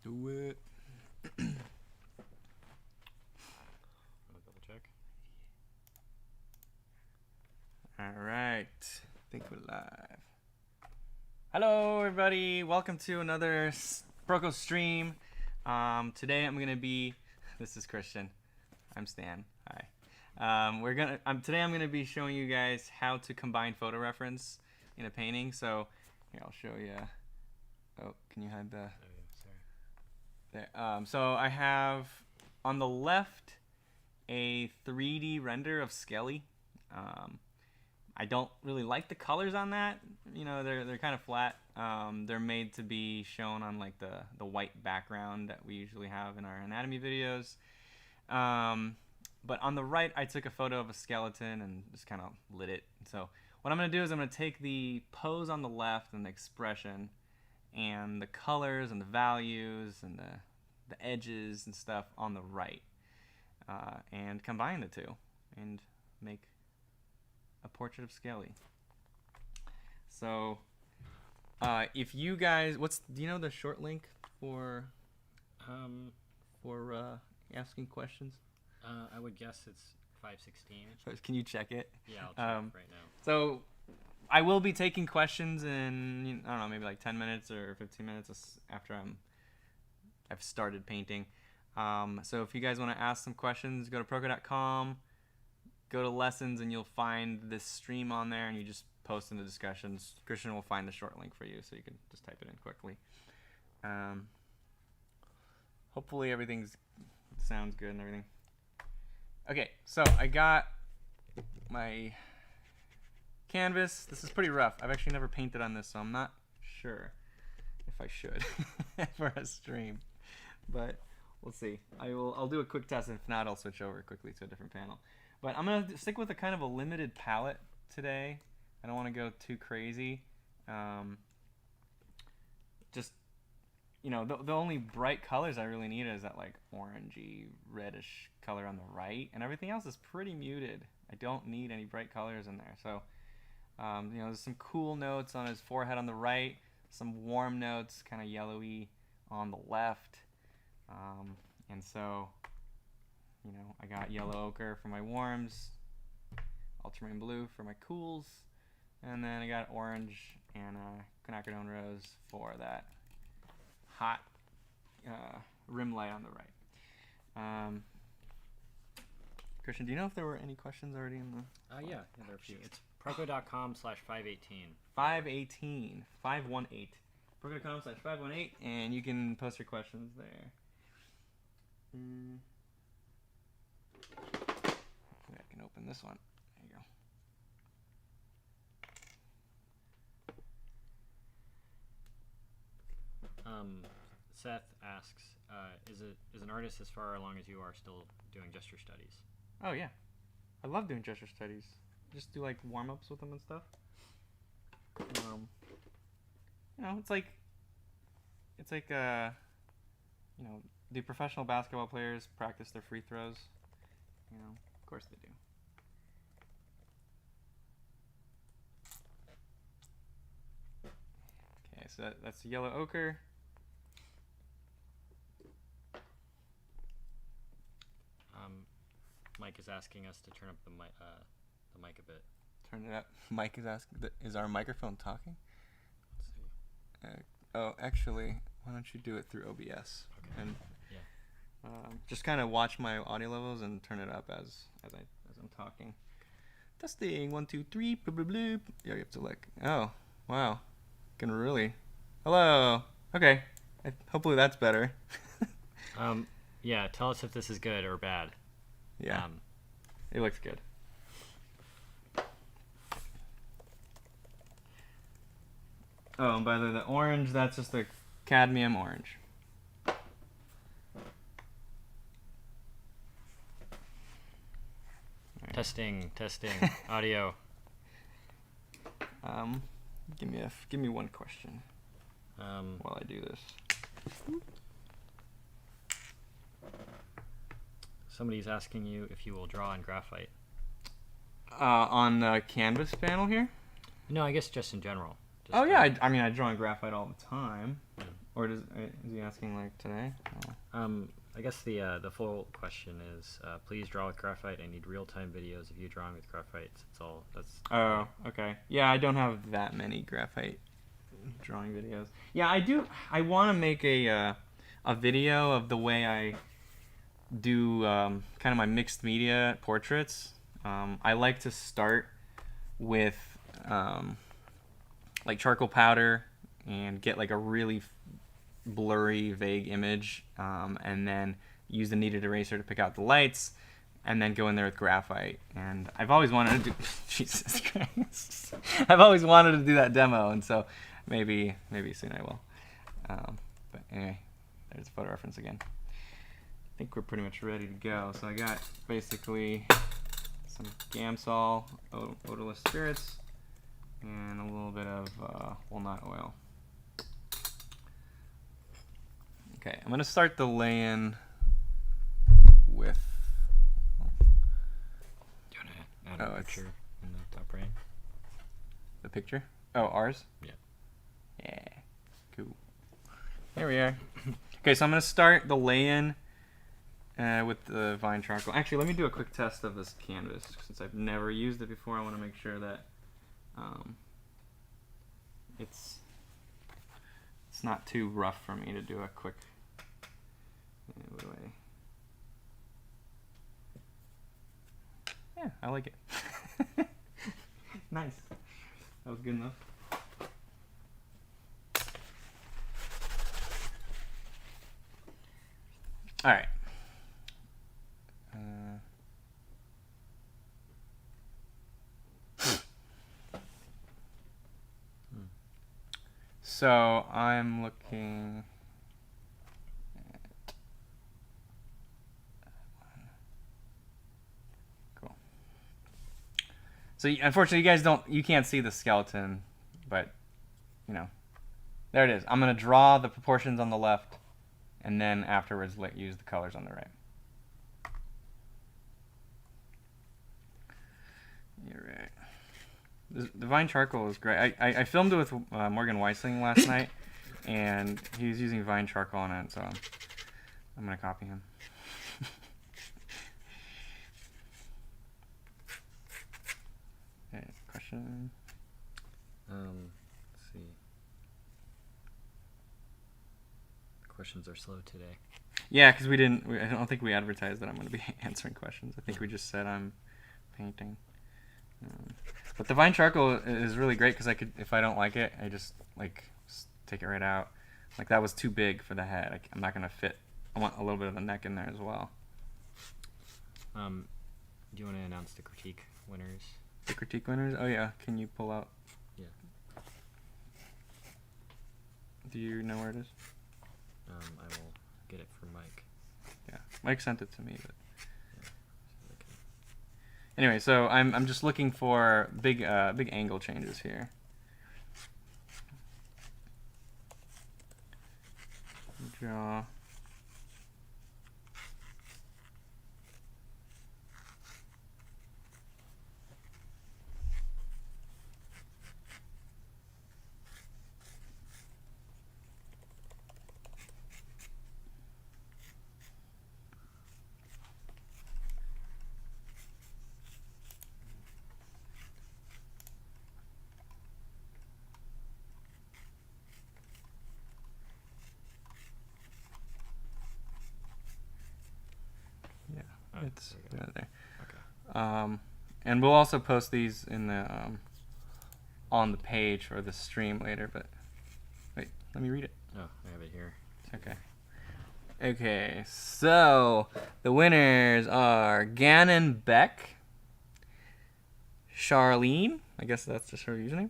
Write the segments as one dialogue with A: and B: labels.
A: Do it.
B: Double check.
A: All right. I think we're live. Hello, everybody. Welcome to another Proko stream. Today I'm gonna be. This is Christian. I'm Stan. Hi. Today I'm gonna be showing you guys how to combine photo reference in a painting. So here I'll show you. Oh, can you hide the? There. So I have on the left a 3D render of Skelly. I don't really like the colors on that. You know, they're kind of flat. They're made to be shown on like the white background that we usually have in our anatomy videos. But on the right, I took a photo of a skeleton and just kind of lit it. So what I'm going to do is I'm going to take the pose on the left and the expression and the colors and the values and the edges and stuff on the right, and combine the two and make a portrait of Skelly. So if you guys, do you know the short link for asking questions?
B: I would guess it's 516.
A: Can you check it?
B: Yeah, I'll check right now.
A: So I will be taking questions in, I don't know, maybe like 10 minutes or 15 minutes after I've started painting. So if you guys want to ask some questions, go to Proko.com, go to lessons, and you'll find this stream on there, and you just post in the discussions. Christian will find the short link for you, so you can just type it in quickly. Hopefully everything sounds good and everything. Okay, so I got my canvas. This is pretty rough. I've actually never painted on this, so I'm not sure if I should for a stream, but we'll see. I'll do a quick test, and if not, I'll switch over quickly to a different panel. But I'm gonna stick with a kind of a limited palette today. I don't want to go too crazy. Just, you know, the only bright colors I really need is that like orangey reddish color on the right, and everything else is pretty muted. I don't need any bright colors in there. So you know, there's some cool notes on his forehead on the right, some warm notes, kind of yellowy on the left, and so, you know, I got yellow ochre for my warms, ultramarine blue for my cools, and then I got orange and quinacridone rose for that hot rim light on the right. Christian, do you know if there were any questions already in the?
B: Yeah, there are a few. It's Proko.com/518.
A: 518. Proko.com/518, and you can post your questions there. Hopefully I can open this one. There you
B: go. Seth asks, is an artist as far along as you are still doing gesture studies?
A: Oh yeah, I love doing gesture studies. Just do like warm-ups with them and stuff. You know, it's like you know, do professional basketball players practice their free throws? You know, of course they do. Okay, so that's the yellow ochre.
B: Mike is asking us to turn up the mic a bit.
A: Turn it up. Mike is asking, is our microphone talking?
B: Let's see.
A: Oh, actually, why don't you do it through OBS?
B: Okay. And
A: yeah. Just kind of watch my audio levels and turn it up as I'm talking. Testing 1 2 3. Bloop, bloop, bloop. Yeah, you have to look. Oh, wow. Can really. Hello. Okay. Hopefully that's better.
B: Yeah. Tell us if this is good or bad.
A: Yeah. It looks good. Oh, and by the orange, that's just the cadmium orange.
B: Testing audio.
A: Give me one question while I do this.
B: Somebody's asking you if you will draw in graphite.
A: On the canvas panel here?
B: No, I guess just in general.
A: Oh yeah, I mean I draw in graphite all the time. Or is he asking like today? Oh.
B: I guess the full question is, please draw with graphite. I need real-time videos of you drawing with graphite. That's all. That's.
A: Oh, okay. Yeah, I don't have that many graphite drawing videos. Yeah, I do. I want to make a video of the way I do kind of my mixed media portraits. I like to start with like charcoal powder and get like a really blurry, vague image, and then use the kneaded eraser to pick out the lights, and then go in there with graphite. And I've always wanted to do Jesus Christ. I've always wanted to do that demo, and so maybe soon I will. But anyway, there's a photo reference again. I think we're pretty much ready to go. So I got basically some Gamsol odorless spirits and a little bit of walnut oil. Okay, I'm gonna start the lay-in with.
B: Do you want to add a picture in the top right?
A: The picture? Oh, ours?
B: Yeah.
A: Yeah. Cool. There we are. Okay, so I'm gonna start the lay-in with the vine charcoal. Actually, let me do a quick test of this canvas since I've never used it before. I want to make sure that it's not too rough for me to do a quick. Yeah, I like it. Nice. That was good enough. All right. So I'm looking at cool. So unfortunately, you can't see the skeleton, but you know, there it is. I'm gonna draw the proportions on the left, and then afterwards use the colors on the right. You're right. The vine charcoal is great. I filmed it with Morgan Weisling last night, and he was using vine charcoal on it, so I'm going to copy him. Okay, question?
B: Let's see. The questions are slow today.
A: Yeah, because I don't think we advertised that I'm going to be answering questions. I think we just said I'm painting. But the vine charcoal is really great because if I don't like it, I just take it right out. Like that was too big for the head. I'm not gonna fit. I want a little bit of the neck in there as well.
B: Do you want to announce the critique winners?
A: The critique winners? Oh yeah. Can you pull out?
B: Yeah.
A: Do you know where it is?
B: I will get it from Mike.
A: Yeah, Mike sent it to me, but. Anyway, so I'm just looking for big angle changes here. Draw. It's there. Okay. And we'll also post these in the on the page or the stream later. But wait, let me read it.
B: Oh, I have it here.
A: Okay. Okay. So the winners are Gannon Beck, Charlene. I guess that's just her username,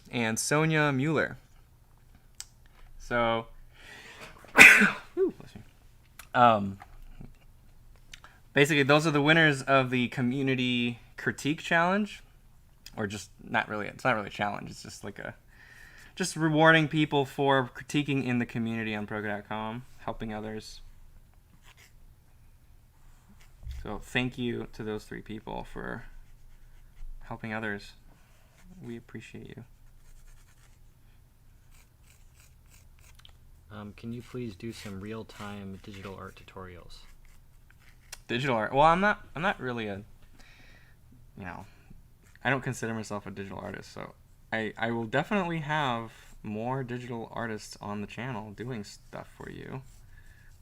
A: and Sonia Mueller. So. Basically, those are the winners of the community critique challenge, or just not really. It's not really a challenge. It's just like just rewarding people for critiquing in the community on Proko.com, helping others. So thank you to those 3 people for helping others. We appreciate you.
B: Can you please do some real-time digital art tutorials?
A: Digital art. Well, I'm not really a, I don't consider myself a digital artist, so I will definitely have more digital artists on the channel doing stuff for you.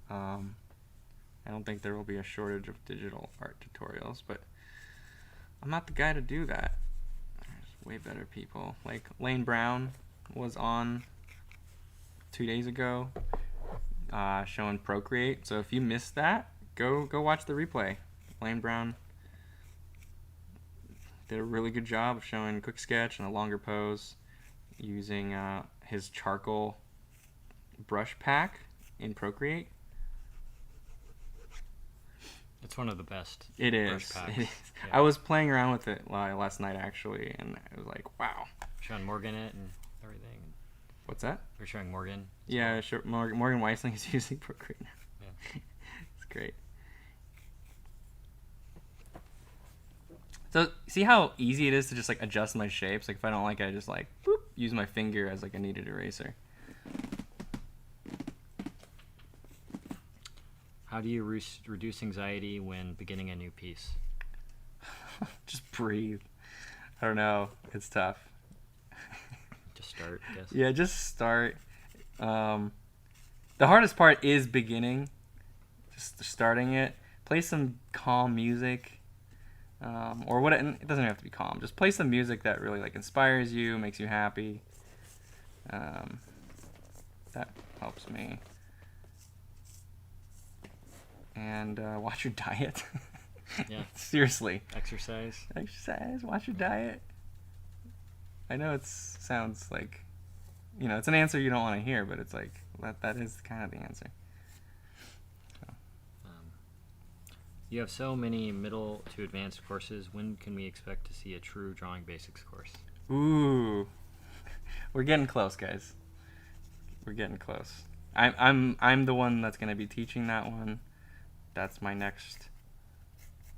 A: I don't think there will be a shortage of digital art tutorials, but I'm not the guy to do that. There's way better people. Like Lane Brown was on 2 days ago showing Procreate. So if you missed that, go watch the replay. Lane Brown did a really good job of showing quick sketch and a longer pose using his charcoal brush pack in Procreate.
B: It's one of the best.
A: It is.
B: Brush packs.
A: It is.
B: Yeah.
A: I was playing around with it last night actually, and I was like, wow.
B: Showing Morgan it and everything.
A: What's that?
B: You're showing Morgan.
A: Yeah, sure. Morgan Weisling is using Procreate now.
B: Yeah.
A: It's great. So see how easy it is to just like adjust my shapes? Like if I don't like it, I just like boop, use my finger as like a kneaded eraser.
B: How do you reduce anxiety when beginning a new piece?
A: Just breathe. I don't know. It's tough.
B: Just start, I guess.
A: Yeah, just start. The hardest part is beginning. Just starting it. Play some calm music. Or what? It doesn't have to be calm. Just play some music that really like inspires you, makes you happy. That helps me. And watch your diet.
B: Yeah.
A: Seriously.
B: Exercise.
A: Watch your diet. I know it sounds like, it's an answer you don't want to hear, but it's like that is kind of the answer. So.
B: You have so many middle to advanced courses. When can we expect to see a true drawing basics course?
A: Ooh, we're getting close, guys. We're getting close. I'm the one that's gonna be teaching that one. That's my next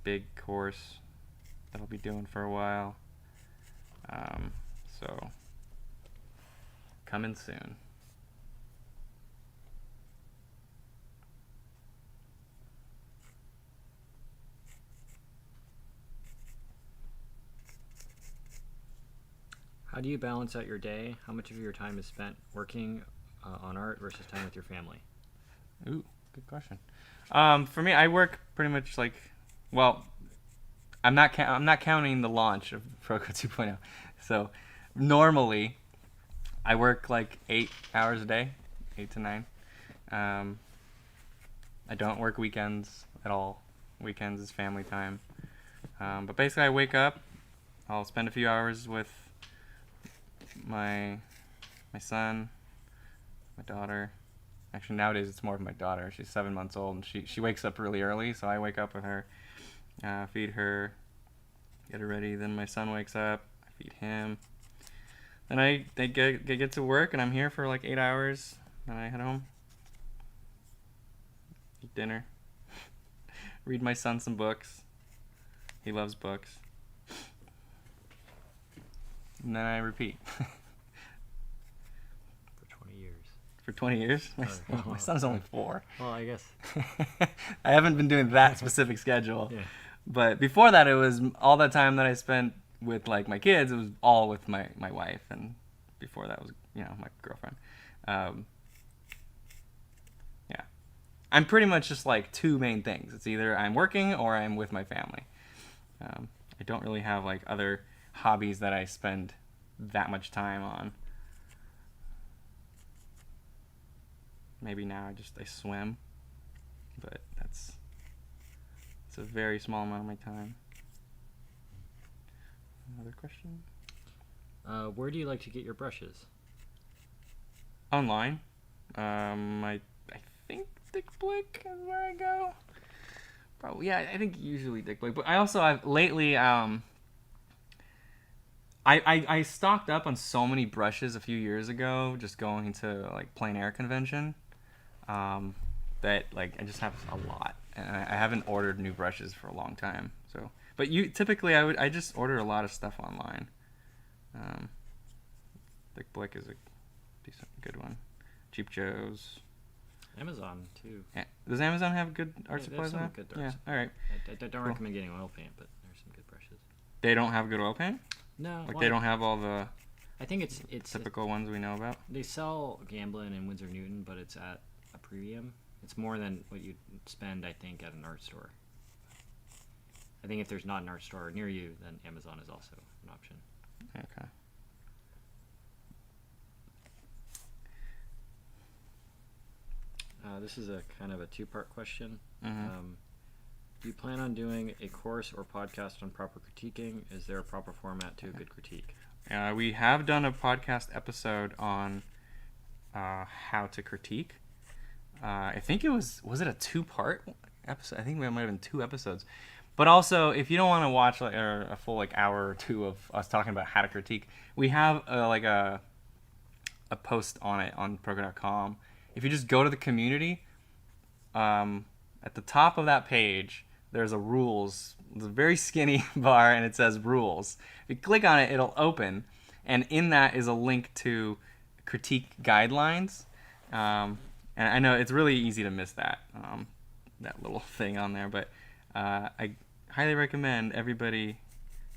A: big course that I'll be doing for a while. So coming soon.
B: How do you balance out your day? How much of your time is spent working on art versus time with your family?
A: Ooh, good question. For me, I work pretty much like, well, I'm not counting the launch of Proko 2.0. So normally, I work like 8 hours a day, 8 to 9. I don't work weekends at all. Weekends is family time. But basically, I wake up. I'll spend a few hours with my son, my daughter. Actually, nowadays it's more of my daughter. She's 7 months old, and she wakes up really early, so I wake up with her, feed her, get her ready. Then my son wakes up, I feed him. Then I get to work, and I'm here for like 8 hours. Then I head home, eat dinner, read my son some books. He loves books. And then I repeat. For 20 years? My son's only 4.
B: Well, I guess.
A: I haven't been doing that specific schedule.
B: Yeah.
A: But before that, it was all that time that I spent with like my kids. It was all with my wife. And before that was, my girlfriend. Yeah. I'm pretty much just like 2 main things. It's either I'm working or I'm with my family. I don't really have like other hobbies that I spend that much time on. Maybe now I swim, but it's a very small amount of my time. Another question?
B: Where do you like to get your brushes?
A: Online. I think Dick Blick is where I go. Probably, yeah, I think usually Dick Blick. But I also have lately I stocked up on so many brushes a few years ago, just going to like plein air convention. That like I just have a lot, and I haven't ordered new brushes for a long time. So, but typically I just order a lot of stuff online. Dick Blick is a good one. Cheap Joe's,
B: Amazon too.
A: Does Amazon have good art
B: Yeah,
A: supplies
B: there's
A: now?
B: some good art
A: Yeah.
B: supplies.
A: All right.
B: I don't recommend getting oil paint, but there's some good brushes.
A: They don't have good oil paint.
B: No,
A: Like they don't have all the
B: I think it's
A: typical ones we know about.
B: They sell Gamblin and Winsor Newton, but it's at a premium. It's more than what you'd spend, I think, at an art store. I think if there's not an art store near you, then Amazon is also an option.
A: Okay.
B: This is a kind of a two-part question.
A: Mm-hmm.
B: Do you plan on doing a course or podcast on proper critiquing? Is there a proper format to a good critique?
A: We have done a podcast episode on how to critique. I think it was it a 2-part episode? I think we might have been 2 episodes. But also, if you don't want to watch like a full like hour or 2 of us talking about how to critique, we have like a post on it on Proko.com. If you just go to the community, at the top of that page, there's a rules. It's a very skinny bar, and it says rules. If you click on it, it'll open, and in that is a link to critique guidelines. And I know it's really easy to miss that little thing on there, but I highly recommend everybody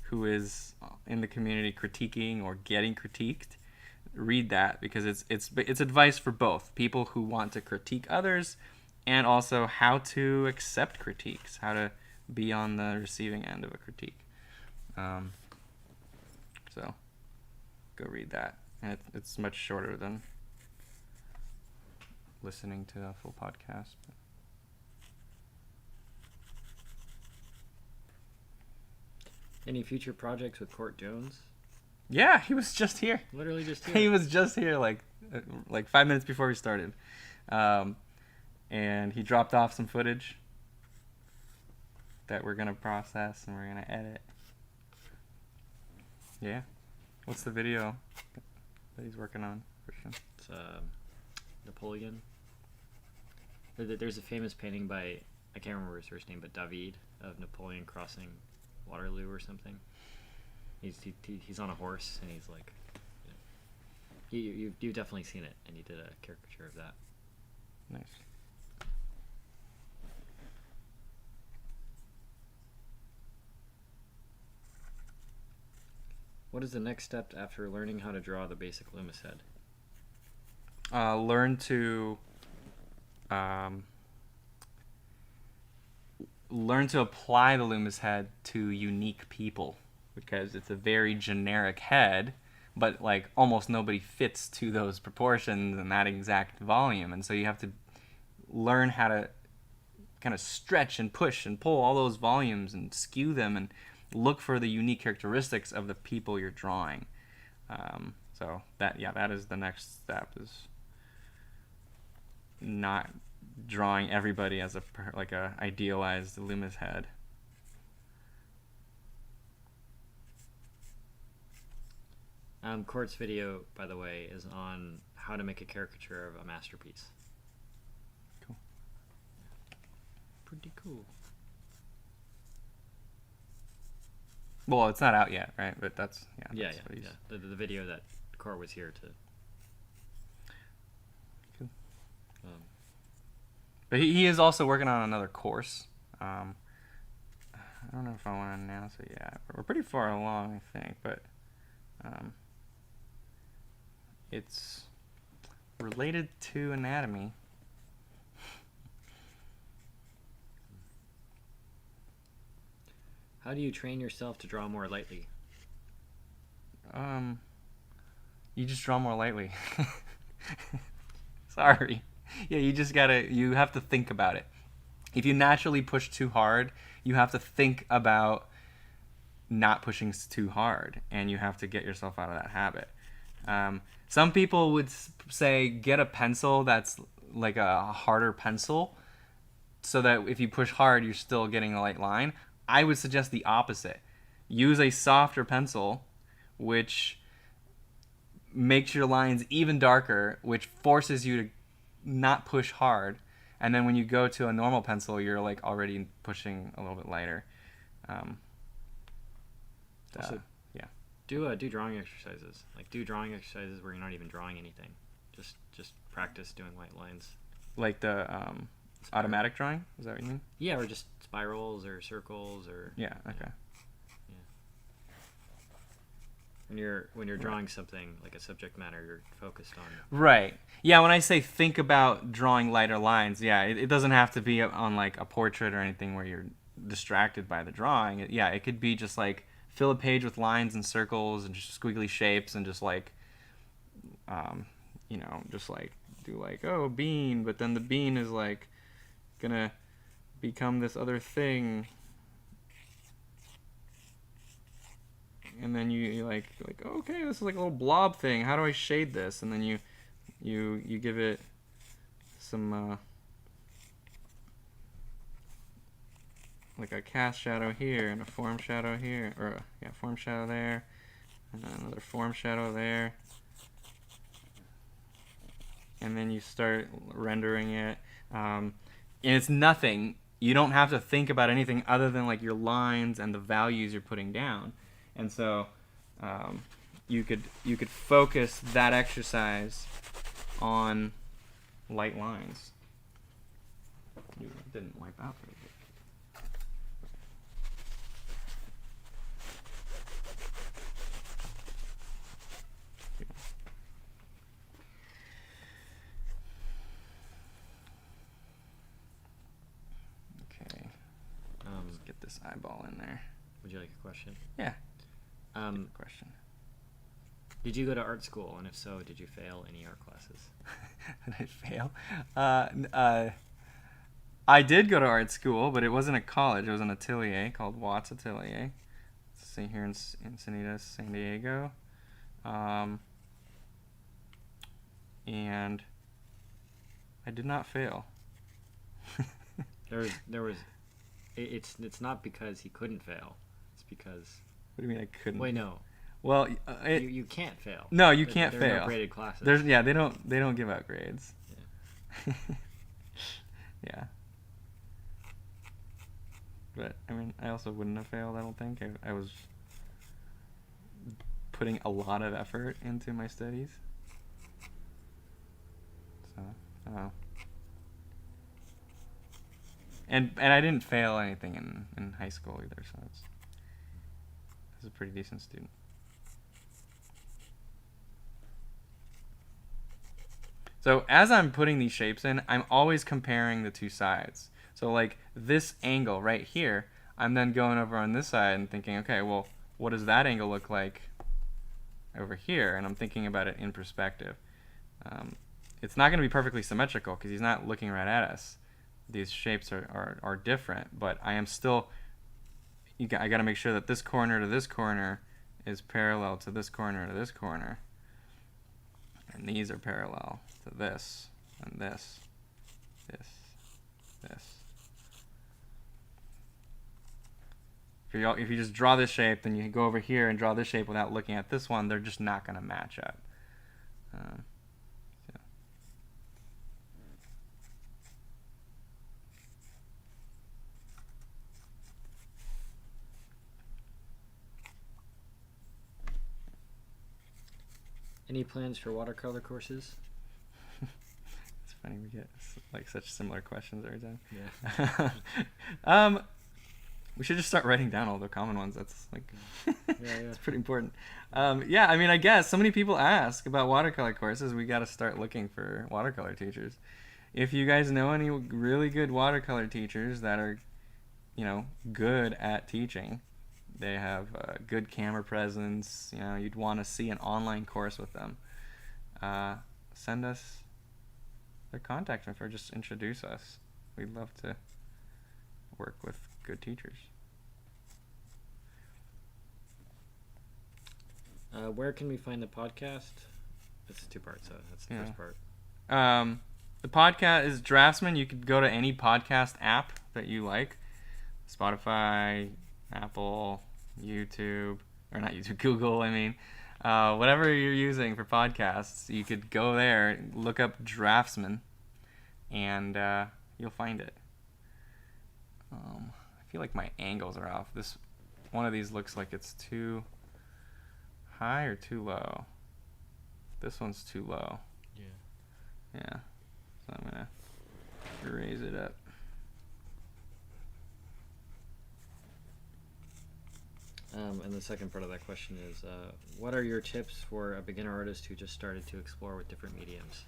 A: who is in the community critiquing or getting critiqued read that, because it's advice for both people who want to critique others and also how to accept critiques, how to be on the receiving end of a critique. So go read that, and it's much shorter than listening to a full podcast.
B: Any future projects with Court Jones?
A: Yeah, he was just here.
B: Literally just here.
A: He was just here like 5 minutes before we started, and he dropped off some footage that we're gonna process and we're gonna edit. Yeah, what's the video that he's working on, Christian?
B: It's Napoleon. There's a famous painting by, I can't remember his first name, but David, of Napoleon crossing Waterloo or something. He's on a horse, and he's like, you've definitely seen it, and you did a caricature of that.
A: Nice.
B: What is the next step after learning how to draw the basic Loomis head?
A: Learn to apply the Loomis head to unique people, because it's a very generic head, but like almost nobody fits to those proportions and that exact volume, and so you have to learn how to kind of stretch and push and pull all those volumes and skew them and look for the unique characteristics of the people you're drawing. So that is the next step, is not drawing everybody as a idealized Loomis head.
B: Court's video, by the way, is on how to make a caricature of a masterpiece.
A: Cool.
B: Pretty cool.
A: Well, it's not out yet, right? But that's
B: Yeah.
A: what he's...
B: The video that Court was here to.
A: Cool. But he is also working on another course. I don't know if I want to announce it yet. We're pretty far along, I think, but it's related to anatomy.
B: How do you train yourself to draw more lightly?
A: You just draw more lightly. Sorry. Yeah, you have to think about it. If you naturally push too hard, you have to think about not pushing too hard, and you have to get yourself out of that habit. Some people would say get a pencil that's like a harder pencil, so that if you push hard, you're still getting a light line. I would suggest the opposite. Use a softer pencil, which makes your lines even darker, which forces you to not push hard. And then when you go to a normal pencil, you're like already pushing a little bit lighter. Yeah.
B: Do drawing exercises. Like do drawing exercises where you're not even drawing anything. Just practice doing white lines.
A: Like the automatic drawing? Is that what you mean?
B: Yeah, or just spirals or circles or.
A: Yeah. Okay.
B: When you're drawing something like a subject matter, you're focused on.
A: Right. Yeah. When I say think about drawing lighter lines, yeah, it doesn't have to be on like a portrait or anything where you're distracted by the drawing. It could be just like fill a page with lines and circles and just squiggly shapes and just like, just like do like, oh, bean, but then the bean is like gonna become this other thing. And then you like okay, this is like a little blob thing. How do I shade this? And then you give it some like a cast shadow here and a form shadow here, or form shadow there, and then another form shadow there. And then you start rendering it, and it's nothing. You don't have to think about anything other than like your lines and the values you're putting down. And so you could focus that exercise on light lines. You didn't wipe out very good. Okay. Let's get this eyeball in there.
B: Would you like a question?
A: Yeah.
B: Good
A: question.
B: Did you go to art school, and if so, did you fail any art classes?
A: Did I fail? I did go to art school, but it wasn't a college. It was an atelier called Watts Atelier. It's here in Encinitas, San Diego. And I did not fail.
B: There was. It's not because he couldn't fail. It's because.
A: What do you mean I couldn't?
B: Wait, no.
A: Well,
B: you can't fail.
A: No, you can't fail.
B: There are no graded classes.
A: They don't give out grades.
B: Yeah.
A: Yeah. But I mean, I also wouldn't have failed. I don't think I was putting a lot of effort into my studies. So, and I didn't fail anything in high school either. So I was a pretty decent student. So as I'm putting these shapes in, I'm always comparing the two sides. So like this angle right here, I'm then going over on this side and thinking, okay, well, what does that angle look like over here? And I'm thinking about it in perspective. It's not going to be perfectly symmetrical because he's not looking right at us. These shapes are different, but I am still, I got to make sure that this corner to this corner is parallel to this corner to this corner. And these are parallel to this, and this, this. If you just draw this shape, then you go over here and draw this shape without looking at this one, they're just not going to match up.
B: Any plans for watercolor courses?
A: It's funny we get like such similar questions every time.
B: Yeah.
A: We should just start writing down all the common ones. That's like,
B: yeah.
A: it's pretty important. Yeah, I mean, I guess so many people ask about watercolor courses. We got to start looking for watercolor teachers. If you guys know any really good watercolor teachers that are, good at teaching, they have good camera presence. You'd want to see an online course with them. Send us their contact info. Just introduce us. We'd love to work with good teachers.
B: Where can we find the podcast? It's 2 parts, so that's the first part.
A: The podcast is Draftsman. You could go to any podcast app that you like. Spotify, Apple, YouTube, or not YouTube, Google, I mean. Whatever you're using for podcasts, you could go there, look up Draftsman, and you'll find it. I feel like my angles are off. One of these looks like it's too high or too low. This one's too low.
B: Yeah.
A: Yeah. So I'm gonna
B: And the second part of that question is, what are your tips for a beginner artist who just started to explore with different mediums?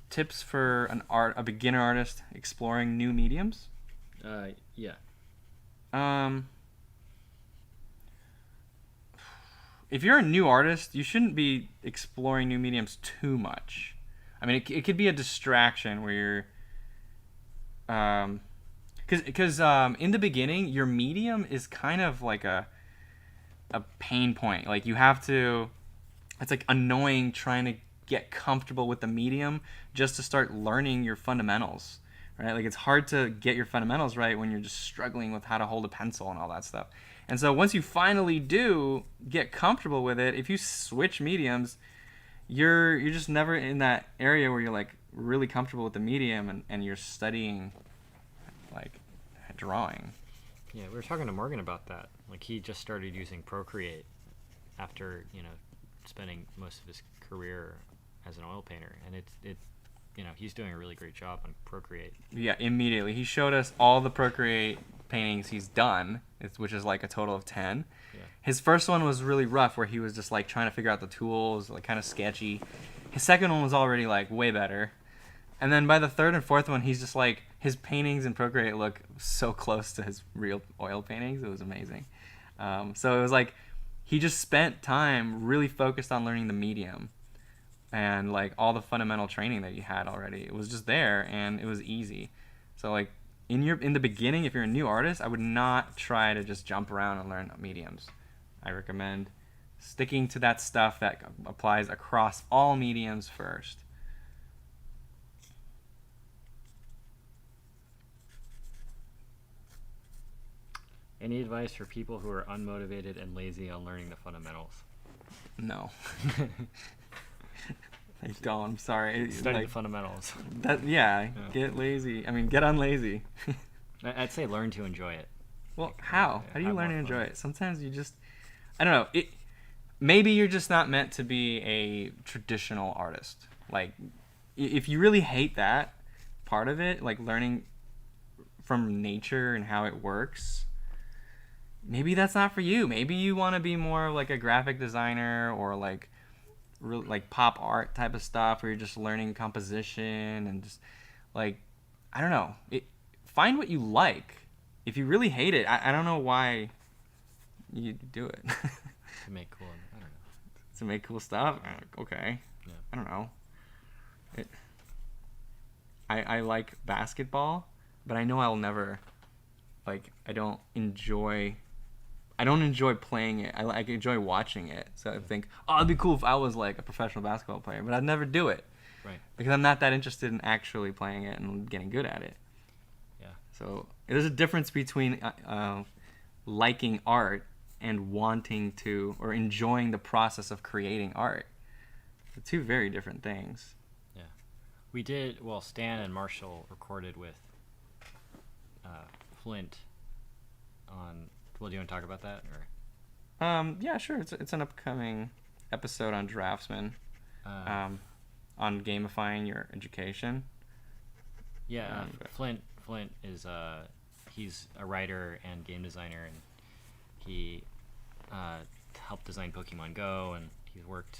A: Tips for a beginner artist exploring new mediums?
B: Yeah.
A: If you're a new artist, you shouldn't be exploring new mediums too much. I mean, it could be a distraction where you're, because in the beginning, your medium is kind of like a pain point. Like you have to, it's like annoying trying to get comfortable with the medium just to start learning your fundamentals, right? Like it's hard to get your fundamentals right when you're just struggling with how to hold a pencil and all that stuff. And so once you finally do get comfortable with it, if you switch mediums, you're just never in that area where you're like really comfortable with the medium and you're studying like drawing.
B: Yeah, we were talking to Morgan about that. Like he just started using Procreate after, spending most of his career as an oil painter, and he's doing a really great job on Procreate.
A: Yeah, immediately. He showed us all the Procreate paintings he's done, which is like a total of 10.
B: Yeah.
A: His first one was really rough, where he was just like trying to figure out the tools, like kind of sketchy. His second one was already like way better. And then by the third and fourth one, he's just like, his paintings in Procreate look so close to his real oil paintings. It was amazing. So it was like, he just spent time really focused on learning the medium. And like all the fundamental training that you had already, it was just there and it was easy. So like in the beginning, if you're a new artist, I would not try to just jump around and learn mediums. I recommend sticking to that stuff that applies across all mediums first.
B: Any advice for people who are unmotivated and lazy on learning the fundamentals?
A: No. I don't. I'm sorry.
B: Study the fundamentals.
A: Yeah. Get lazy. I mean, get unlazy.
B: I'd say learn to enjoy it.
A: Well, how? How do you learn to enjoy it? Sometimes you just, I don't know. Maybe you're just not meant to be a traditional artist. Like, if you really hate that part of it, like learning from nature and how it works, maybe that's not for you. Maybe you want to be more like a graphic designer or like really like pop art type of stuff where you're just learning composition and just like, I don't know. Find what you like. If you really hate it, I don't know why you do it.
B: To make cool, I don't know.
A: To make cool stuff? Okay.
B: Yeah.
A: I don't know. I like basketball, but I know I'll never, like, I don't enjoy playing it. I enjoy watching it. So I think, it'd be cool if I was like a professional basketball player, but I'd never do it.
B: Right.
A: Because I'm not that interested in actually playing it and getting good at it.
B: Yeah.
A: So there's a difference between liking art and wanting to or enjoying the process of creating art. They're two very different things.
B: Yeah. We did, Stan and Marshall recorded with Flint on... Well, do you want to talk about that, or?
A: Yeah, sure. It's an upcoming episode on Draftsman, on gamifying your education.
B: Yeah, Flint is he's a writer and game designer, and he helped design Pokemon Go, and he's worked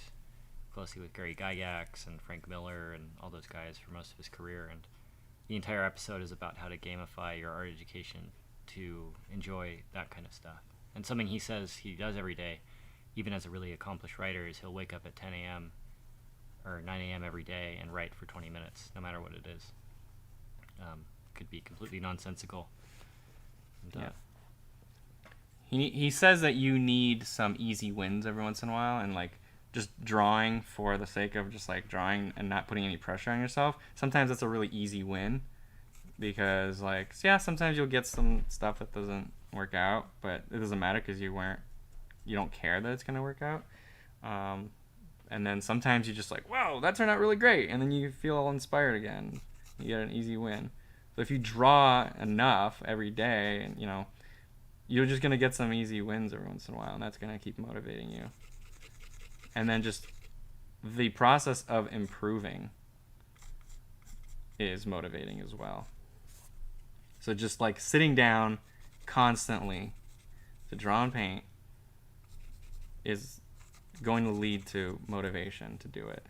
B: closely with Gary Gygax and Frank Miller and all those guys for most of his career. And the entire episode is about how to gamify your art education to enjoy that kind of stuff. And something he says he does every day, even as a really accomplished writer, is he'll wake up at 10 a.m. or 9 a.m. every day and write for 20 minutes, no matter what it is. Could be completely nonsensical. And,
A: yeah. He says that you need some easy wins every once in a while, and like just drawing for the sake of just like drawing and not putting any pressure on yourself. Sometimes that's a really easy win. Because, like, yeah, sometimes you'll get some stuff that doesn't work out, but it doesn't matter because you don't care that it's going to work out. And then sometimes you're just like, wow, that turned out really great. And then you feel all inspired again. You get an easy win. So if you draw enough every day, and you're just going to get some easy wins every once in a while, and that's going to keep motivating you. And then just the process of improving is motivating as well. So just like sitting down constantly to draw and paint is going to lead to motivation to do it.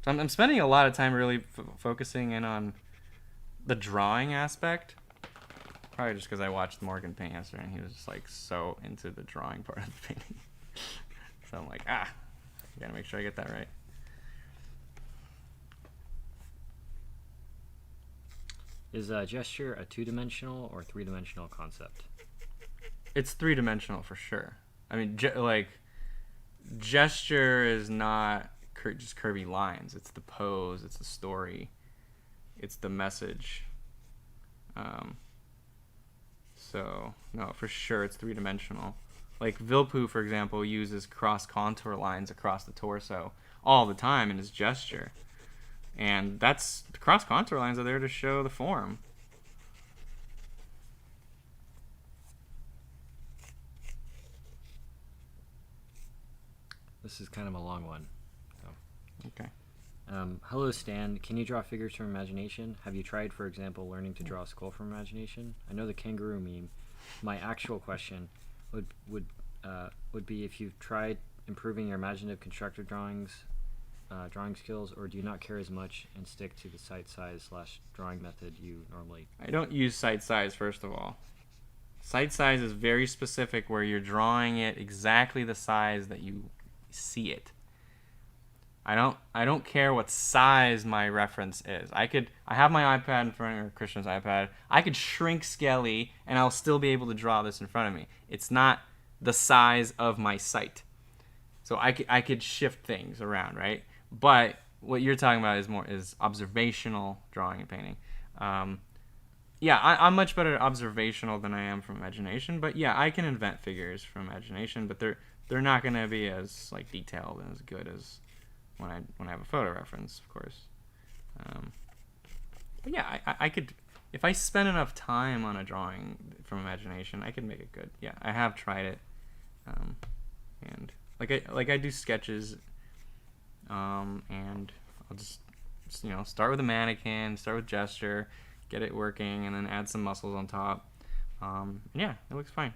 A: So I'm spending a lot of time really focusing in on the drawing aspect. Probably just because I watched Morgan paint yesterday and he was just like so into the drawing part of the painting. So I'm like, I gotta make sure I get that right.
B: Is gesture a two-dimensional or three-dimensional concept?
A: It's three-dimensional for sure. I mean, gesture is not just curvy lines. It's the pose. It's the story. It's the message. So no, for sure, it's three-dimensional. Like Vilpu, for example, uses cross-contour lines across the torso all the time in his gesture. And the cross-contour lines are there to show the form.
B: This is kind of a long one. So.
A: Okay.
B: Hello, Stan. Can you draw figures from imagination? Have you tried, for example, learning to draw a skull from imagination? I know the kangaroo meme. My actual question would be if you've tried improving your imaginative constructor drawing skills, or do you not care as much and stick to the sight size / drawing method you normally?
A: I don't use sight size, first of all. Sight size is very specific where you're drawing it exactly the size that you see it. I don't care what size my reference is. I have my iPad in front of me, or Christian's iPad. I could shrink Skelly and I'll still be able to draw this in front of me. It's not the size of my sight. So I could shift things around, right? But what you're talking about is observational drawing and painting. Yeah, I'm much better at observational than I am from imagination. But yeah, I can invent figures from imagination, but they're not going to be as like detailed and as good as when I have a photo reference, of course. But yeah, I could, if I spend enough time on a drawing from imagination, I could make it good. Yeah, I have tried it, and I do sketches, and I'll just start with a mannequin, start with gesture, get it working, and then add some muscles on top. And yeah, it looks fine.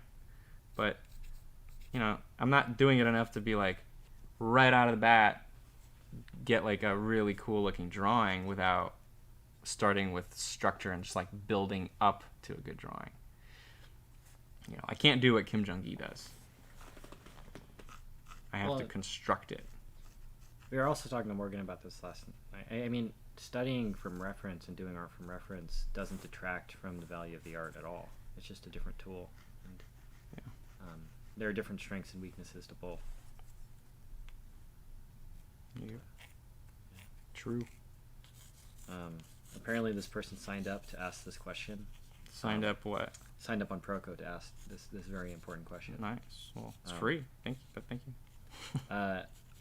A: But I'm not doing it enough to be like right out of the bat get like a really cool looking drawing without starting with structure and just like building up to a good drawing. I can't do what Kim Jong-gi does. I have to construct it.
B: We were also talking to Morgan about this last night. I mean, studying from reference and doing art from reference doesn't detract from the value of the art at all. It's just a different tool. And, there are different strengths and weaknesses to both.
A: Yeah. True.
B: Apparently this person signed up to ask this question.
A: Signed up what?
B: Signed up on Proko to ask this very important question.
A: Nice. Well, it's free. Thank you.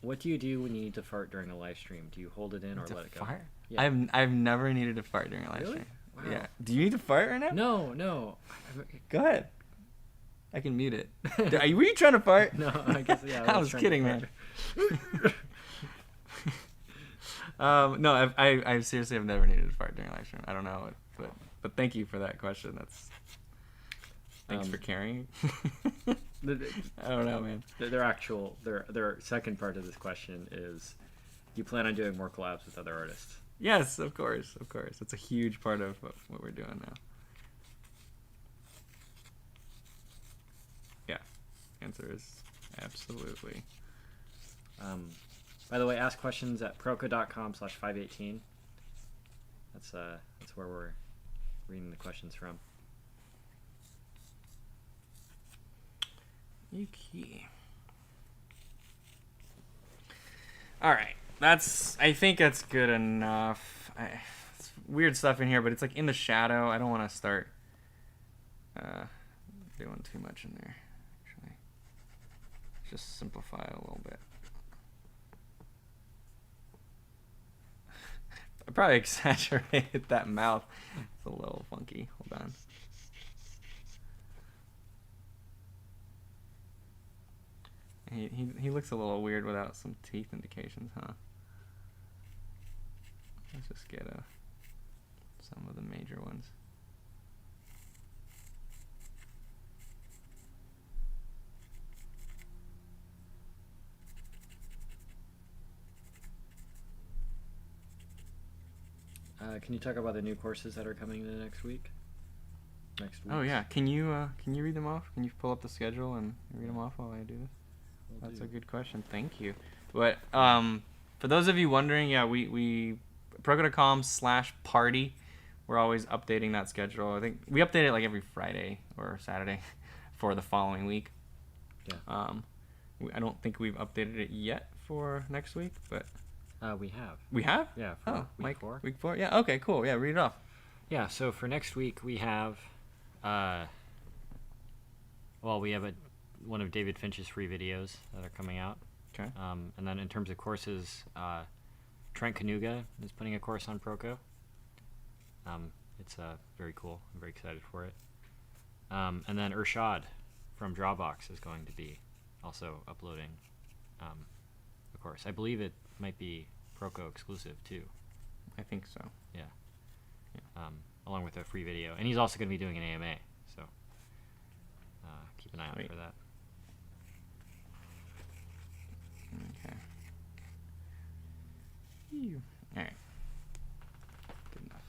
B: What do you do when you need to fart during a live stream? Do you hold it in or let it go?
A: Fart?
B: Yeah.
A: I've never needed to fart during a live stream.
B: Wow.
A: Yeah. Do you need to fart right now?
B: No.
A: Go ahead. I can mute it. Were you trying to fart?
B: No, I guess yeah.
A: I was kidding, man. No, I seriously have never needed to fart during a live stream. I don't know, but thank you for that question. Thanks for caring. I don't know, man.
B: Their second part of this question is, do you plan on doing more collabs with other artists?
A: Yes, of course. It's a huge part of what we're doing now. Yeah, answer is absolutely.
B: By the way, ask questions at proko.com/518. That's where we're reading the questions from.
A: Yuki. All right, I think that's good enough. It's weird stuff in here, but it's like in the shadow. I don't want to start doing too much in there. Actually, just simplify a little bit. I probably exaggerated that mouth. It's a little funky. Hold on. He looks a little weird without some teeth indications, huh? Let's just get a some of the major ones.
B: Can you talk about the new courses that are coming in the next week?
A: Oh yeah, can you read them off? Can you pull up the schedule and read them off while I do this? That's a good question. Thank you. But for those of you wondering, yeah, we Proko.com/party. We're always updating that schedule. I think we update it like every Friday or Saturday for the following week.
B: Yeah.
A: I don't think we've updated it yet for next week, but
B: we have.
A: We have?
B: Yeah. For week 4.
A: Week 4. Yeah. Okay. Cool. Yeah. Read it off.
B: Yeah. So for next week we have, we have one of David Finch's free videos that are coming out.
A: Okay.
B: And then in terms of courses, Trent Kanuga is putting a course on Proko. It's very cool. I'm very excited for it. And then Urshad from Drawbox is going to be also uploading a course. I believe it might be Proko exclusive too.
A: I think so.
B: Yeah. Along with a free video. And he's also going to be doing an AMA. So keep an eye out for that.
A: Okay. All right. Good enough.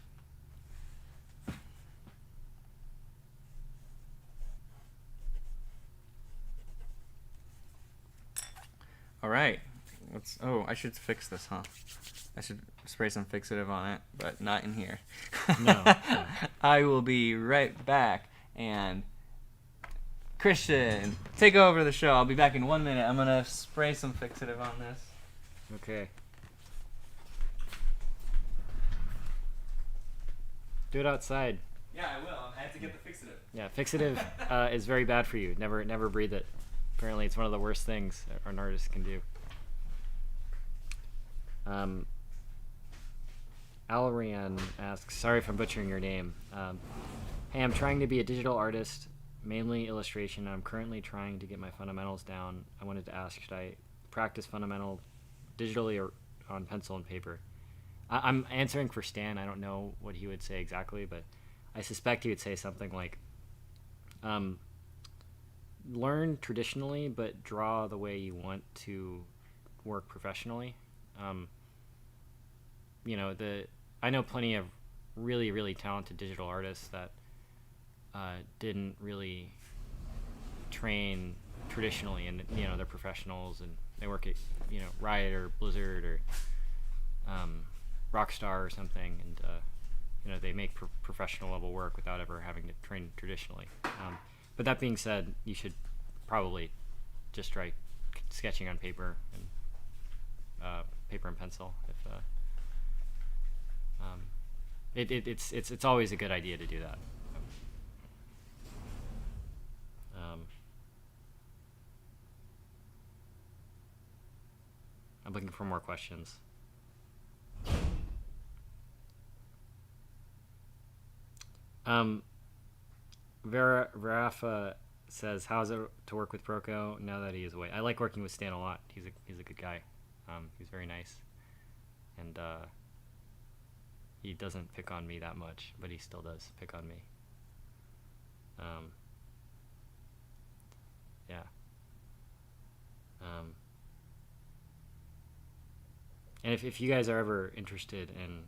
A: All right. I should fix this, huh? I should spray some fixative on it, but not in here.
B: No.
A: I will be right back. And Christian, take over the show. I'll be back in 1 minute. I'm going to spray some fixative on this.
B: Okay. Do it outside.
A: Yeah, I will. I have to get the fixative.
B: Yeah, fixative is very bad for you. Never breathe it. Apparently, it's one of the worst things an artist can do. Alrian asks, sorry if I'm butchering your name. Hey, I'm trying to be a digital artist, mainly illustration. I'm currently trying to get my fundamentals down. I wanted to ask, should I practice fundamental digitally or on pencil and paper? I'm answering for Stan. I don't know what he would say exactly, but I suspect he would say something like, learn traditionally, but draw the way you want to work professionally. I know plenty of really, really talented digital artists that didn't really train traditionally, and they're professionals and they work at Riot or Blizzard or Rockstar or something, and they make professional level work without ever having to train traditionally. But that being said, you should probably just try sketching on paper and paper and pencil. It's always a good idea to do that. I'm looking for more questions. Verafa says, how's it to work with Proko now that he is away? I like working with Stan a lot. He's a good guy. He's very nice. And he doesn't pick on me that much, but he still does pick on me. Yeah. And if you guys are ever interested in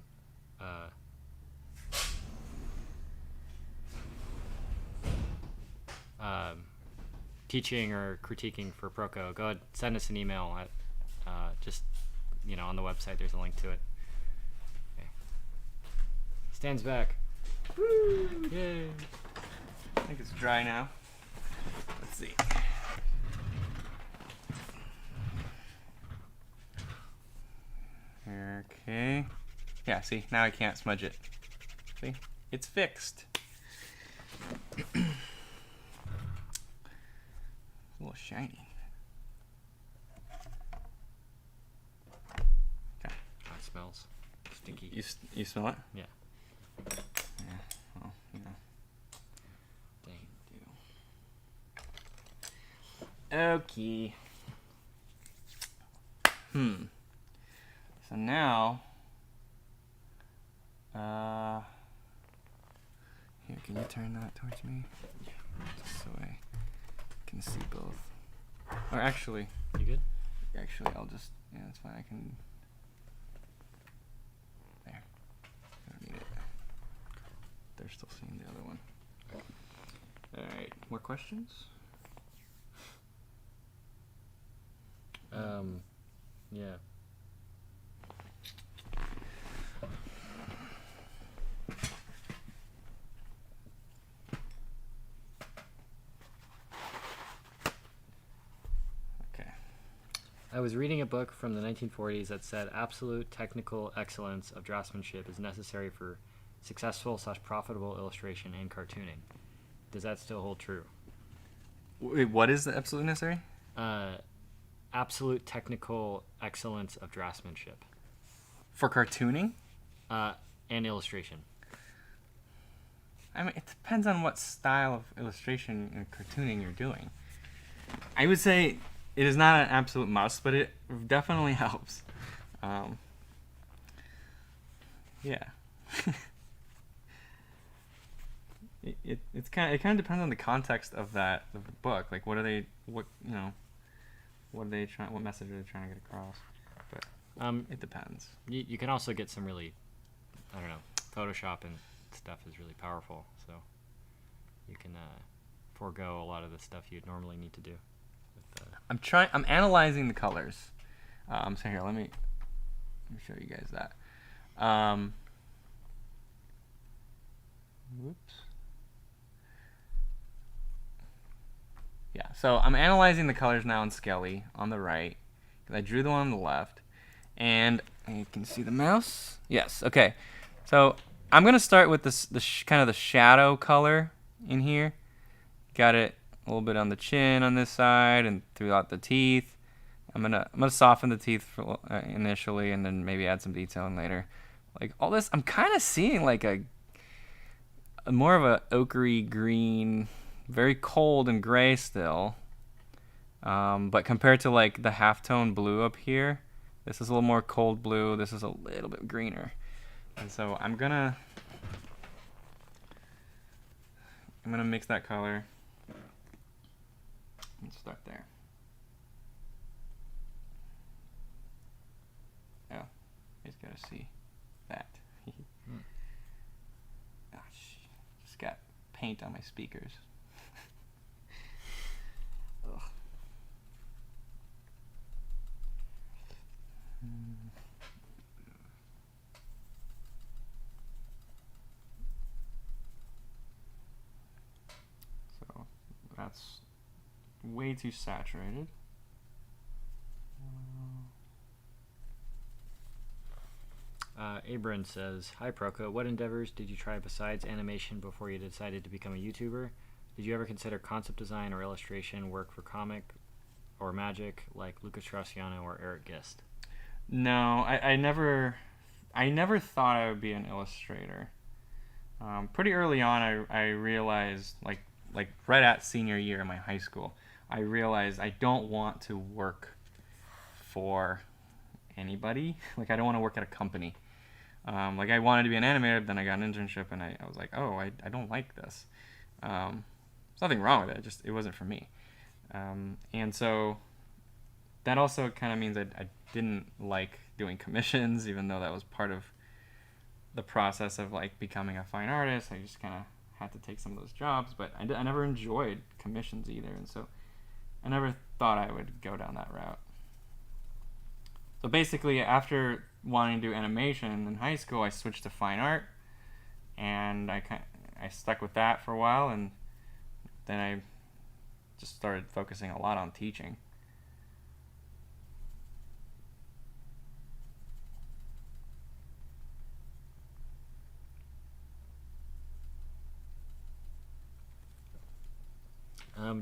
B: teaching or critiquing for Proko, go ahead, send us an email at just on the website. There's a link to it. Okay. Stan's back. Woo! Yay!
A: I think it's dry now. Let's see. Okay. Yeah, see, now I can't smudge it. See? It's fixed. A little shiny. Okay.
B: Oh, it smells stinky.
A: You smell it?
B: Yeah.
A: Yeah. Well,
B: Dang.
A: Okay. So now, Here, can you turn that towards me? Yeah. Just so I can see both. Or actually,
B: You good?
A: actually, I'll just, yeah, that's fine. I can, there. I don't need it. They're still seeing the other one. Alright, more questions?
B: Yeah.
A: Okay.
B: I was reading a book from the 1940s that said absolute technical excellence of draftsmanship is necessary for successful / profitable illustration and cartooning. Does that still hold true?
A: Wait, what is the absolute necessary?
B: Absolute technical excellence of draftsmanship.
A: For cartooning?
B: And illustration.
A: I mean, it depends on what style of illustration and cartooning you're doing. I would say it is not an absolute must, but it definitely helps. Yeah. it kind of depends on the context of the book. Like, what message are they trying to get across? But it depends.
B: You can also get some really, I don't know, Photoshop and stuff is really powerful, so you can forego a lot of the stuff you'd normally need to do.
A: I'm analyzing the colors. So here, let me show you guys that. Whoops. Yeah, so I'm analyzing the colors now in Skelly on the right, because I drew the one on the left, and you can see the mouse. Yes, okay. So I'm gonna start with kind of the shadow color in here. Got it a little bit on the chin on this side and throughout the teeth. I'm gonna soften the teeth initially, and then maybe add some detailing later. Like all this, I'm kind of seeing like a more of a ochre green, very cold and gray still. But compared to like the halftone blue up here, this is a little more cold blue. This is a little bit greener. And so I'm gonna mix that color. Let's start there. Oh, you guys gotta see that. Just got paint on my speakers. Ugh. So that's way too saturated.
B: Abram says, "Hi Proko, what endeavors did you try besides animation before you decided to become a YouTuber? Did you ever consider concept design or illustration work for comic or magic like Lucas Graciano or Eric Gist?"
A: No, I never thought I would be an illustrator. Pretty early on, I realized, like right at senior year in my high school, I realized I don't want to work for anybody. Like, I don't want to work at a company. Like, I wanted to be an animator, then I got an internship, and I was like, oh, I don't like this. There's nothing wrong with it, just it wasn't for me. And so that also kind of means I didn't like doing commissions, even though that was part of the process of like becoming a fine artist. I just kind of had to take some of those jobs, but I never enjoyed commissions either, and so I never thought I would go down that route. So basically, after wanting to do animation in high school, I switched to fine art, and I stuck with that for a while, and then I just started focusing a lot on teaching.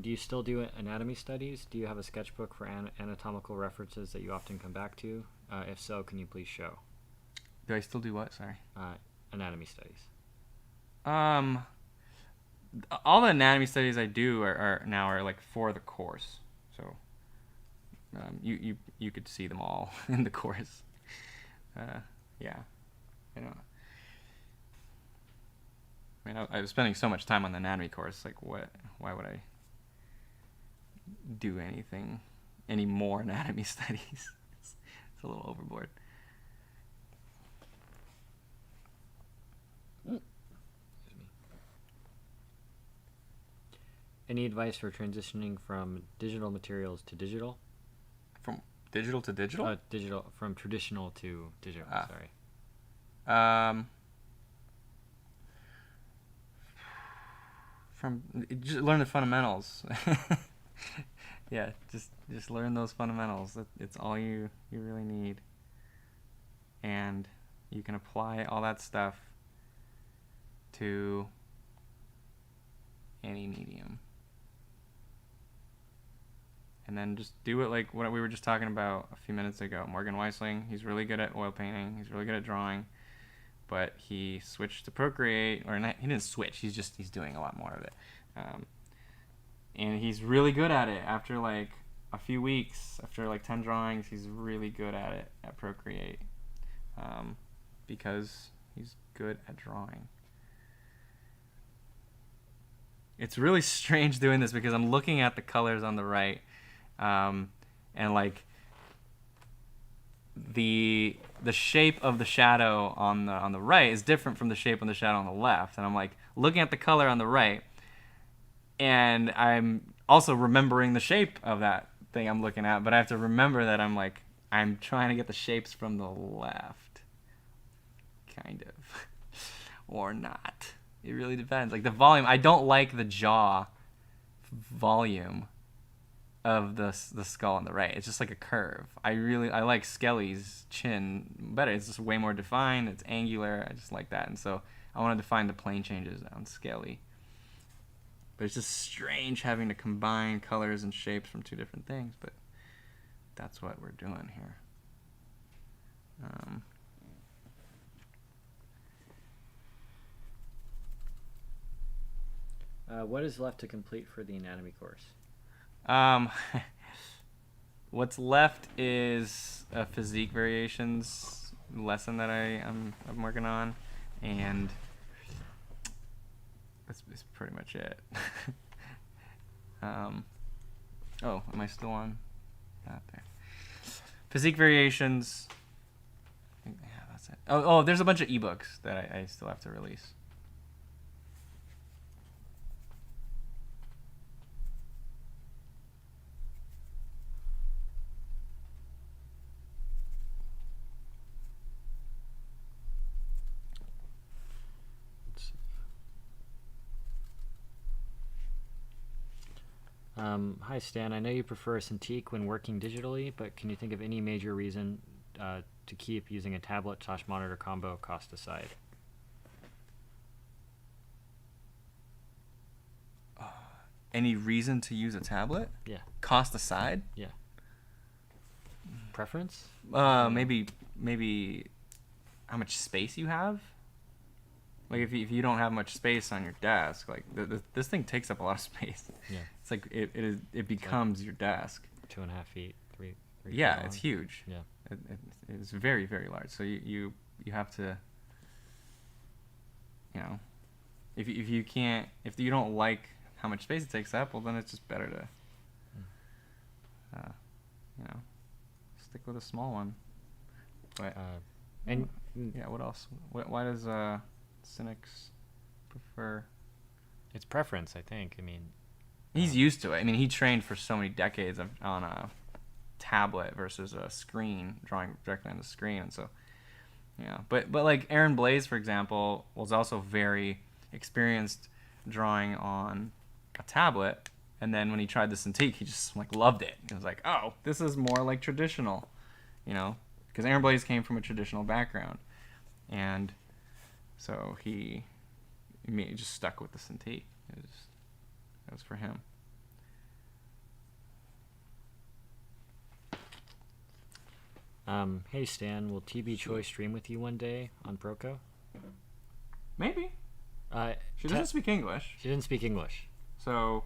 B: Do you still do anatomy studies? Do you have a sketchbook for anatomical references that you often come back to? If so, can you please show?
A: Do I still do what? Sorry.
B: Anatomy studies.
A: All the anatomy studies I do are now like for the course, so you could see them all in the course. Yeah, I don't know. I mean, I was spending so much time on the anatomy course. Like, why would I do anything, any more anatomy studies? It's a little overboard.
B: Any advice for transitioning from digital materials to digital?
A: From digital to digital?
B: Digital, from traditional to digital, sorry.
A: Just learn the fundamentals. Yeah, just learn those fundamentals. It's all you really need. And you can apply all that stuff to any medium. And then just do it like what we were just talking about a few minutes ago. Morgan Weisling, he's really good at oil painting. He's really good at drawing. But he switched to Procreate, or not, he didn't switch. He's doing a lot more of it. And he's really good at it. After like a few weeks, after like 10 drawings, he's really good at it at Procreate. Because he's good at drawing. It's really strange doing this because I'm looking at the colors on the right, and like the shape of the shadow on the right is different from the shape of the shadow on the left, and I'm like looking at the color on the right, and I'm also remembering the shape of that thing I'm looking at, but I have to remember that I'm trying to get the shapes from the left, kind of, or not. It really depends. Like the volume, I don't like the jaw volume of the skull on the right. It's just like a curve. I like Skelly's chin better. It's just way more defined. It's angular. I just like that. And so I wanted to find the plane changes on Skelly. But it's just strange having to combine colors and shapes from two different things. But that's what we're doing here.
B: What is left to complete for the anatomy course?
A: What's left is a physique variations lesson that I'm working on, and that's pretty much it. Oh, am I still on? Not there. Physique variations. Yeah, that's it. Oh, there's a bunch of ebooks that I still have to release.
B: Hi Stan, I know you prefer a Cintiq when working digitally, but can you think of any major reason to keep using a tablet/monitor combo, cost aside?
A: Any reason to use a tablet?
B: Yeah.
A: Cost aside?
B: Yeah. Preference?
A: Maybe how much space you have. Like if you don't have much space on your desk, like this thing takes up a lot of space.
B: Yeah.
A: It's like it becomes your desk.
B: 2.5 feet, 3
A: Yeah,
B: feet
A: it's
B: long.
A: huge.
B: Yeah.
A: It's very, very large. So you have to, you know, if you don't like how much space it takes up, well then it's just better to, you know, stick with a small one. But yeah, what else? Why does Sinix prefer?
B: It's preference, I think. I mean,
A: he's used to it. I mean, he trained for so many decades on a tablet versus a screen, drawing directly on the screen, and so yeah. But like Aaron Blaze, for example, was also very experienced drawing on a tablet, and then when he tried the Cintiq, he just like loved it. He was like, oh, this is more like traditional, you know, because Aaron Blaze came from a traditional background, and so he just stuck with the Cintiq. That was for him.
B: Hey Stan, will TB Choi stream with you one day on Proko?
A: Maybe. She doesn't speak English.
B: She didn't speak English.
A: So,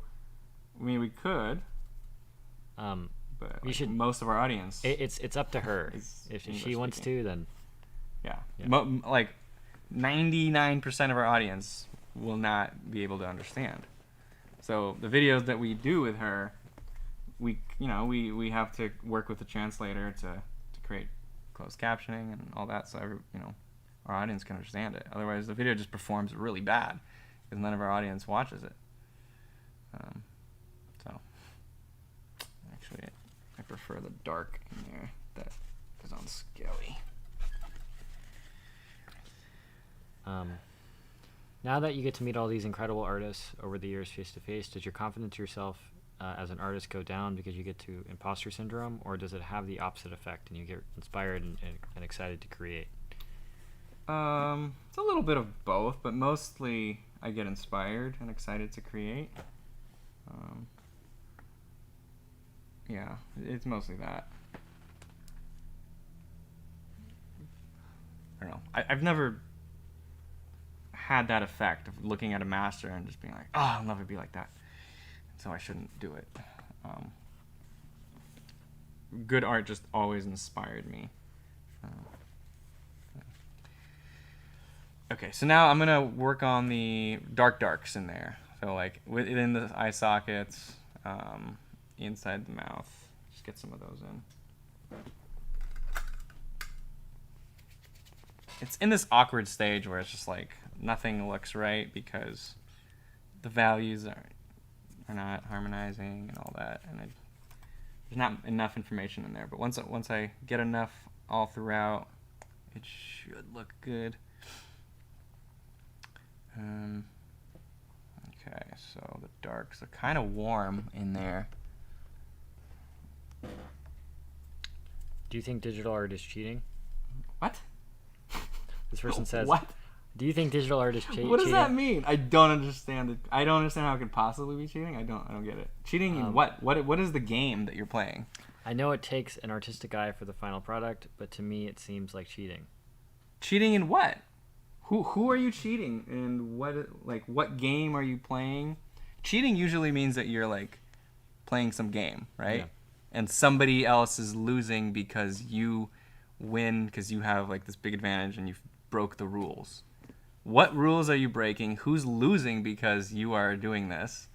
A: I mean, we could. But
B: we
A: like,
B: should.
A: Most of our audience.
B: It's up to her. If she wants to, then.
A: Yeah. Like 99% of our audience will not be able to understand. So the videos that we do with her, we have to work with the translator to create closed captioning and all that, so our audience can understand it. Otherwise, the video just performs really bad because none of our audience watches it. So actually, I prefer the dark in there that is on Skelly.
B: Now that you get to meet all these incredible artists over the years face to face, does your confidence in yourself as an artist go down because you get to imposter syndrome, or does it have the opposite effect and you get inspired and excited to create?
A: It's a little bit of both, but mostly I get inspired and excited to create. Yeah, it's mostly that. I don't know. I've never had that effect of looking at a master and just being like, oh, I'll never be like that, so I shouldn't do it. Good art just always inspired me. Okay, so now I'm gonna work on the darks in there. So like within the eye sockets, inside the mouth, just get some of those in. It's in this awkward stage where it's just like nothing looks right because the values are not harmonizing and all that, and there's not enough information in there. But once I get enough all throughout, it should look good. Okay, so the darks are kind of warm in there.
B: Do you think digital art is cheating?
A: What?
B: This person says,
A: what?
B: Do you think digital art is cheating?
A: What does that mean? I don't understand it. I don't understand how it could possibly be cheating. I don't get it. Cheating in what? What is the game that you're playing?
B: I know it takes an artistic eye for the final product, but to me it seems like cheating.
A: Cheating in what? Who are you cheating? And what game are you playing? Cheating usually means that you're like playing some game, right? Yeah. And somebody else is losing because you win because you have like this big advantage and you broke the rules. What rules are you breaking? Who's losing because you are doing this?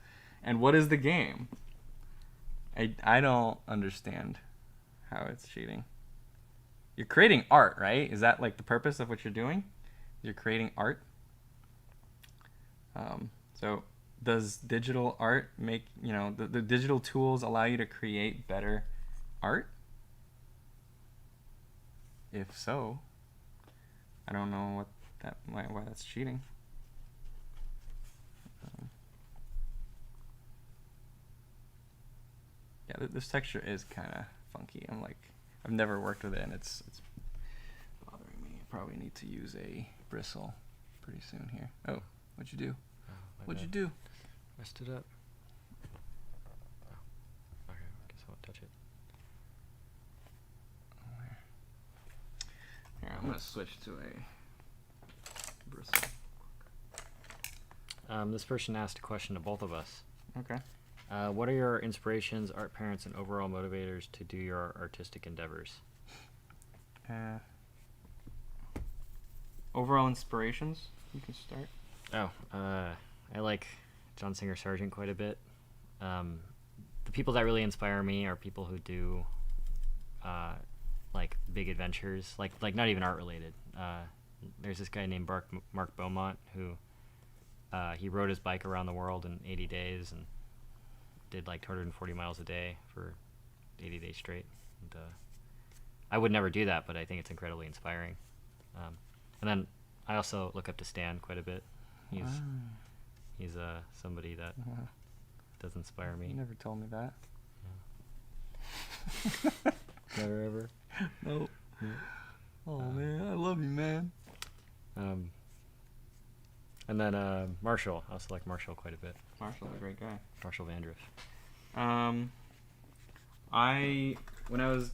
A: And what is the game? I don't understand how it's cheating. You're creating art, right? Is that like the purpose of what you're doing? You're creating art. So does digital art make, the digital tools allow you to create better art? If so, I don't know why that's cheating. Yeah, this texture is kind of funky. I've never worked with it, and it's bothering me. I probably need to use a bristle pretty soon here. Oh, what'd you do? What'd you do?
B: Messed it up. Oh. Okay, I guess I won't touch it.
A: Here, I'm gonna switch to a bristle.
B: This person asked a question to both of us.
A: Okay.
B: What are your inspirations, art parents, and overall motivators to do your artistic endeavors?
A: Overall inspirations? You can start.
B: I like John Singer Sargent quite a bit. The people that really inspire me are people who do like big adventures, like not even art related. There's this guy named Mark Beaumont who he rode his bike around the world in 80 days and did like 240 miles a day for 80 days straight. And, I would never do that, but I think it's incredibly inspiring. And then I also look up to Stan quite a bit. He's somebody that does inspire me.
A: You never told me that.
B: Yeah. Never ever.
A: Nope. Yeah. Oh man, I love you, man.
B: And then Marshall. I also like Marshall quite a bit.
A: Marshall's a great guy.
B: Marshall Vandriff.
A: When I was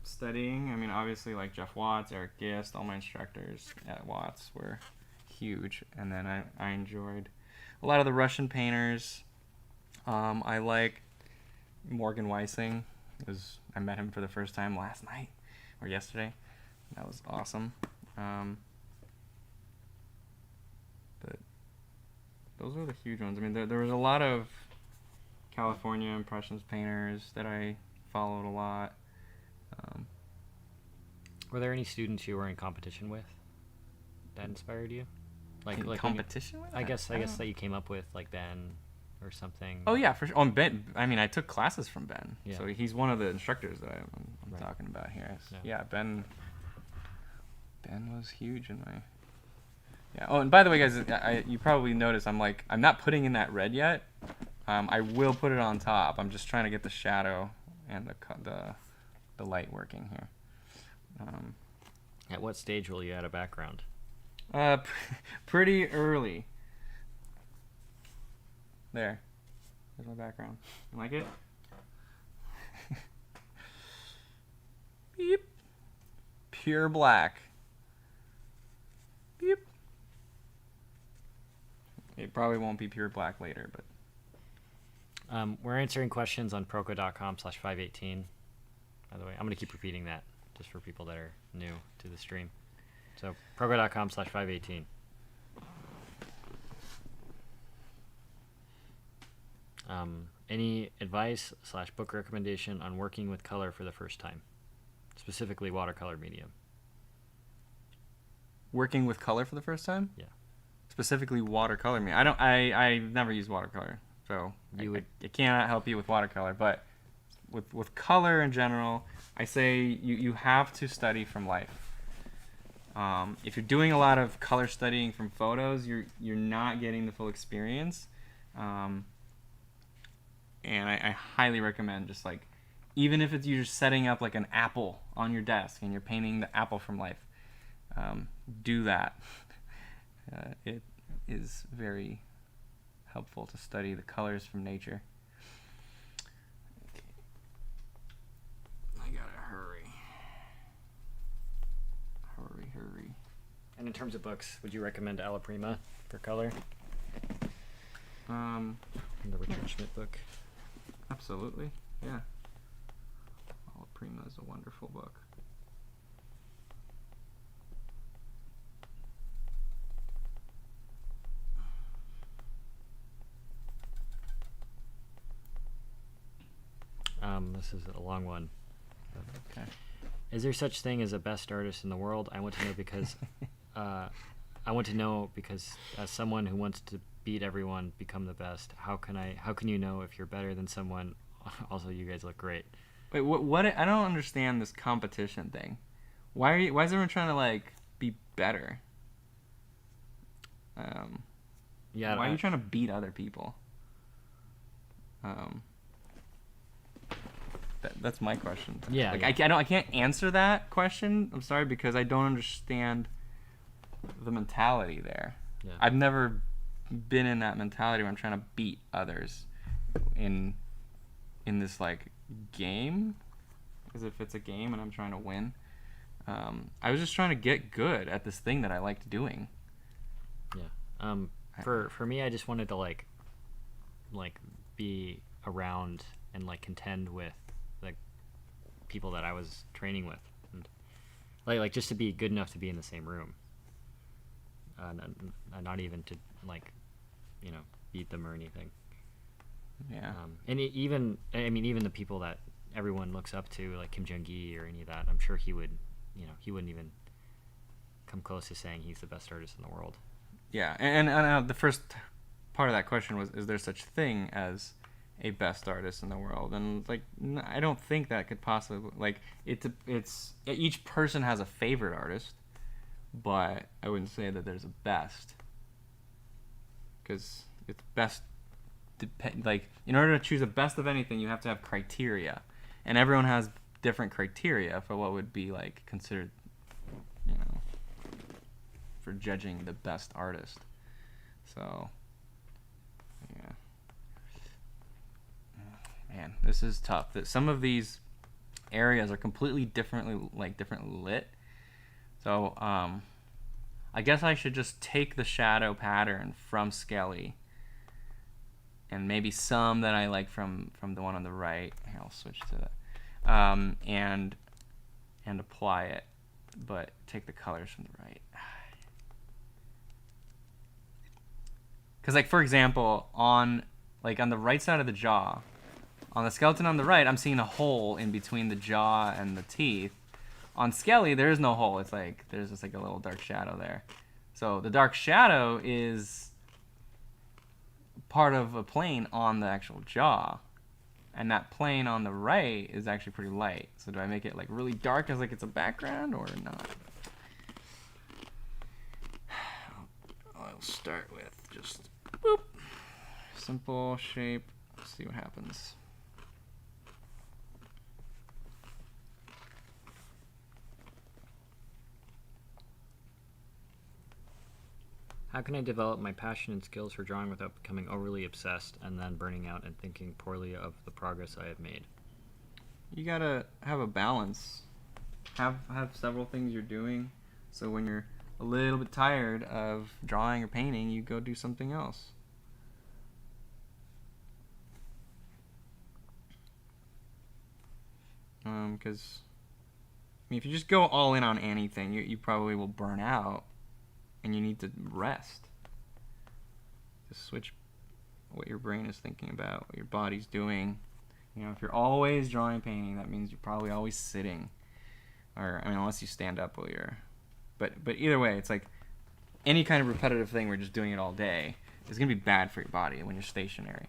A: studying, obviously like Jeff Watts, Eric Gist, all my instructors at Watts were huge. And then I enjoyed a lot of the Russian painters. I like Morgan Weissing. I met him for the first time last night or yesterday. That was awesome. But those are the huge ones. I mean, there was a lot of California Impressionist painters that I followed a lot.
B: Were there any students you were in competition with that inspired you?
A: Like competition with?
B: I guess that you came up with, like Ben or something.
A: Oh yeah, for sure. Oh, Ben. I mean, I took classes from Ben,
B: Yeah.
A: so he's one of the instructors that I'm talking about here. Yeah, Ben. Ben was huge in my. Yeah. Oh, and by the way, guys, you probably noticed I'm not putting in that red yet. I will put it on top. I'm just trying to get the shadow and the light working here.
B: At what stage will you add a background?
A: Pretty early. There's my background. You like it? Beep. Pure black. Beep. It probably won't be pure black later, but.
B: We're answering questions on proko.com/518. By the way, I'm going to keep repeating that just for people that are new to the stream. So proko.com/518. Any advice / book recommendation on working with color for the first time, specifically watercolor medium?
A: Working with color for the first time?
B: Yeah.
A: Specifically watercolor medium. I never used watercolor, so I cannot help you with watercolor. But with color in general, I say you have to study from life. If you're doing a lot of color studying from photos, you're not getting the full experience. And I highly recommend just like, even if it's you're just setting up like an apple on your desk and you're painting the apple from life, do that. It is very helpful to study the colors from nature. Okay. I gotta hurry. Hurry.
B: And in terms of books, would you recommend Alla Prima for color? The Richard Schmidt book.
A: Absolutely, yeah. Alla Prima is a wonderful book.
B: This is a long one.
A: Okay.
B: Is there such thing as a best artist in the world? I want to know because as someone who wants to beat everyone, become the best, how can you know if you're better than someone? Also, you guys look great.
A: Wait, what? I don't understand this competition thing. Why is everyone trying to like be better?
B: Yeah.
A: Why are you trying to beat other people? That's my question.
B: Yeah.
A: Like
B: yeah.
A: I can't answer that question. I'm sorry, because I don't understand the mentality there.
B: Yeah.
A: I've never been in that mentality where I'm trying to beat others in this like game, as if it's a game and I'm trying to win. I was just trying to get good at this thing that I liked doing.
B: Yeah. For me, I just wanted to like be around and like contend with like people that I was training with, and like just to be good enough to be in the same room. Not even to like, beat them or anything.
A: Yeah.
B: And even the people that everyone looks up to, like Kim Jong-gi or any of that, I'm sure he would, he wouldn't even come close to saying he's the best artist in the world.
A: Yeah, and the first part of that question was, is there such thing as a best artist in the world? And like, I don't think that could possibly, like, it's each person has a favorite artist, but I wouldn't say that there's a best, because it's best. Like, in order to choose a best of anything, you have to have criteria, and everyone has different criteria for what would be like considered, for judging the best artist. So, yeah. Man, this is tough. Some of these areas are completely differently lit. So, I guess I should just take the shadow pattern from Skelly, and maybe some that I like from the one on the right. Here, I'll switch to that. And apply it, but take the colors from the right. Because, like, for example, on the right side of the jaw, on the skeleton on the right, I'm seeing a hole in between the jaw and the teeth. On Skelly, there is no hole. It's like there's just like a little dark shadow there. So the dark shadow is part of a plane on the actual jaw, and that plane on the right is actually pretty light. So do I make it like really dark as like it's a background or not? I'll start with just boop, simple shape. See what happens.
B: How can I develop my passion and skills for drawing without becoming overly obsessed and then burning out and thinking poorly of the progress I have made?
A: You gotta have a balance. Have several things you're doing, so when you're a little bit tired of drawing or painting, you go do something else. Because I mean, if you just go all in on anything, you probably will burn out. And you need to rest. Just switch what your brain is thinking about, what your body's doing. You know, if you're always drawing and painting, that means you're probably always sitting. Or, I mean, unless you stand up while you're... But either way, it's like any kind of repetitive thing where you're just doing it all day is going to be bad for your body when you're stationary.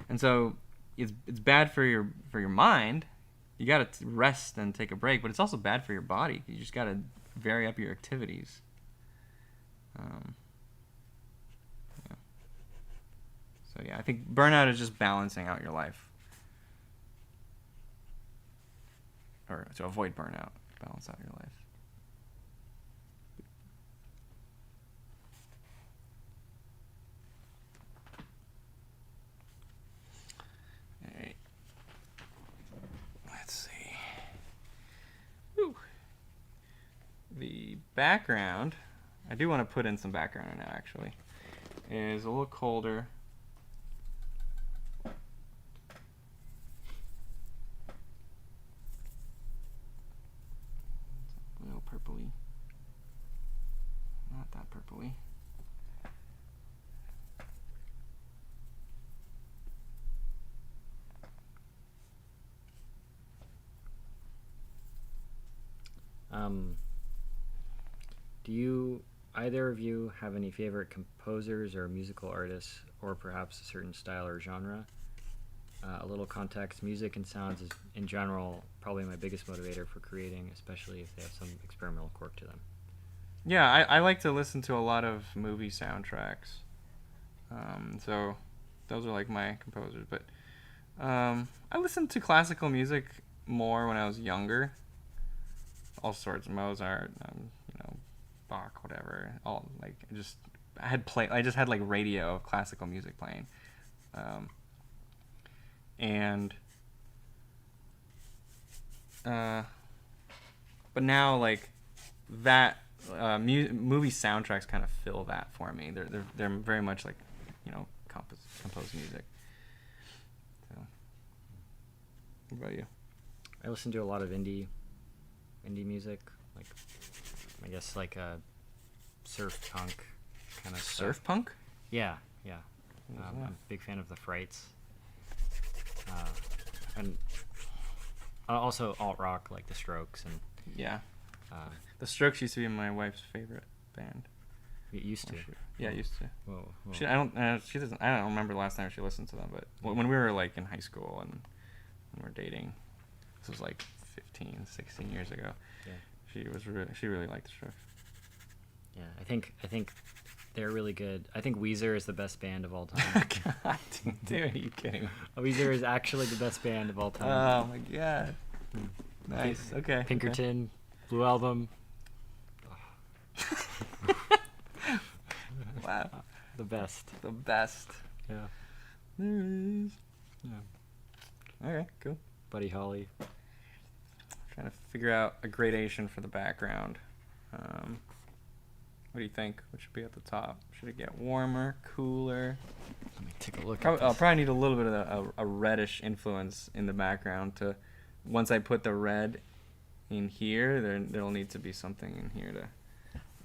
A: And so it's bad for your mind. You got to rest and take a break, but it's also bad for your body. You just got to vary up your activities. Yeah. So yeah, I think burnout is just balancing out your life, or to avoid burnout, balance out your life. All right. Let's see. Whew. The background. I do want to put in some background now, actually. Is a little colder. A little purpley. Not that purpley.
B: Do you either of you have any favorite composers or musical artists, or perhaps a certain style or genre? A little context: music and sounds is, in general, probably my biggest motivator for creating, especially if they have some experimental quirk to them.
A: Yeah, I like to listen to a lot of movie soundtracks. So those are like my composers. But I listened to classical music more when I was younger. All sorts of Mozart, Bach, whatever. All like I just had like radio of classical music playing, but now like that movie soundtracks kind of fill that for me. They're very much like composed music. So, what about you?
B: I listen to a lot of indie music, like I guess like a surf punk kind of
A: Surf
B: stuff.
A: punk?
B: Yeah.
A: What is
B: I'm
A: that?
B: a big fan of the Frights, and also alt rock like the Strokes and
A: Yeah. The Strokes used to be my wife's favorite band.
B: it used to.
A: Yeah, used to.
B: Whoa.
A: She doesn't. I don't remember the last time she listened to them, but when we were like in high school and when we were dating, this was like 15, 16 years ago.
B: Yeah.
A: She really liked the Strokes.
B: Yeah, I think they're really good. I think Weezer is the best band of all time.
A: God, dude, are you kidding me?
B: Weezer is actually the best band of all time.
A: Oh my god. Nice. Okay.
B: Pinkerton, Blue Album.
A: Wow.
B: The best.
A: The best.
B: Yeah.
A: There it is.
B: Yeah.
A: Okay, cool.
B: Buddy Holly.
A: Trying to figure out a gradation for the background. What do you think? What should be at the top? Should it get warmer, cooler?
B: Let me take a look
A: I'll
B: at this.
A: probably need a little bit of a reddish influence in the background to. Once I put the red in here, there'll need to be something in here to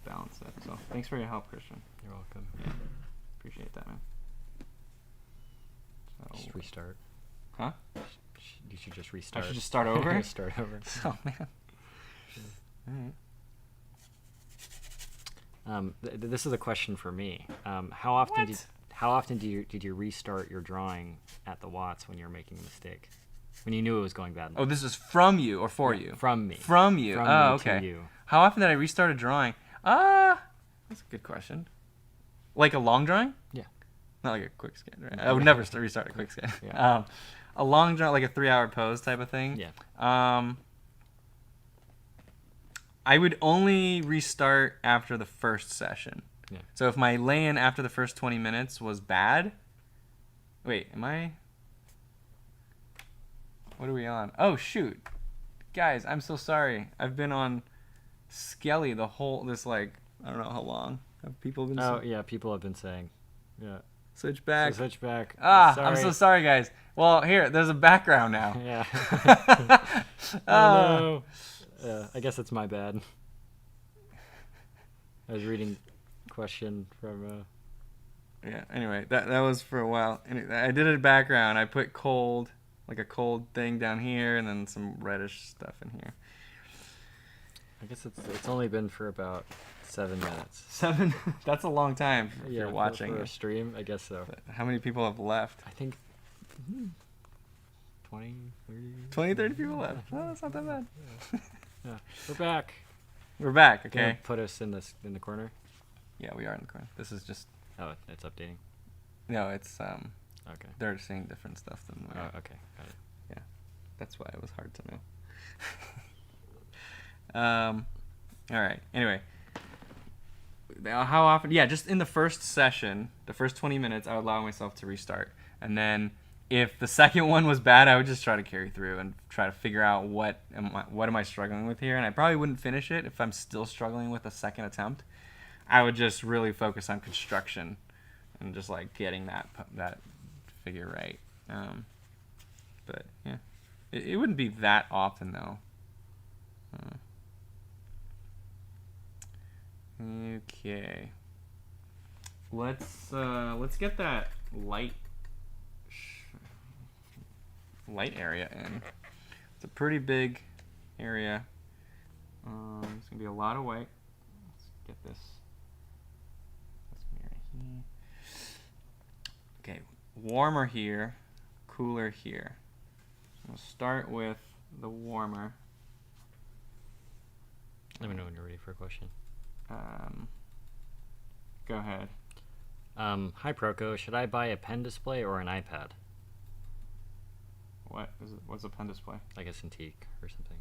A: balance that. So thanks for your help, Christian.
B: You're welcome.
A: Yeah, appreciate that, man.
B: Just restart.
A: Huh?
B: You should just restart.
A: I should just start over?
B: Start over.
A: Oh, man. All right.
B: This is a question for me. How often did you restart your drawing at the Watts when you were making a mistake? When you knew it was going badly?
A: Oh, this is from you or for you?
B: From me.
A: From you.
B: From
A: oh,
B: me
A: okay.
B: to you.
A: How often did I restart a drawing? That's a good question. Like a long drawing?
B: Yeah.
A: Not like a quick scan, right? I would never restart a quick scan.
B: Yeah.
A: A long drawing, like a 3-hour pose type of thing.
B: Yeah.
A: I would only restart after the first session.
B: Yeah.
A: So if my lay-in after the first 20 minutes was bad... Wait, am I... What are we on? Oh, shoot. Guys, I'm so sorry. I've been on Skelly I don't know how long. Have people been
B: saying? Oh, yeah, people have been saying. Yeah.
A: Switch back.
B: So switch back.
A: Sorry. I'm so sorry, guys. Well, here, there's a background now.
B: Yeah. Oh, no. I guess it's my bad. I was reading a question from...
A: Yeah, anyway, that was for a while. Anyway, I did a background. I put cold, like a cold thing down here, and then some reddish stuff in here.
B: I guess it's only been for about 7 minutes.
A: 7? That's a long time if you're watching
B: for a stream. I guess so.
A: But how many people have left?
B: I think 20, 30.
A: 20, 30 people left. Oh, that's not that bad.
B: Yeah. We're back.
A: We're back, okay.
B: Put us in the corner?
A: Yeah, we are in the corner. This is just...
B: Oh, it's updating?
A: No, it's...
B: Okay.
A: They're saying different stuff than we are.
B: Oh, okay. Got it.
A: Yeah. That's why it was hard to know. All right. Anyway. How often? Yeah, just in the first session, the first 20 minutes, I would allow myself to restart. And then if the second one was bad, I would just try to carry through and try to figure out what am I struggling with here. And I probably wouldn't finish it if I'm still struggling with a second attempt. I would just really focus on construction and just like getting that figure right. But yeah, it wouldn't be that often though. Okay. Let's get that light area in. It's a pretty big area. It's gonna be a lot of white. Let's get this. Let's mirror here. Okay, warmer here, cooler here. We'll start with the warmer.
B: Let me know when you're ready for a question.
A: Go ahead.
B: Hi Proko, should I buy a pen display or an iPad?
A: What's a pen display?
B: Like a Cintiq or something.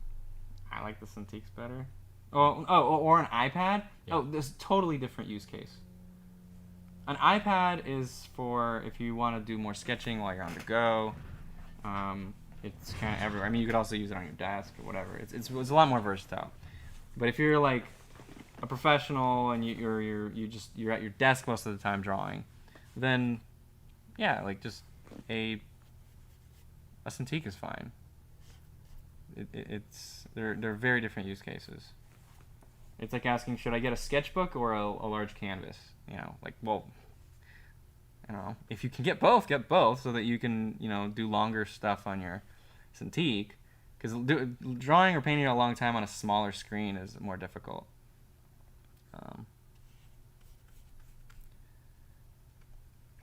A: I like the Cintiqs better. Or an iPad?
B: Yeah.
A: Oh, there's a totally different use case. An iPad is for if you want to do more sketching while you're on the go. It's kind of everywhere. I mean, you could also use it on your desk or whatever. It's a lot more versatile. But if you're like a professional and you're at your desk most of the time drawing, then yeah, like just a Cintiq is fine. They're very different use cases. It's like asking, should I get a sketchbook or a large canvas? You know, like, well, I don't know. If you can get both so that you can, do longer stuff on your Cintiq. Because drawing or painting a long time on a smaller screen is more difficult.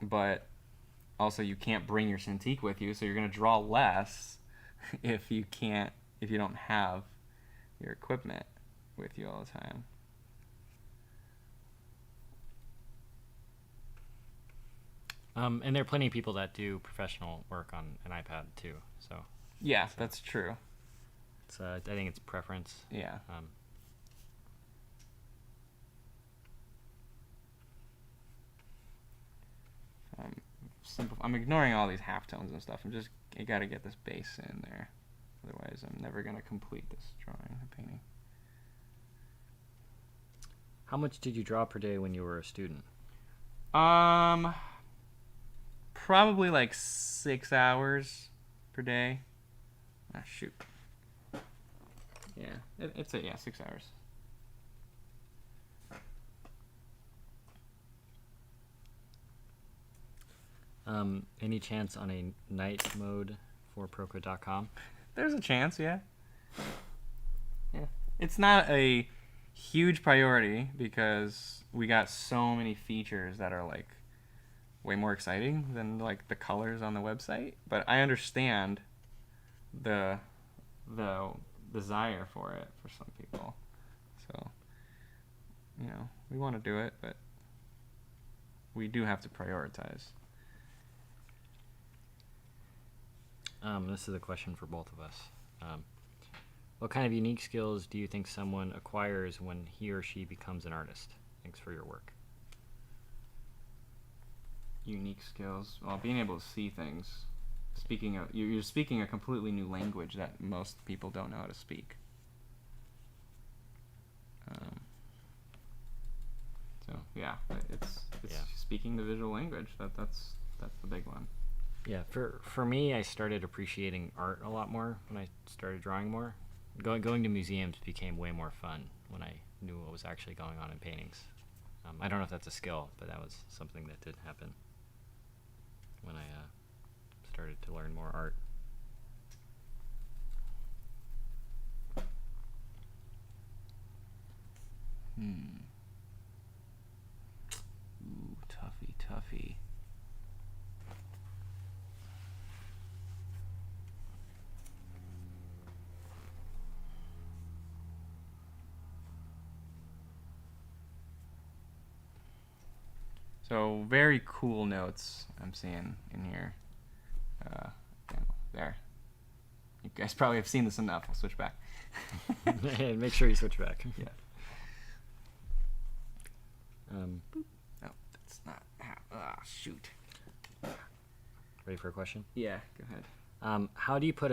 A: But also you can't bring your Cintiq with you, so you're going to draw less if you don't have your equipment with you all the time.
B: And there are plenty of people that do professional work on an iPad too. So
A: yeah, that's true.
B: So I think it's preference.
A: Yeah. I'm ignoring all these halftones and stuff. I gotta get this base in there. Otherwise, I'm never gonna complete this drawing or painting.
B: How much did you draw per day when you were a student?
A: Probably like 6 hours per day. Ah, shoot. Yeah, it's 6 hours.
B: Any chance on a night mode for Proko.com?
A: There's a chance, yeah. Yeah. It's not a huge priority because we got so many features that are like way more exciting than like the colors on the website. But I understand the desire for it for some people. So, you know, we want to do it, but we do have to prioritize.
B: This is a question for both of us. What kind of unique skills do you think someone acquires when he or she becomes an artist? Thanks for your work.
A: Unique skills. Well, being able to see things. You're speaking a completely new language that most people don't know how to speak. So yeah, it's speaking the visual language. That's the big one.
B: Yeah, for me, I started appreciating art a lot more when I started drawing more. Going to museums became way more fun when I knew what was actually going on in paintings. I don't know if that's a skill, but that was something that did happen when I started to learn more art.
A: Ooh, toughy. So very cool notes I'm seeing in here. There. You guys probably have seen this enough. I'll switch back.
B: Make sure you switch back.
A: Yeah. No, that's not. Shoot.
B: Ready for a question?
A: Yeah, go ahead.
B: How do you put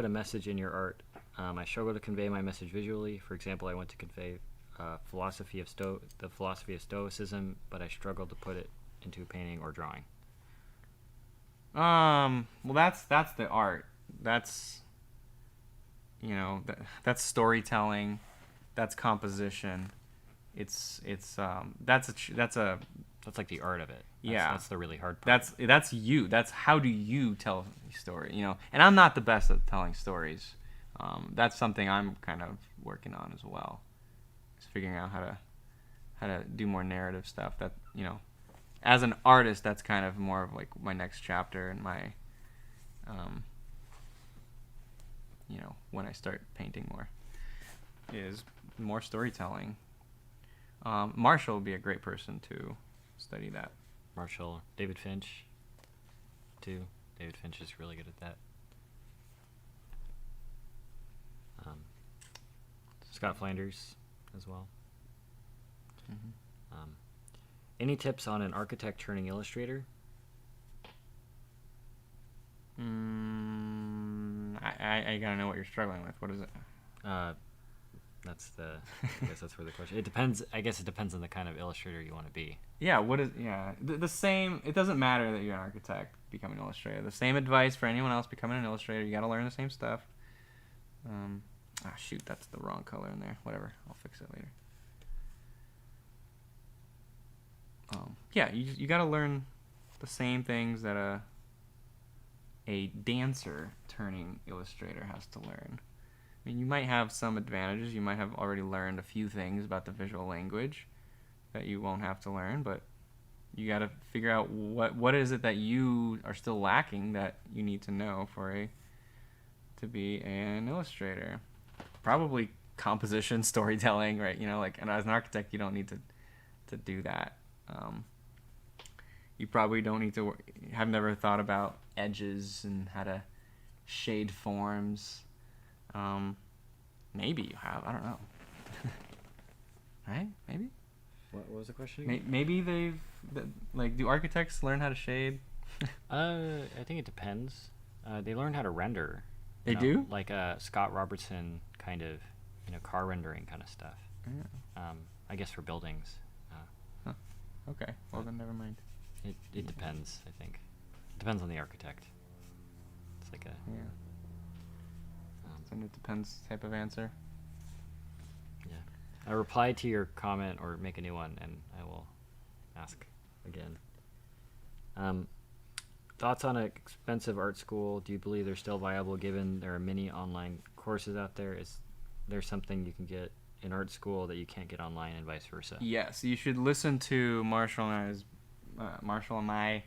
B: a message in your art? I struggle to convey my message visually. For example, I want to convey the philosophy of Stoicism, but I struggle to put it into a painting or drawing.
A: Well, that's the art. That's, you know, that's storytelling. That's composition. It's that's
B: like the art of it. That's the really hard part.
A: That's you. That's how do you tell a story, you know? And I'm not the best at telling stories. That's something I'm kind of working on as well. Just figuring out how to do more narrative stuff. That, you know, as an artist, that's kind of more of like my next chapter in my, you know, when I start painting more, is more storytelling. Marshall would be a great person to study that.
B: Marshall, David Finch, too. David Finch is really good at that. Scott Flanders as well.
A: Mm-hmm.
B: Any tips on an architect turning illustrator?
A: I gotta know what you're struggling with. What is it?
B: I guess that's where the question. It depends. I guess it depends on the kind of illustrator you want to be.
A: Yeah. The same. It doesn't matter that you're an architect becoming an illustrator. The same advice for anyone else becoming an illustrator. You gotta learn the same stuff. Shoot, that's the wrong color in there. Whatever. I'll fix it later. Yeah, you gotta learn the same things that a dancer turning illustrator has to learn. I mean, you might have some advantages. You might have already learned a few things about the visual language that you won't have to learn, but you got to figure out what is it that you are still lacking that you need to know to be an illustrator. Probably composition, storytelling, right? You know, like, and as an architect, you don't need to do that. You probably don't need to have never thought about edges and how to shade forms. Maybe you have. I don't know. Right? Maybe.
B: What was the question again?
A: Maybe do architects learn how to shade?
B: I think it depends. They learn how to render.
A: They do?
B: Like Scott Robertson kind of, car rendering kind of stuff.
A: Yeah.
B: I guess for buildings.
A: Okay. Well, then never mind.
B: It depends, I think. It depends on the architect. It's like a...
A: Yeah. And it depends type of answer.
B: Yeah. I reply to your comment or make a new one, and I will ask again. thoughts on an expensive art school? Do you believe they're still viable given there are many online courses out there? Is there something you can get in art school that you can't get online and vice versa?
A: Yes, you should listen to Marshall and my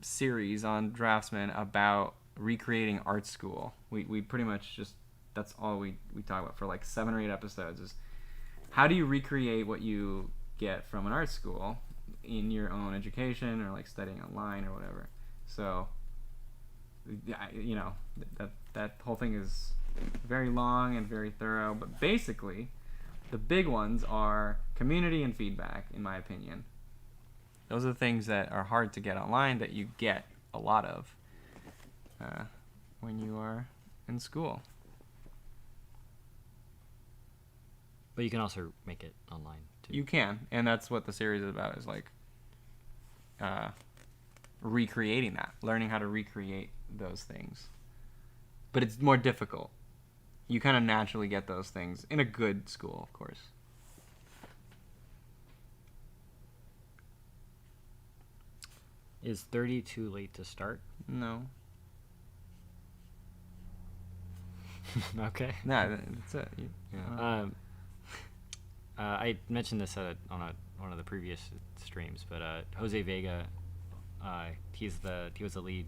A: series on Draftsman about recreating art school. We pretty much just, that's all we talk about for like 7 or 8 episodes, is how do you recreate what you get from an art school in your own education or like studying online or whatever. So you know, that whole thing is very long and very thorough, but basically the big ones are community and feedback, in my opinion. Those are the things that are hard to get online that you get a lot of when you are in school.
B: But you can also make it online too.
A: You can, and that's what the series is about, is like recreating that, learning how to recreate those things. But it's more difficult. You kind of naturally get those things in a good school, of course.
B: Is 30 too late to start?
A: No.
B: Okay.
A: No, that's it.
B: Yeah. I mentioned this on one of the previous streams, but Jose Vega, he was the lead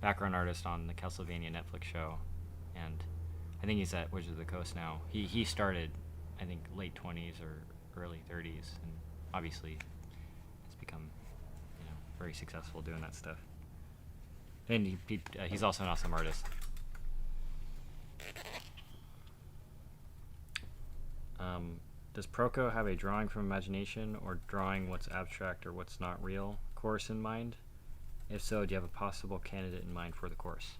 B: background artist on the Castlevania Netflix show, and I think he's at Wizards of the Coast now. He started, I think, late 20s or early 30s, and obviously has become, very successful doing that stuff. And he's also an awesome artist. Does Proko have a drawing from imagination or drawing what's abstract or what's not real course in mind? If so, do you have a possible candidate in mind for the course?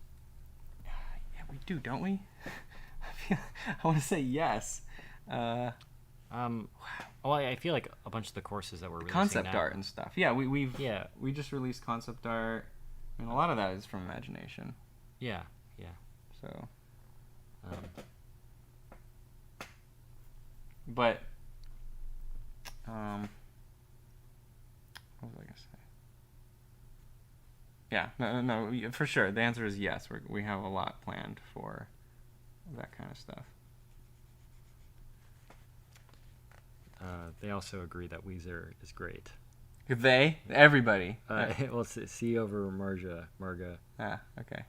A: Yeah, we do, don't we? I want to say yes.
B: Well, I feel like a bunch of the courses that we're releasing
A: concept
B: now,
A: art and stuff. Yeah, we just released concept art, and a lot of that is from imagination.
B: Yeah.
A: So, but what was I gonna say? Yeah, no, for sure. The answer is yes. We have a lot planned for that kind of stuff.
B: They also agree that Weezer is great.
A: They? Everybody?
B: Well, C over Marga.
A: Ah, okay.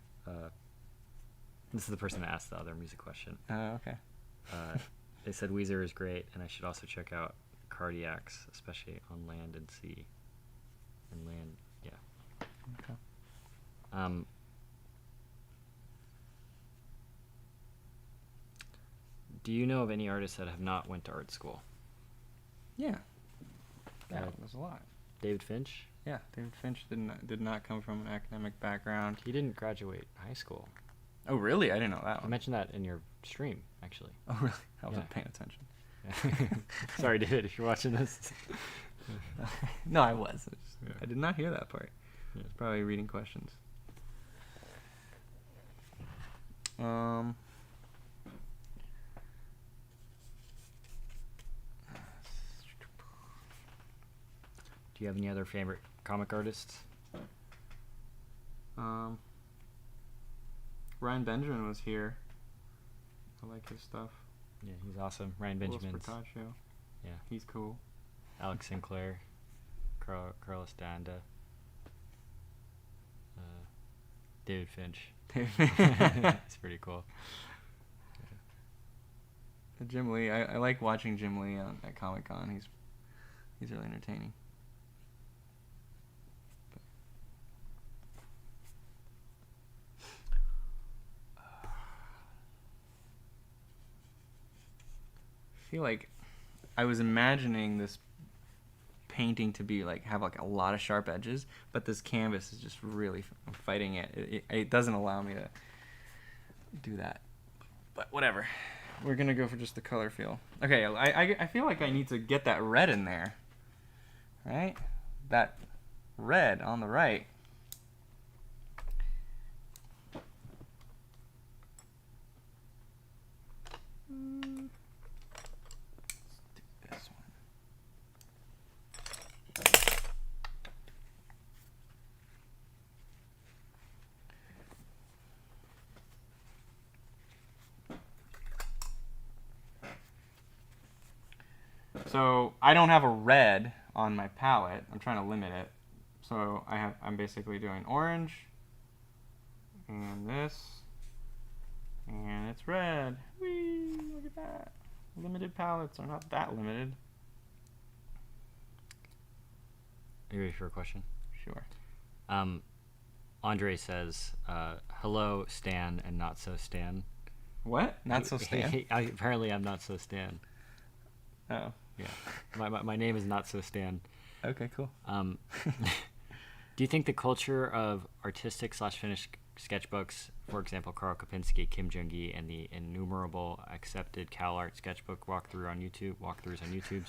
B: This is the person that asked the other music question.
A: Okay.
B: They said Weezer is great, and I should also check out Cardiacs, especially on Land and Sea. And Land, yeah.
A: Okay.
B: Do you know of any artists that have not went to art school?
A: Yeah. There's a lot.
B: David Finch?
A: Yeah, David Finch did not come from an academic background.
B: He didn't graduate high school.
A: Oh, really? I didn't know that
B: I
A: one.
B: mentioned that in your stream, actually.
A: Oh, really? I wasn't paying attention.
B: Sorry, David, if you're watching this.
A: No, I was. I did not hear that part.
B: Yeah.
A: I was probably reading questions.
B: Do you have any other favorite comic artists?
A: Ryan Benjamin was here. I like his stuff.
B: Yeah, he's awesome. Ryan Benjamin. Yeah.
A: He's cool.
B: Alex Sinclair. Carlos Danda. David Finch. It's pretty cool.
A: Jim Lee. I like watching Jim Lee at Comic-Con. He's really entertaining. I feel like I was imagining this painting to be have a lot of sharp edges, but this canvas is just really fighting it. It doesn't allow me to do that. But whatever. We're gonna go for just the color feel. Okay, I feel like I need to get that red in there. Right? That red on the right. So I don't have a red on my palette. I'm trying to limit it. So I'm basically doing orange and this, and it's red. Whee! Look at that. Limited palettes are not that limited.
B: Are you ready for a question?
A: Sure.
B: Andre says, "Hello, Stan, and not so Stan."
A: What? Not so Stan?
B: Apparently, I'm not so Stan.
A: Oh.
B: Yeah. My name is not so Stan.
A: Okay, cool.
B: Do you think the culture of artistic/finished sketchbooks, for example, Karl Kopinski, Kim Jung-gi, and the innumerable accepted CalArt sketchbook walkthroughs on YouTube,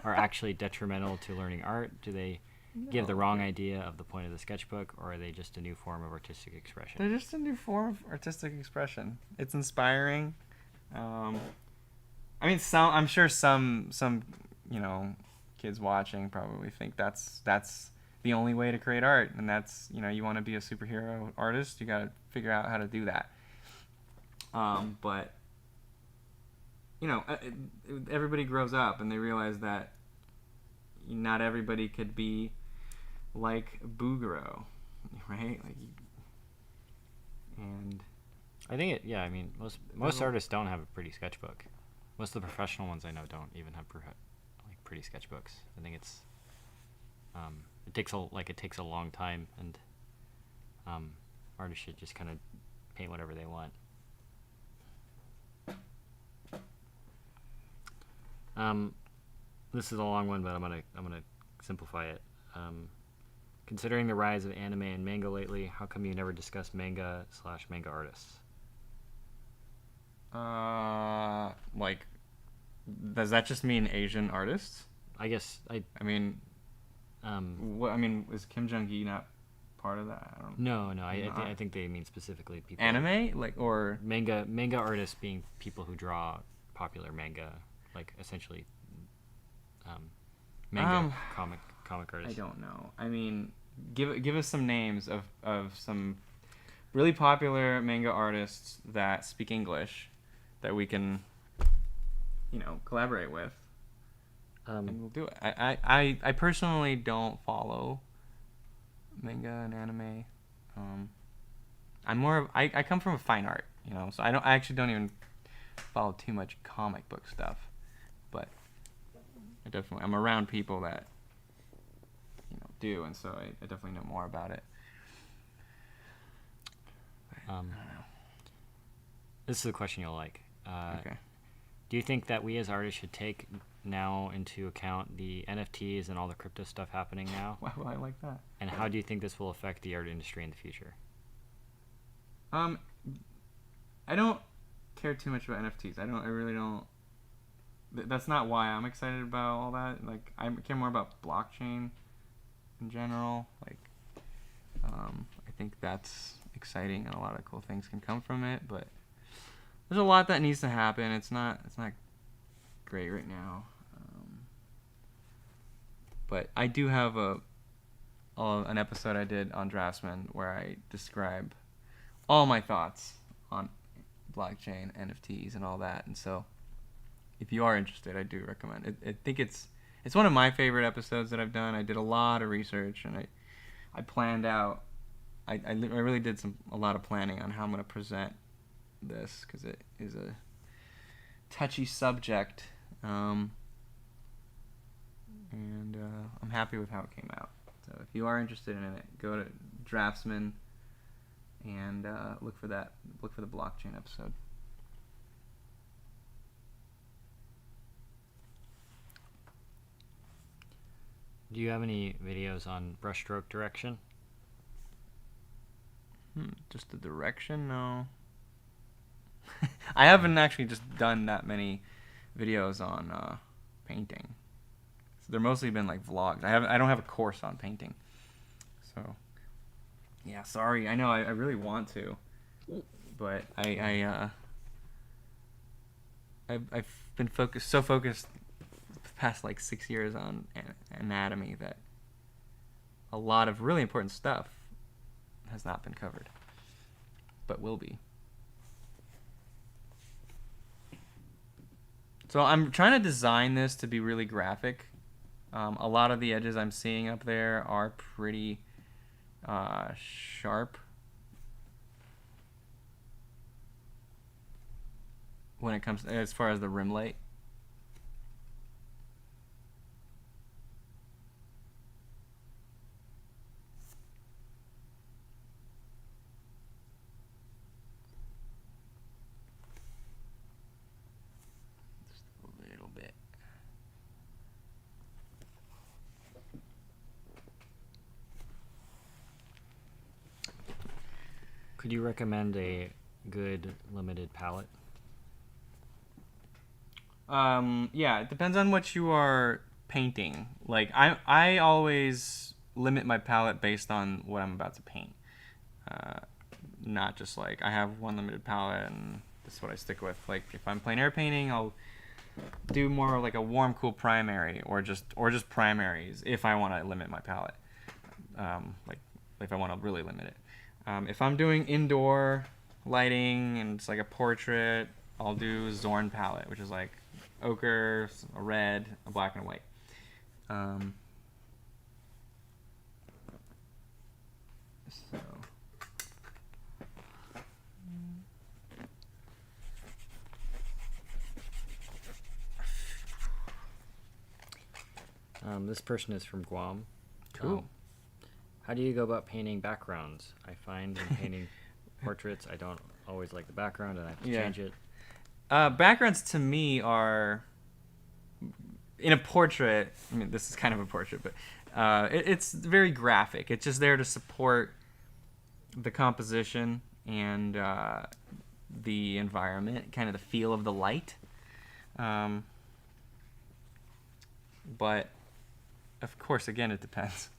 B: are actually detrimental to learning art? Do they give the wrong idea of the point of the sketchbook, or are they just a new form of artistic expression?
A: They're just a new form of artistic expression. It's inspiring. I mean, I'm sure some kids watching probably think that's the only way to create art, and that's, you want to be a superhero artist, you got to figure out how to do that. But everybody grows up and they realize that not everybody could be like Bouguereau, right? And
B: I think I mean, most artists don't have a pretty sketchbook. Most of the professional ones I know don't even have pretty sketchbooks. I think it's it takes a long time, and artists should just kind of paint whatever they want. This is a long one, but I'm gonna simplify it. Considering the rise of anime and manga lately, how come you never discuss manga/manga artists?
A: Does that just mean Asian artists?
B: I guess
A: I mean, is Kim Jung-gi not part of that?
B: No. I think they mean specifically people.
A: Anime, or
B: manga artists being people who draw popular manga, essentially manga comic artists.
A: I don't know. I mean, give us some names of some really popular manga artists that speak English that we can collaborate with. And we'll do it. I personally don't follow manga and anime. I'm more of, I come from a fine art, so I actually don't even follow too much comic book stuff, but I'm around people that do, and so I definitely know more about it. But, I don't know.
B: This is a question you'll like.
A: Okay.
B: Do you think that we as artists should take now into account the NFTs and all the crypto stuff happening now?
A: Why will I like that?
B: And how do you think this will affect the art industry in the future?
A: I don't care too much about NFTs. I really don't. That's not why I'm excited about all that. I care more about blockchain in general. I think that's exciting and a lot of cool things can come from it, but there's a lot that needs to happen. It's not great right now. But I do have an episode I did on Draftsman where I describe all my thoughts on blockchain, NFTs, and all that. And so if you are interested, I do recommend it. I think it's one of my favorite episodes that I've done. I did a lot of research, and I planned out. I really did a lot of planning on how I'm going to present this, because it is a touchy subject, and I'm happy with how it came out. So if you are interested in it, go to Draftsman and look for the blockchain episode.
B: Do you have any videos on brushstroke direction?
A: Just the direction? No. I haven't actually just done that many videos on painting. So they're mostly been vlogs. I don't have a course on painting. So yeah, sorry. I know I really want to, but I've been focused the past 6 years on anatomy that a lot of really important stuff has not been covered, but will be. So I'm trying to design this to be really graphic. A lot of the edges I'm seeing up there are pretty sharp when it comes as far as the rim light.
B: Could you recommend a good limited palette?
A: Yeah, it depends on what you are painting. Like I always limit my palette based on what I'm about to paint. Not just like I have one limited palette and this is what I stick with. Like if I'm plein air painting, I'll do more like a warm cool primary or just primaries if I want to limit my palette. Like if I want to really limit it. If I'm doing indoor lighting and it's like a portrait, I'll do Zorn palette, which is like ochre, a red, a black, and a white.
B: This person is from Guam.
A: Cool.
B: How do you go about painting backgrounds? I find in painting portraits, I don't always like the background and I have to change it.
A: Backgrounds to me are, in a portrait, I mean, this is kind of a portrait, but it's very graphic. It's just there to support the composition and the environment, kind of the feel of the light. But, of course, again, it depends.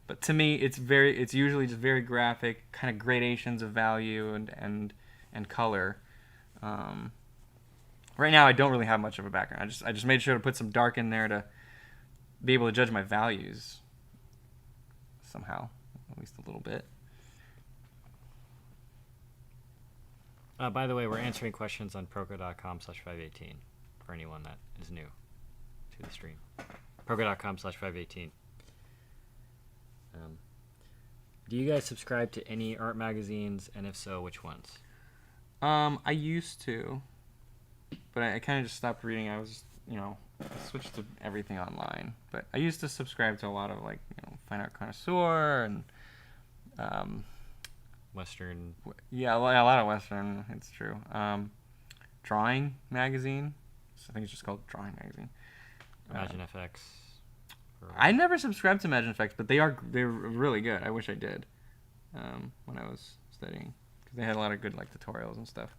A: But to me, it's usually just very graphic, kind of gradations of value and color. Right now, I don't really have much of a background. I just made sure to put some dark in there to be able to judge my values somehow, at least a little bit.
B: By the way, we're answering questions on proko.com/518 for anyone that is new to the stream. Proko.com/518. Do you guys subscribe to any art magazines, and if so, which ones?
A: I used to, but I kind of just stopped reading. I was, I switched to everything online. But I used to subscribe to a lot of like, Fine Art Connoisseur and
B: Western.
A: Yeah, a lot of Western. It's true. Drawing magazine. I think it's just called Drawing Magazine.
B: Imagine FX.
A: I never subscribed to Imagine FX, but they're really good. I wish I did when I was studying because they had a lot of good like tutorials and stuff.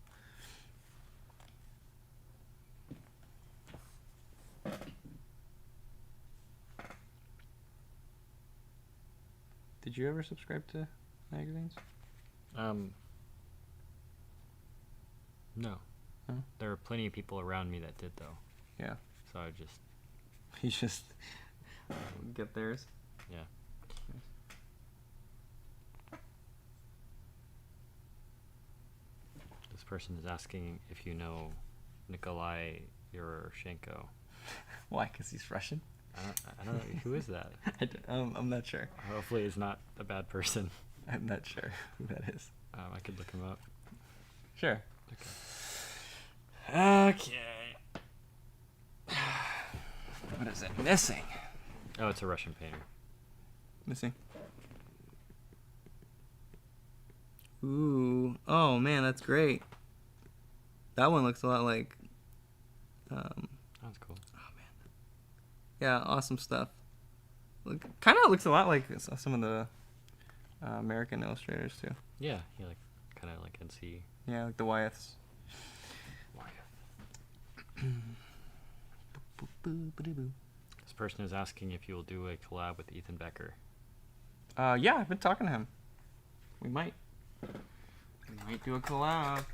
A: Did you ever subscribe to magazines?
B: No.
A: Huh?
B: There were plenty of people around me that did though.
A: Yeah.
B: So I just.
A: You just get theirs.
B: Yeah. This person is asking if you know Nikolai Yuroshenko.
A: Why? Because he's Russian?
B: I don't know. Who is that?
A: I'm not sure.
B: Hopefully he's not a bad person.
A: I'm not sure who that is.
B: I could look him up.
A: Sure.
B: Okay.
A: What is it missing?
B: Oh, it's a Russian painter.
A: Missing. Ooh. Oh, man, that's great. That one looks a lot like...
B: That's cool.
A: Oh, man. Yeah, awesome stuff. Kind of looks a lot like some of the American illustrators, too.
B: Yeah, kind of like NC.
A: Yeah, like the Wyeths.
B: This person is asking if you will do a collab with Ethan Becker.
A: Yeah, I've been talking to him. We might do a collab.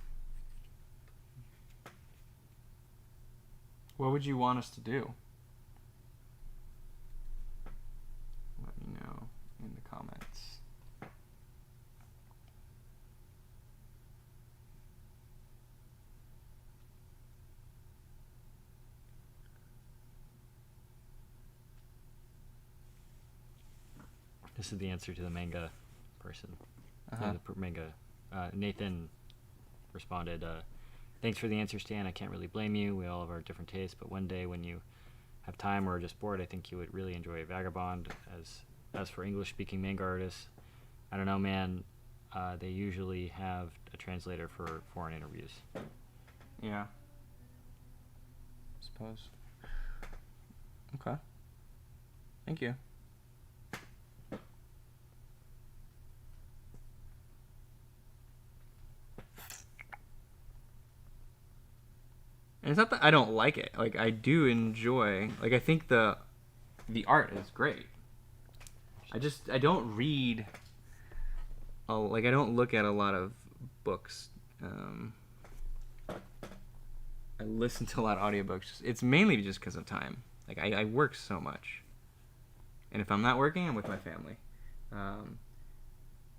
A: What would you want us to do? Let me know in the comments.
B: This is the answer to the manga person.
A: Uh-huh.
B: Manga. Nathan responded, thanks for the answer, Stan. I can't really blame you. We all have our different tastes, but one day when you have time or are just bored, I think you would really enjoy Vagabond. As for English-speaking manga artists, I don't know, man. They usually have a translator for foreign interviews.
A: Yeah. Suppose. Okay. Thank you. And it's not that I don't like it. Like, I do enjoy. Like, I think the art is great. I don't read. I don't look at a lot of books. I listen to a lot of audiobooks. It's mainly just because of time. Like, I work so much. And if I'm not working, I'm with my family.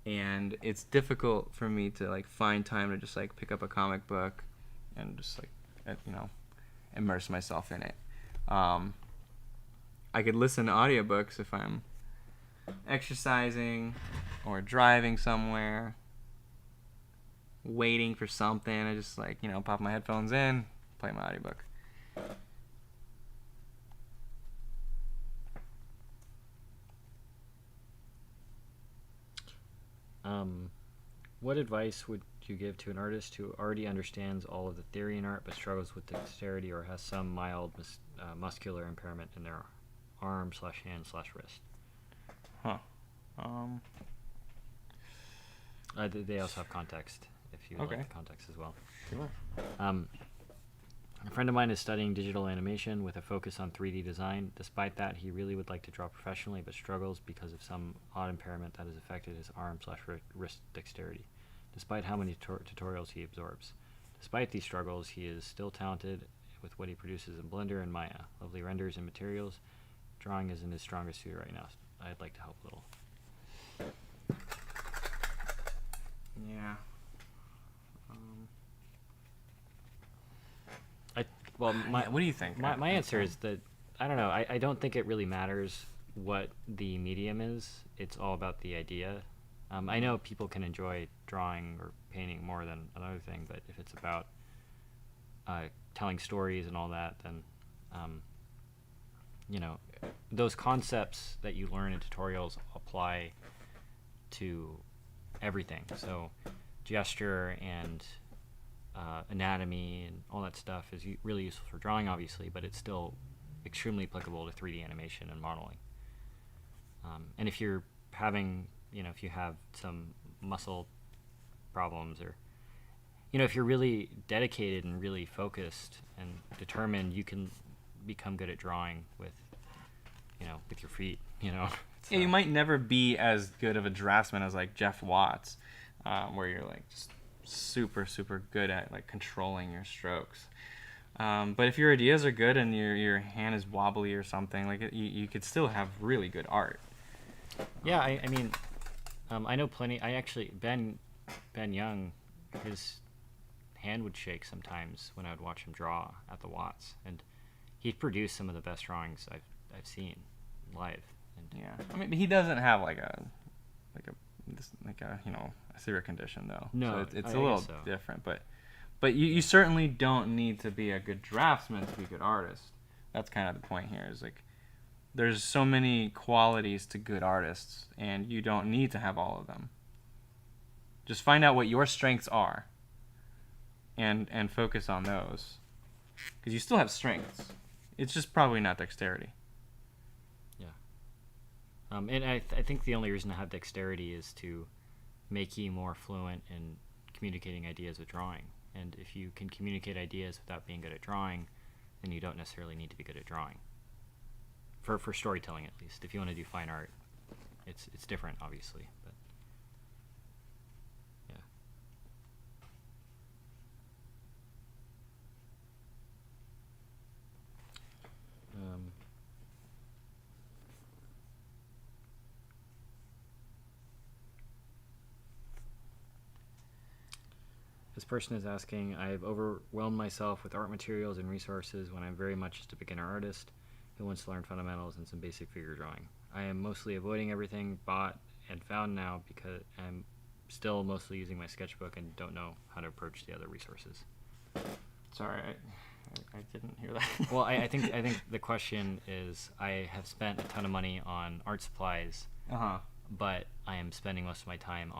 A: And it's difficult for me to, like, find time to just, like, pick up a comic book and just, like, immerse myself in it. I could listen to audiobooks if I'm exercising or driving somewhere, waiting for something. I just, like, pop my headphones in, play my audiobook.
B: What advice would you give to an artist who already understands all of the theory in art but struggles with dexterity or has some mild muscular impairment in their arm/hand/wrist?
A: Huh.
B: They also have context, if you
A: Okay.
B: like the context as well.
A: Sure.
B: A friend of mine is studying digital animation with a focus on 3D design. Despite that, he really would like to draw professionally, but struggles because of some odd impairment that has affected his arm/wrist dexterity, despite how many tutorials he absorbs. Despite these struggles, he is still talented with what he produces in Blender and Maya. Lovely renders and materials. Drawing isn't his strongest suit right now. I'd like to help a little.
A: Yeah.
B: Well,
A: what do you think?
B: My answer is that I don't know. I don't think it really matters what the medium is. It's all about the idea. I know people can enjoy drawing or painting more than another thing, but if it's about telling stories and all that, then those concepts that you learn in tutorials apply to everything. So gesture and anatomy and all that stuff is really useful for drawing, obviously, but it's still extremely applicable to 3D animation and modeling. And if you're having, if you have some muscle problems or, if you're really dedicated and really focused and determined, you can become good at drawing with your feet,
A: Yeah, you might never be as good of a draftsman as, like, Jeff Watts, where you're, like, just super, super good at, like, controlling your strokes. But if your ideas are good and your hand is wobbly or something, like, you could still have really good art.
B: Yeah, I mean, I know plenty. Ben Young, his hand would shake sometimes when I would watch him draw at the Watts, and he produced some of the best drawings I've seen live. And
A: Yeah, I mean, he doesn't have a severe condition, though.
B: No,
A: so it's
B: I
A: a little
B: guess so.
A: different. But you certainly don't need to be a good draftsman to be a good artist. That's kind of the point here. Is, like, there's so many qualities to good artists, and you don't need to have all of them. Just find out what your strengths are, and focus on those, because you still have strengths. It's just probably not dexterity.
B: And I think the only reason to have dexterity is to make you more fluent in communicating ideas with drawing. And if you can communicate ideas without being good at drawing, then you don't necessarily need to be good at drawing. For storytelling, at least. If you want to do fine art, it's different, obviously. But yeah. This person is asking, I've overwhelmed myself with art materials and resources when I'm very much just a beginner artist who wants to learn fundamentals and some basic figure drawing. I am mostly avoiding everything bought and found now because I'm still mostly using my sketchbook and don't know how to approach the other resources.
A: Sorry, I didn't hear that.
B: Well, I think the question is, I have spent a ton of money on art supplies, but I am spending most of my time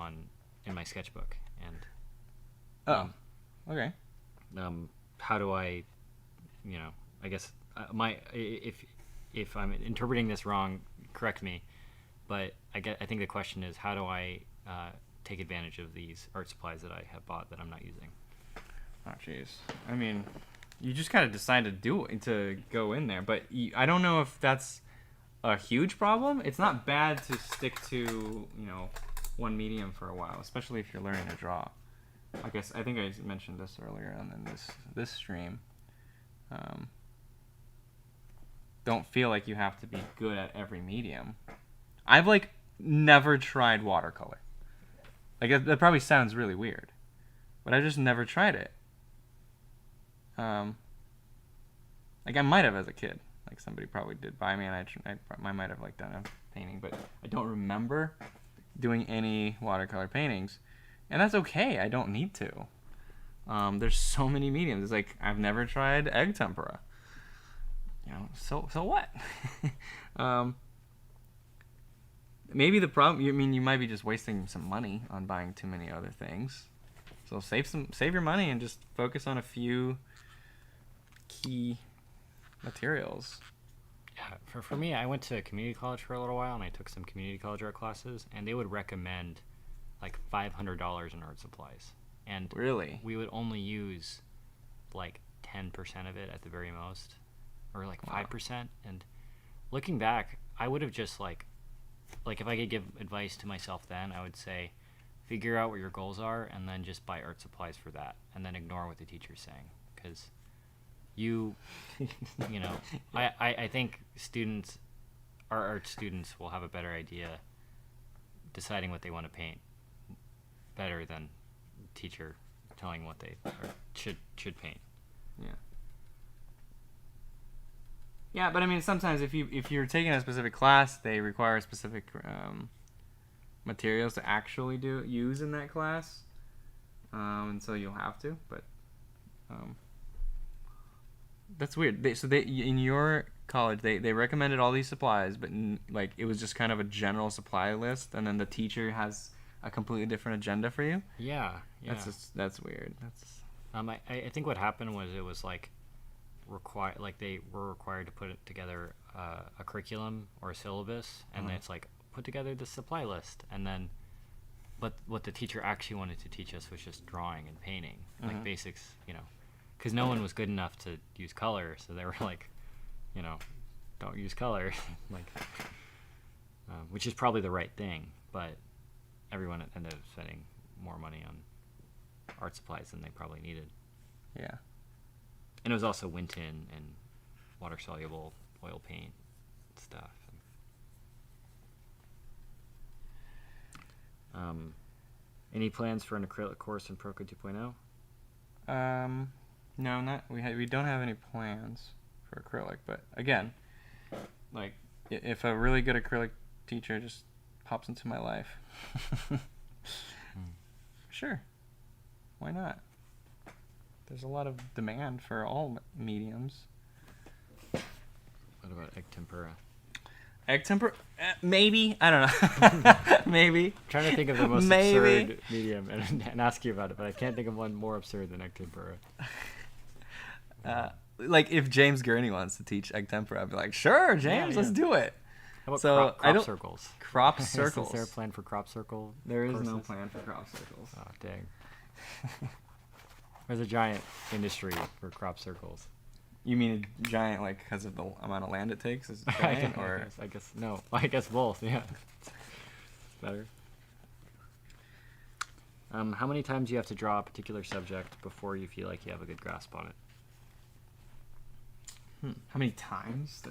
B: in my sketchbook. And
A: okay.
B: How do I, I guess if I'm interpreting this wrong, correct me. But I think the question is, how do I take advantage of these art supplies that I have bought that I'm not using?
A: Oh, jeez. I mean, you just kind of decide to go in there, but I don't know if that's a huge problem. It's not bad to stick to, one medium for a while, especially if you're learning to draw. I think I mentioned this earlier on in this stream. Don't feel like you have to be good at every medium. I've never tried watercolor. That probably sounds really weird, but I just never tried it. I might have as a kid. Somebody probably did buy me, and I might have done a painting, but I don't remember doing any watercolor paintings, and that's okay. I don't need to. There's so many mediums. It's I've never tried egg tempera. So what? Maybe the problem. You might be just wasting some money on buying too many other things. So save your money and just focus on a few key materials.
B: Yeah, for me, I went to community college for a little while, and I took some community college art classes, and they would recommend $500 in art supplies. And
A: really,
B: we would only use 10% of it at the very most, or 5%. And looking back, I would have just if I could give advice to myself then, I would say, figure out what your goals are, and then just buy art supplies for that, and then ignore what the teacher's saying, because I think our art students will have a better idea deciding what they want to paint better than the teacher telling what they should paint.
A: Yeah, but sometimes if you're taking a specific class, they require specific materials to actually use in that class, and so you'll have to. But that's weird. In your college, they recommended all these supplies, but it was just kind of a general supply list, and then the teacher has a completely different agenda for you.
B: Yeah.
A: That's weird.
B: I think what happened was it was they were required to put together a curriculum or a syllabus, and it's put together the supply list, and then but what the teacher actually wanted to teach us was just drawing and painting, basics, because no one was good enough to use color, so they were don't use color, which is probably the right thing, but everyone ended up spending more money on art supplies than they probably needed.
A: Yeah.
B: And it was also Winton and water-soluble oil paint stuff. Any plans for an acrylic course in Proko 2.0?
A: No, we don't have any plans for acrylic. But again, if a really good acrylic teacher just pops into my life, sure, why not? There's a lot of demand for all mediums.
B: What about egg tempera?
A: Egg tempera? Maybe. I don't know. Maybe.
B: I'm trying to think of the most absurd medium and ask you about it, but I can't think of one more absurd than egg tempera.
A: If James Gurney wants to teach egg tempera, I'd be like, sure, James, let's do it.
B: How about crop circles?
A: Crop circles.
B: Is there a plan for crop circle?
A: There is no plan for crop circles.
B: Oh, dang. There's a giant industry for crop circles.
A: You mean a giant, because of the amount of land it takes? Is giant,
B: I guess no. I guess both. Yeah, it's better. How many times do you have to draw a particular subject before you feel like you have a good grasp on it?
A: How many times?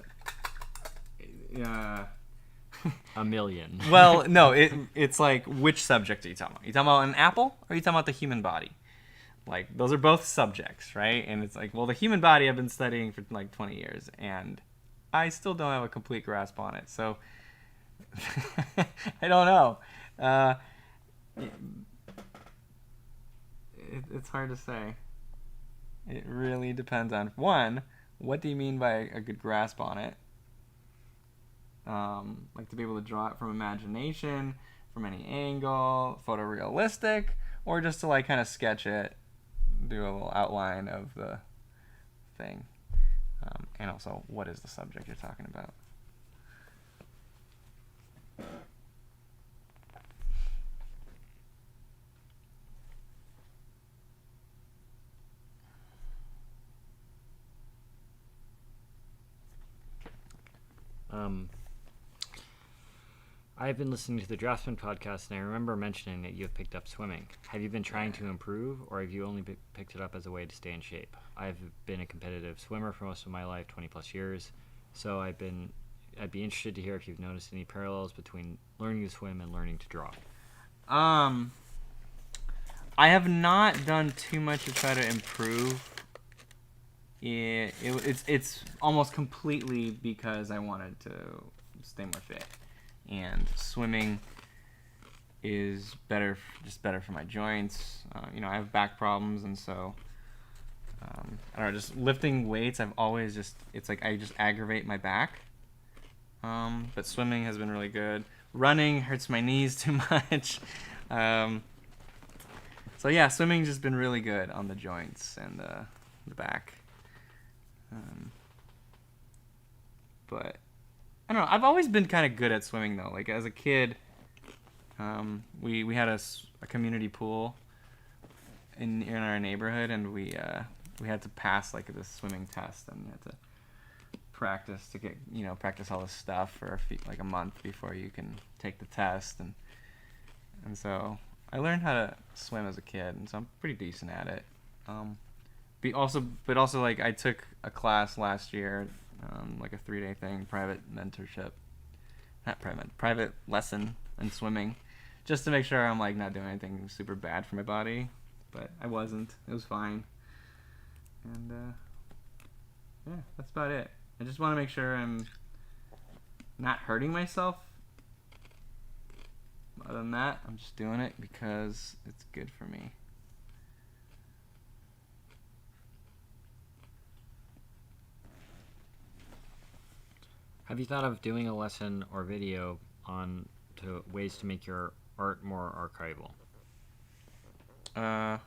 B: A million.
A: Well, no. It's which subject are you talking about? You talking about an apple, or are you talking about the human body? Those are both subjects, right? And it's the human body I've been studying for 20 years, and I still don't have a complete grasp on it. So I don't know. It's hard to say. It really depends on, one, what do you mean by a good grasp on it? Like to be able to draw it from imagination, from any angle, photorealistic, or just to like kind of sketch it, do a little outline of the thing. And also, what is the subject you're talking about?
B: I've been listening to the Draftsman podcast, and I remember mentioning that you have picked up swimming. Have you been trying to improve, or have you only picked it up as a way to stay in shape? I've been a competitive swimmer for most of my life, 20 plus years, so I'd be interested to hear if you've noticed any parallels between learning to swim and learning to draw.
A: I have not done too much to try to improve. It's almost completely because I wanted to stay more fit, and swimming is just better for my joints. I have back problems, and so I don't know. Just lifting weights, it's like I just aggravate my back. But swimming has been really good. Running hurts my knees too much. So yeah, swimming's just been really good on the joints and the back. But I don't know. I've always been kind of good at swimming though. Like as a kid, we had a community pool in our neighborhood, and we had to pass like this swimming test, and you had to practice to get practice all this stuff for like a month before you can take the test, and so I learned how to swim as a kid, and so I'm pretty decent at it. But also like I took a class last year, like a 3-day thing, private lesson in swimming, just to make sure I'm like not doing anything super bad for my body. But I wasn't. It was fine. And yeah, that's about it. I just want to make sure I'm not hurting myself. Other than that, I'm just doing it because it's good for me.
B: Have you thought of doing a lesson or video on ways to make your art more archival?
A: I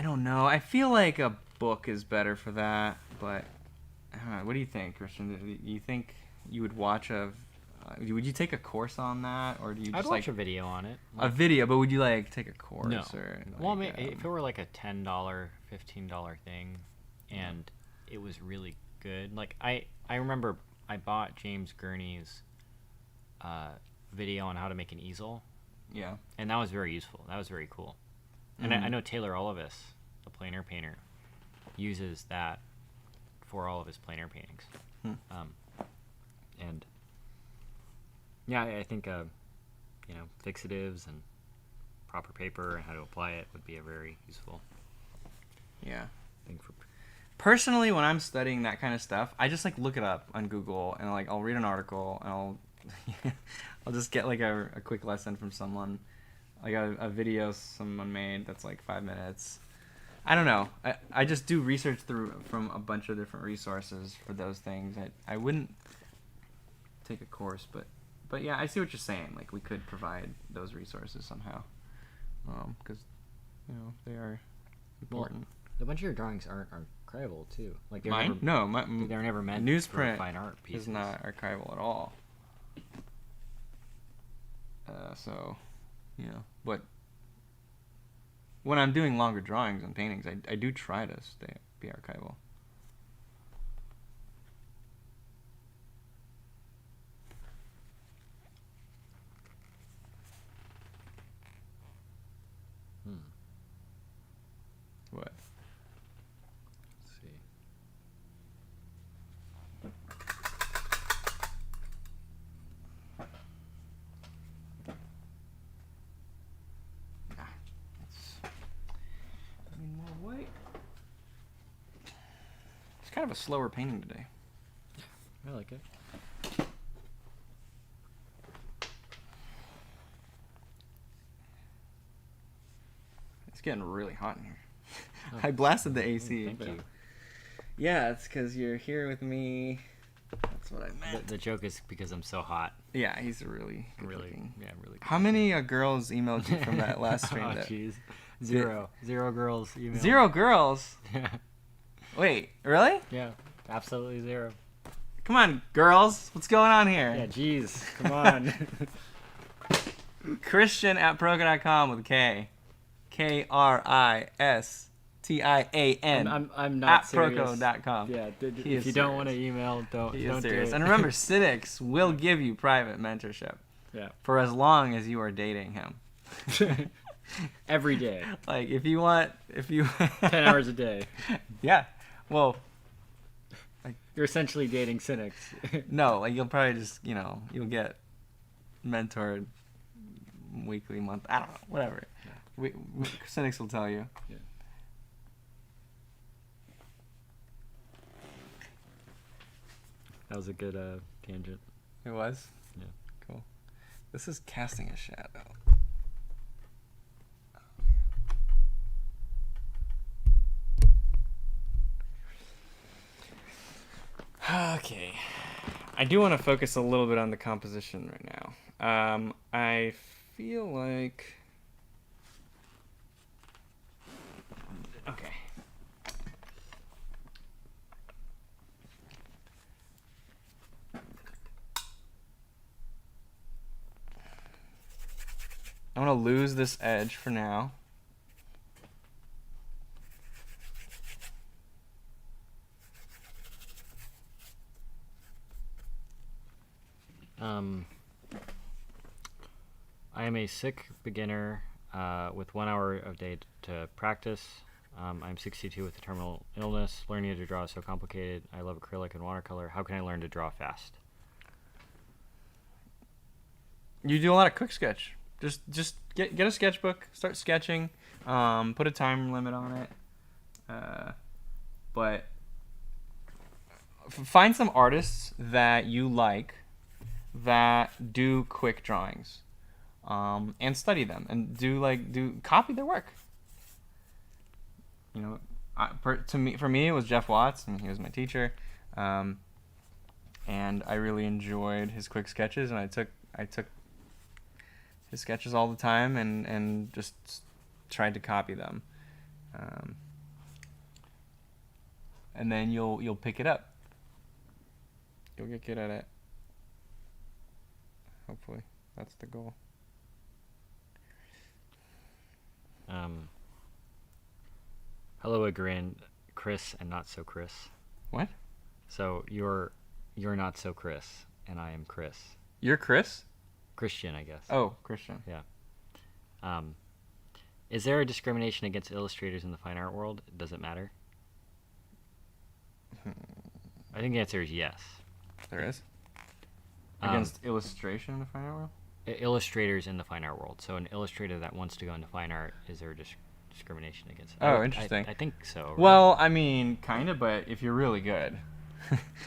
A: don't know. I feel like a book is better for that, but I don't know. What do you think, Christian? Do you think you would watch would you take a course on that, or do you just
B: I'd watch a video on it.
A: A video, but would you like take a course?
B: No.
A: Or like,
B: Well, I mean, if it were like a $10, $15 thing, and it was really good, like I remember I bought James Gurney's video on how to make an easel.
A: Yeah.
B: And that was very useful. That was very cool. And I know Taylor Olivis, the plein air painter, uses that for all of his plein air paintings. And yeah, I think fixatives and proper paper and how to apply it would be a very useful thing for.
A: Personally, when I'm studying that kind of stuff, I just like look it up on Google, and like I'll read an article, and I'll just get like a quick lesson from someone, like a video someone made that's like 5 minutes. I don't know. I just do research from a bunch of different resources for those things. I wouldn't take a course, but yeah, I see what you're saying. Like we could provide those resources somehow, because they are important.
B: Well, a bunch of your drawings aren't archival too. Like
A: Mine?
B: They're never meant
A: newsprint
B: for fine art pieces.
A: Is not archival at all. So, but when I'm doing longer drawings and paintings, I do try to be archival. What?
B: Let's see.
A: More white. kind of a slower painting today.
B: I like it.
A: It's getting really hot in here.
B: Oh.
A: I blasted the AC.
B: Thank you.
A: Yeah, it's because you're here with me. That's what I meant.
B: The joke is because I'm so hot.
A: Yeah, he's really good
B: Really,
A: looking.
B: yeah, really.
A: How many girls emailed you from that last stream?
B: Oh,
A: that
B: jeez. Zero girls emailed.
A: 0 girls?
B: Yeah.
A: Wait, really?
B: Yeah, absolutely zero.
A: Come on, girls. What's going on here?
B: Yeah, jeez. Come on.
A: Christian at Proko.com with a K. KRISTIAN.
B: I'm not
A: at
B: serious.
A: Proko.com.
B: Yeah,
A: He
B: if
A: is
B: you don't
A: serious.
B: want to email, don't
A: He
B: do
A: is serious.
B: it.
A: And remember, Sinix will give you private mentorship
B: Yeah.
A: for as long as you are dating him.
B: Every day.
A: Like, if you want,
B: 10 hours a day.
A: Yeah. Well,
B: You're essentially dating Sinix.
A: no, like, you'll probably just, you'll get mentored weekly, month. I don't know, whatever.
B: Yeah.
A: Sinix will tell you.
B: Yeah. That was a good tangent.
A: It was?
B: Yeah.
A: Cool. This is casting a shadow. Okay. I do want to focus a little bit on the composition right now. I feel like... Okay. I'm going to lose this edge for now.
B: I am a sick beginner with 1 hour of day to practice. I'm 62 with a terminal illness. Learning to draw is so complicated. I love acrylic and watercolor. How can I learn to draw fast?
A: You do a lot of quick sketch. Just get a sketchbook, start sketching, put a time limit on it. But find some artists that you like that do quick drawings, and study them and copy their work. For me, it was Jeff Watts, and he was my teacher, and I really enjoyed his quick sketches, and I took his sketches all the time and just tried to copy them, and then you'll pick it up. You'll get good at it. Hopefully, that's the goal.
B: Hello again, Chris and not so Chris.
A: What?
B: So you're not so Chris, and I am Chris.
A: You're Chris?
B: Christian, I guess.
A: Oh, Christian.
B: Yeah. Is there a discrimination against illustrators in the fine art world? Does it matter? I think the answer is yes.
A: There is? Against illustration in the fine art world?
B: Illustrators in the fine art world. So an illustrator that wants to go into fine art, is there discrimination against it?
A: Oh, interesting.
B: I think so. Right?
A: Well, I mean, kind of, but if you're really good.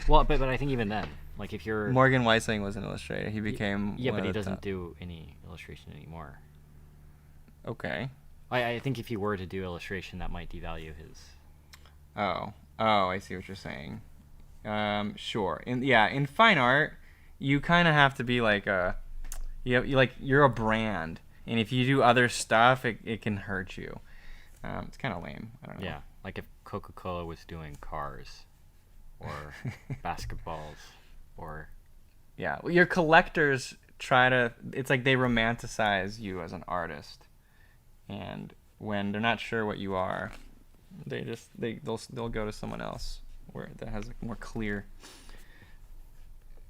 B: Well, but I think even then, like if you're...
A: Morgan Weisling was an illustrator. He became
B: Yeah,
A: one
B: but he
A: of the
B: doesn't
A: top.
B: do any illustration anymore.
A: Okay.
B: I think if he were to do illustration, that might devalue his...
A: Oh, I see what you're saying. Sure. In fine art, you kind of have to be like you're a brand, and if you do other stuff, it can hurt you. It's kind of lame. I don't know.
B: Yeah, like if Coca-Cola was doing cars, or basketballs, or...
A: Yeah, well, your collectors it's like they romanticize you as an artist, and when they're not sure what you are, they'll go to someone else that has a more clear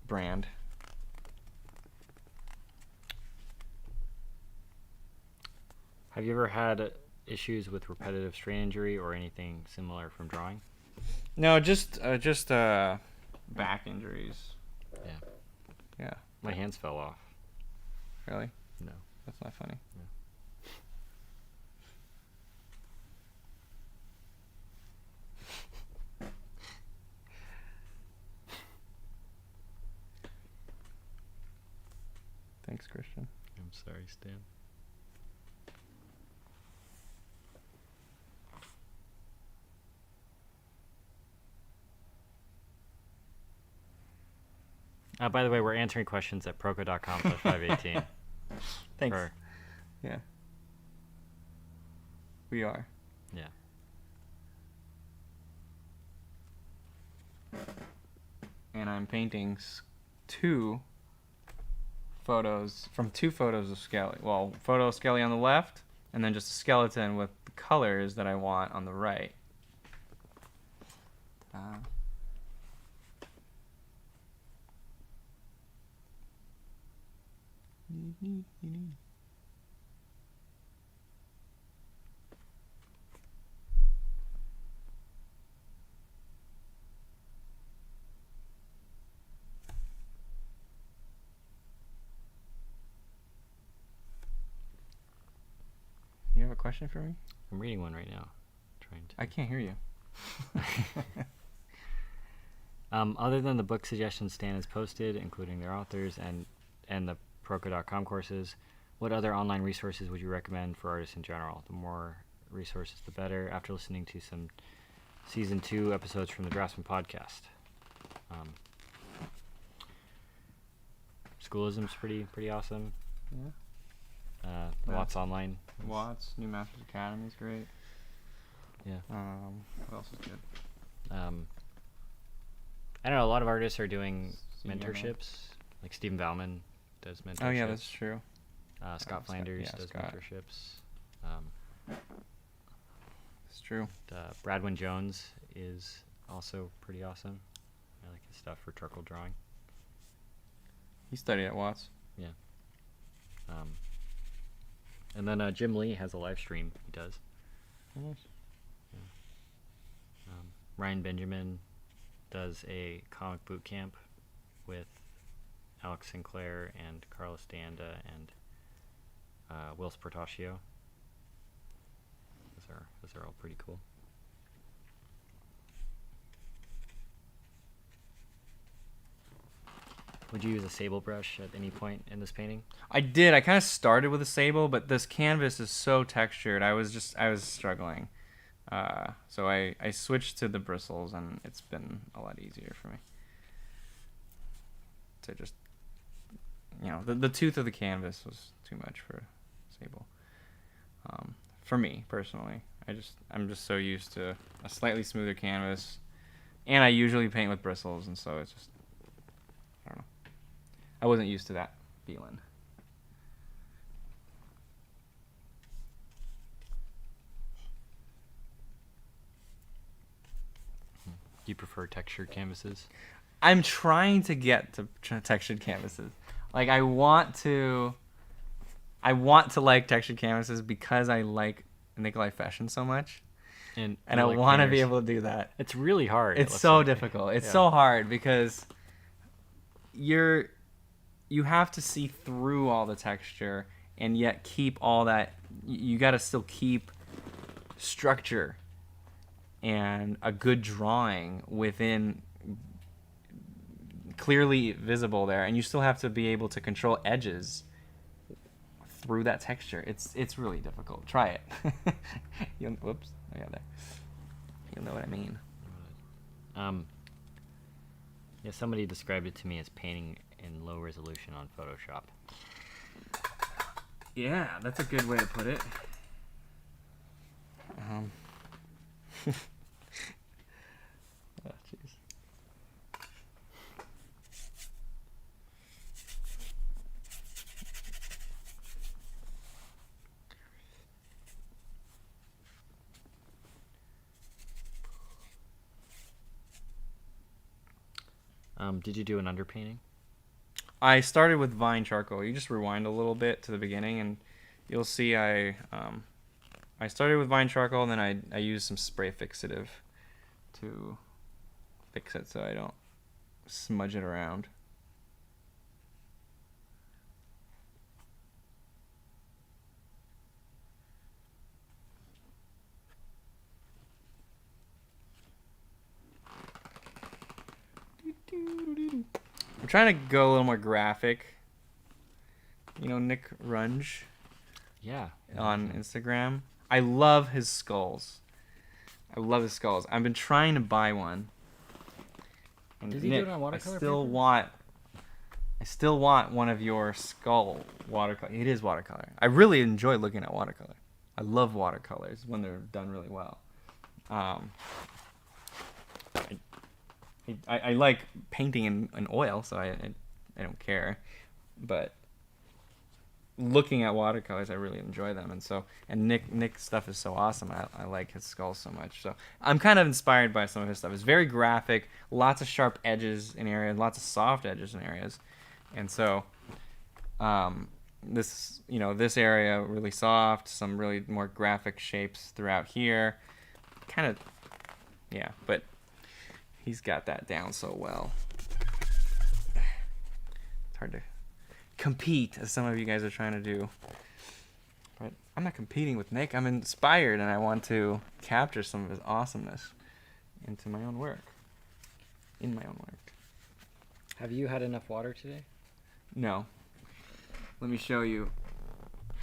A: brand.
B: Have you ever had issues with repetitive strain injury or anything similar from drawing?
A: No, just back injuries.
B: Yeah.
A: Yeah.
B: My hands fell off.
A: Really?
B: No.
A: That's not funny. Thanks, Christian.
B: I'm sorry, Stan. By the way, we're answering questions at proko.com/518.
A: Thanks. Yeah. We are.
B: Yeah.
A: And I'm painting two photos of Skelly. Well, photo of Skelly on the left, and then just a skeleton with the colors that I want on the right. You have a question for me?
B: I'm reading one right now. Trying to.
A: I can't hear you.
B: Other than the book suggestions Stan has posted, including their authors and the Proko.com courses, what other online resources would you recommend for artists in general? The more resources, the better. After listening to some season 2 episodes from the Draftsman podcast, Schoolism's pretty awesome.
A: Yeah.
B: Watts Online.
A: Watts, New Masters Academy is great.
B: Yeah.
A: What else is good?
B: I don't know. A lot of artists are doing
A: CMO.
B: mentorships. Like Stephen Bauman does mentorships.
A: Oh yeah, that's true.
B: Scott Flanders does
A: Scott.
B: mentorships.
A: It's true.
B: Bradwin Jones is also pretty awesome. I like his stuff for charcoal drawing.
A: He studied at Watts.
B: Yeah. And then Jim Lee has a live stream he does.
A: Nice.
B: Yeah. Ryan Benjamin does a comic boot camp with Alex Sinclair and Carlos D'Anda and Will Sportaccio. Those are all pretty cool. Would you use a sable brush at any point in this painting?
A: I did. I kind of started with a sable, but this canvas is so textured. I was struggling. So I switched to the bristles, and it's been a lot easier for me. To just, the tooth of the canvas was too much for sable. For me personally, I'm just so used to a slightly smoother canvas, and I usually paint with bristles, and so it's just, I don't know. I wasn't used to that feeling.
B: Do you prefer textured canvases?
A: I'm trying to get to textured canvases. Like I want to like textured canvases because I like Nikolai Feshin so much. And I
B: like
A: want to be
B: painters.
A: able to do that.
B: It's really hard.
A: It's so difficult. It's so hard because you have to see through all the texture and yet keep all that. You got to still keep structure and a good drawing within clearly visible there, and you still have to be able to control edges through that texture. It's really difficult. Try it. Whoops. Oh yeah, there. You'll know what I mean.
B: Yeah, somebody described it to me as painting in low resolution on Photoshop.
A: Yeah, that's a good way to put it. Oh, jeez.
B: Did you do an underpainting?
A: I started with Vine charcoal. You just rewind a little bit to the beginning, and you'll see I started with Vine charcoal, and then I used some spray fixative to fix it so I don't smudge it around. I'm trying to go a little more graphic You know Nick Runge
B: Yeah.
A: on Instagram. I love his skulls. I've been trying to buy one. And
B: Does he
A: Nick,
B: do it on watercolor
A: I still want one of your skull watercolor. It is watercolor. I really enjoy looking at watercolor. I love watercolors when they're done really well. I like painting in oil, so I don't care. But looking at watercolors, I really enjoy them, and Nick's stuff is so awesome. I like his skulls so much. So I'm kind of inspired by some of his stuff. It's very graphic, lots of sharp edges in areas, lots of soft edges in areas, and so this area really soft, some really more graphic shapes throughout here, kind of, yeah. But he's got that down so well. It's hard to compete, as some of you guys are trying to do. But I'm not competing with Nick. I'm inspired, and I want to capture some of his awesomeness into my own work. In my own work.
B: Have you had enough water today?
A: No. Let me show you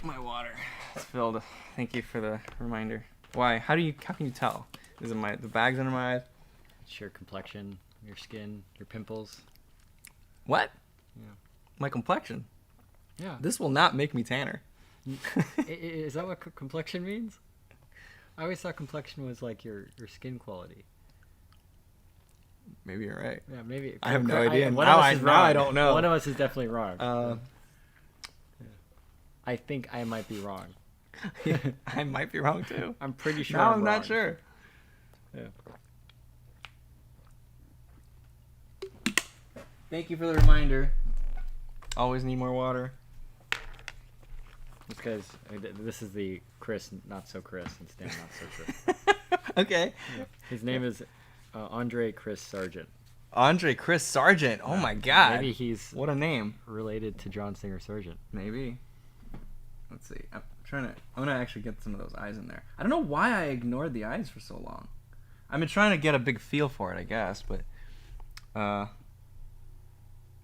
A: my water. It's filled. Thank you for the reminder. Why? How can you tell? Is it the bags under my eyes?
B: It's your complexion, your skin, your pimples.
A: What?
B: Yeah.
A: My complexion.
B: Yeah.
A: This will not make me tanner.
B: Is that what complexion means? I always thought complexion was like your skin quality.
A: Maybe you're right.
B: Yeah, maybe.
A: I have no idea.
B: Now
A: I don't know.
B: One of us is definitely wrong.
A: Yeah.
B: I think I might be wrong.
A: I might be wrong too.
B: I'm pretty sure.
A: I'm not sure.
B: Yeah.
A: Thank you for the reminder. Always need more water.
B: It's because this is the Chris, not so Chris, and Stan, not so Chris.
A: Okay.
B: Yeah. His name is Andre Chris Sargent.
A: Andre Chris Sargent. Oh my God.
B: Maybe he's
A: what a name.
B: Related to John Singer Sargent.
A: Maybe. Let's see. I'm gonna actually get some of those eyes in there. I don't know why I ignored the eyes for so long. I've been trying to get a big feel for it, I guess, but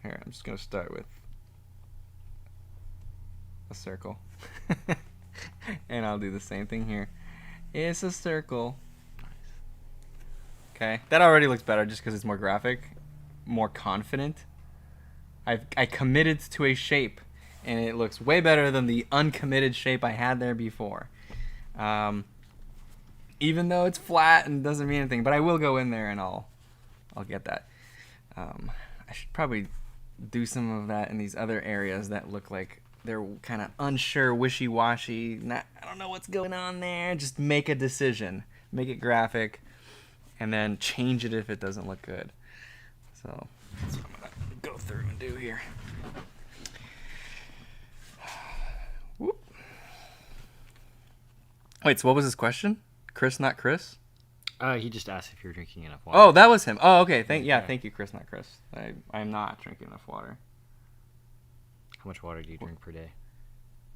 A: here, I'm just gonna start with a circle. And I'll do the same thing here. It's a circle. Okay, that already looks better just because it's more graphic, more confident. I committed to a shape, and it looks way better than the uncommitted shape I had there before. Even though it's flat and doesn't mean anything, but I will go in there and I'll get that. I should probably do some of that in these other areas that look like they're kind of unsure, wishy-washy. I don't know what's going on there. Just make a decision, make it graphic, and then change it if it doesn't look good. So that's what I'm gonna go through and do here. Whoop. Wait, so what was his question? Chris, not Chris?
B: He just asked if you're drinking enough water.
A: Oh, that was him. Oh, okay. Thank you, Chris, not Chris. I'm not drinking enough water.
B: How much water do you drink per day?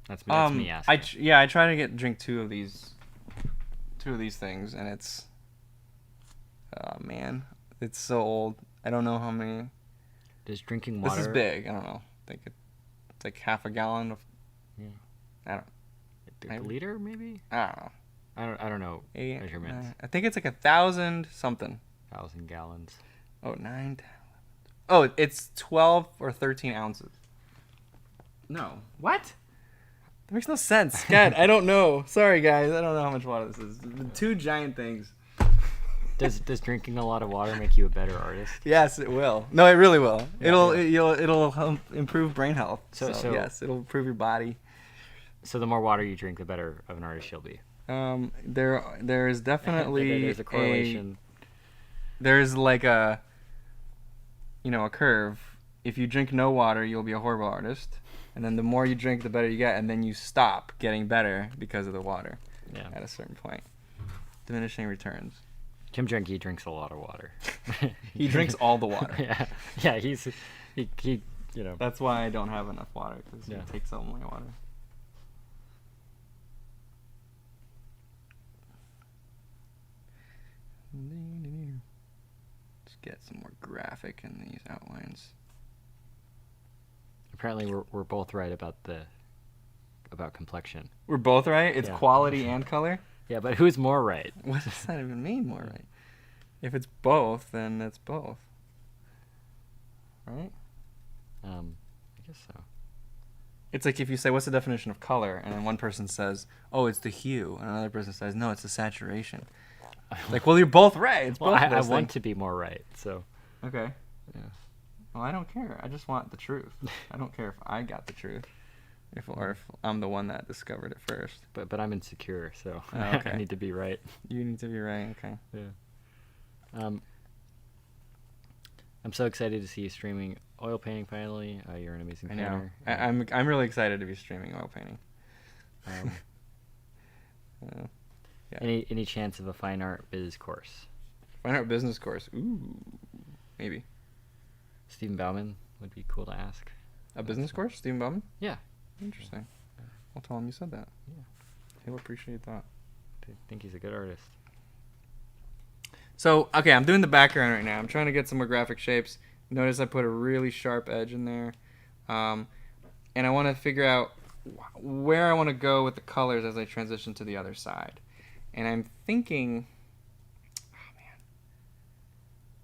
B: That's me asking.
A: I try to drink two of these things, and it's, oh man, it's so old. I don't know how many.
B: Does drinking water?
A: This is big. I don't know. I think it's like half a gallon of.
B: Yeah.
A: I don't.
B: A liter maybe?
A: I don't know.
B: I don't know measurements.
A: I think it's like 1,000 something.
B: 1,000 gallons.
A: Oh, 9. Oh, it's 12 or 13 ounces. No. What? That makes no sense. God, I don't know. Sorry, guys. I don't know how much water this is. Two giant things.
B: Does drinking a lot of water make you a better artist?
A: Yes, it will. No, it really will.
B: Yeah,
A: It'll help improve brain health. So yes, it'll improve your body.
B: So the more water you drink, the better of an artist you'll be.
A: There is definitely
B: there's a correlation.
A: There's like a curve. If you drink no water, you'll be a horrible artist, and then the more you drink, the better you get, and then you stop getting better because of the water.
B: Yeah.
A: At a certain point, diminishing returns.
B: Kim Jong-un drinks a lot of water.
A: He drinks all the water.
B: Yeah. He
A: That's why I don't have enough water, because he takes all my water. Let's get some more graphic in these outlines.
B: Apparently, we're both right about complexion.
A: We're both right? It's
B: Yeah.
A: quality and color?
B: Yeah, but who's more right?
A: What does that even mean, more right? If it's both, then it's both. Right?
B: I guess so.
A: It's like if you say, what's the definition of color? And then one person says, oh, it's the hue. And another person says, no, it's the saturation. Like, well, you're both right. It's
B: Well,
A: both
B: I
A: of those
B: want
A: things.
B: to be more right, so.
A: Okay.
B: Yeah.
A: Well, I don't care. I just want the truth. I don't care if I got the truth. If I'm the one that discovered it first.
B: But I'm insecure, so
A: Oh, okay.
B: I need to be right.
A: You need to be right. Okay.
B: Yeah. I'm so excited to see you streaming oil painting finally. You're an amazing
A: I know.
B: painter.
A: I'm really excited to be streaming oil painting. Yeah.
B: Any chance of a fine art biz course?
A: Fine art business course. Ooh, maybe.
B: Stephen Bauman would be cool to ask.
A: A business course, Stephen Bauman?
B: Yeah.
A: Interesting. I'll tell him you said that.
B: Yeah.
A: He'll appreciate that.
B: I think he's a good artist.
A: So, okay, I'm doing the background right now. I'm trying to get some more graphic shapes. Notice I put a really sharp edge in there. And I want to figure out where I want to go with the colors as I transition to the other side. And I'm thinking...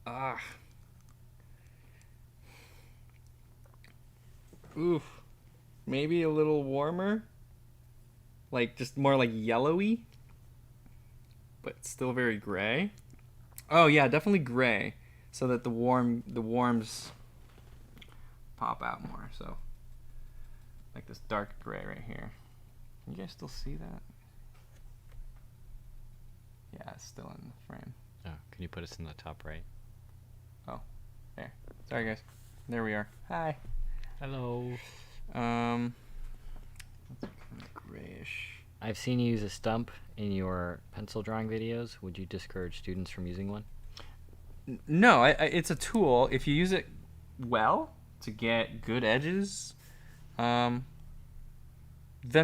A: Oh, man. Oof. Maybe a little warmer. Like, just more like yellowy. But still very gray. Oh yeah, definitely gray, so that the warms pop out more. So, like this dark gray right here. Can you guys still see that? Yeah, it's still in the frame.
B: Oh, can you put us in the top right?
A: Oh, there. Sorry guys. There we are. Hi.
B: Hello.
A: That's kind of grayish.
B: I've seen you use a stump in your pencil drawing videos. Would you discourage students from using one?
A: No, it's a tool. If you use it well to get good edges, then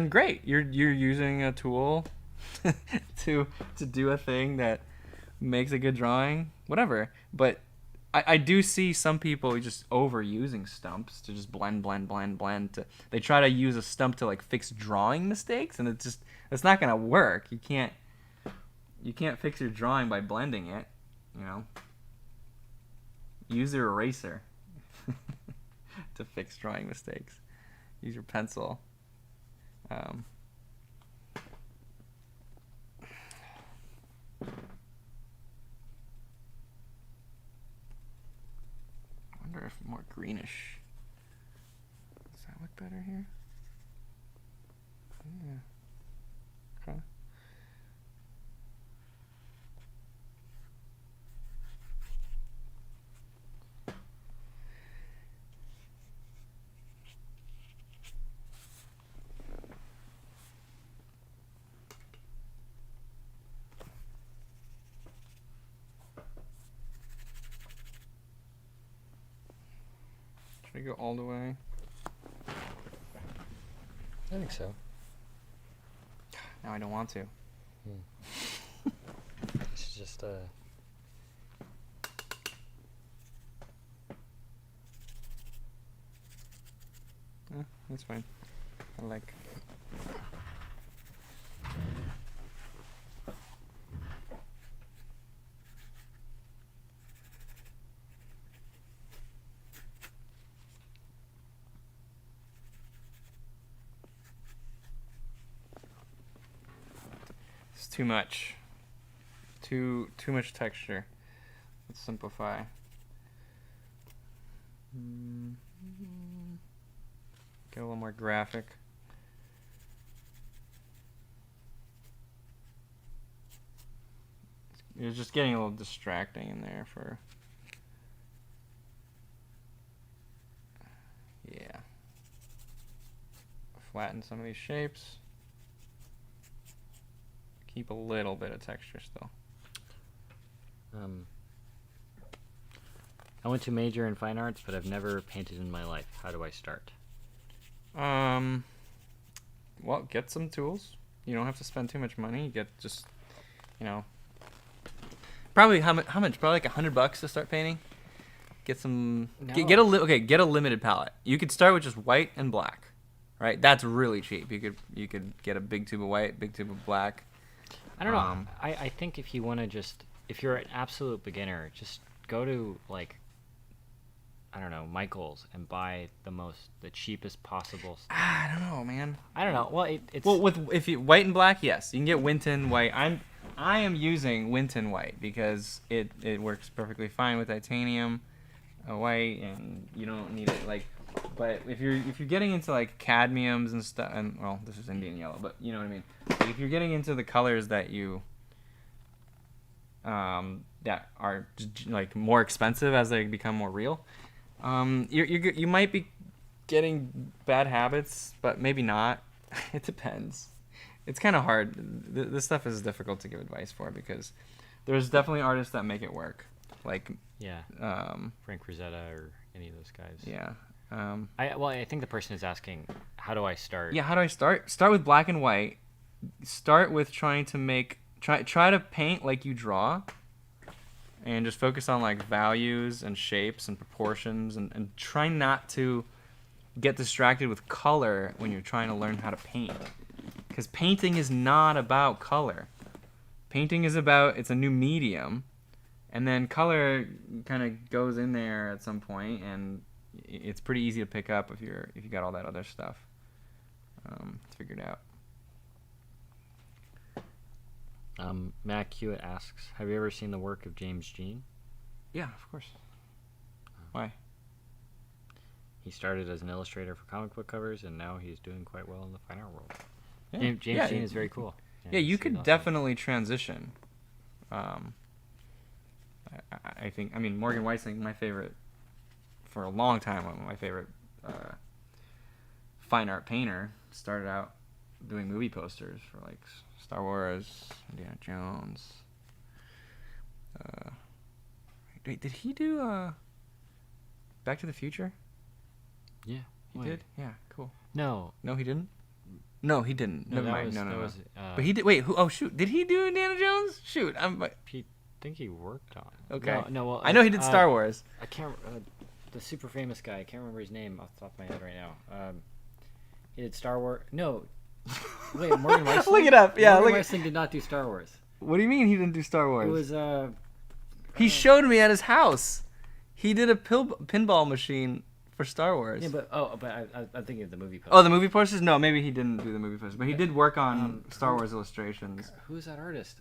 A: great. You're using a tool to do a thing that makes a good drawing, whatever. But I do see some people just overusing stumps to just blend. They try to use a stump to like fix drawing mistakes, and it's not gonna work. You can't fix your drawing by blending it, you know. Use your eraser to fix drawing mistakes. Use your pencil. Wonder if more greenish. Does that look better here? Yeah. Okay. Should I go all the way?
B: I think so.
A: No, I don't want to.
B: It's just
A: That's fine. I like. It's too much. Too much texture. Let's simplify. Get a little more graphic. It's just getting a little distracting in there for... Yeah. Flatten some of these shapes. Keep a little bit of texture still.
B: I went to major in fine arts, but I've never painted in my life. How do I start?
A: Well, get some tools. You don't have to spend too much money. You get just, you know, probably how much? Probably like $100 to start painting. Get some.
B: No.
A: Get a limited palette. You could start with just white and black, right? That's really cheap. You could get a big tube of white, big tube of black.
B: I don't know. I think if you want to if you're an absolute beginner, just go to like, I don't know, Michael's and buy the cheapest possible.
A: I don't know, man.
B: I don't know. Well, it's
A: if you white and black, yes, you can get Winton white. I am using Winton white because it works perfectly fine with titanium white, and you don't need it like. But if you're getting into like cadmiums and stuff, and well, this is Indian yellow, but you know what I mean. Like if you're getting into the colors that that are like more expensive as they become more real, you might be getting bad habits, but maybe not. It depends. It's kind of hard. This stuff is difficult to give advice for because there's definitely artists that make it work, like
B: Frank Rosetta or any of those guys.
A: Yeah.
B: I think the person is asking, how do I start?
A: Yeah, how do I start? Start with black and white. Start with trying to try to paint like you draw, and just focus on like values and shapes and proportions, and try not to get distracted with color when you're trying to learn how to paint. Because painting is not about color. Painting is about, it's a new medium, and then color kind of goes in there at some point, and it's pretty easy to pick up if you got all that other stuff figured out.
B: Matt Hewitt asks, have you ever seen the work of James Jean?
A: Yeah, of course. Why?
B: He started as an illustrator for comic book covers, and now he's doing quite well in the fine art world.
A: Yeah.
B: James Jean is very cool.
A: Yeah, you could definitely transition. I think, Morgan Weissing, my favorite, for a long time, my favorite fine art painter, started out doing movie posters for like Star Wars, Indiana Jones. Wait, did he do Back to the Future?
B: Yeah.
A: He did? Yeah, cool.
B: No,
A: he didn't? No, he didn't. Never mind. No. But he did. Wait, who? Oh, shoot. Did he do Indiana Jones? Shoot. I
B: think he worked on it.
A: Okay.
B: No, well,
A: I know he did Star Wars.
B: I can't. The super famous guy. I can't remember his name off the top of my head right now. He did Star Wars. No. Wait, Morgan Weissing?
A: Look it up. Yeah,
B: Morgan Weissing did not do Star Wars.
A: What do you mean he didn't do Star Wars?
B: It was
A: he showed me at his house. He did a pinball machine for Star Wars.
B: Yeah, but I'm thinking of the movie posters.
A: Oh, the movie posters? No, maybe he didn't do the movie posters, but he did work on Star Wars illustrations.
B: Who's that artist?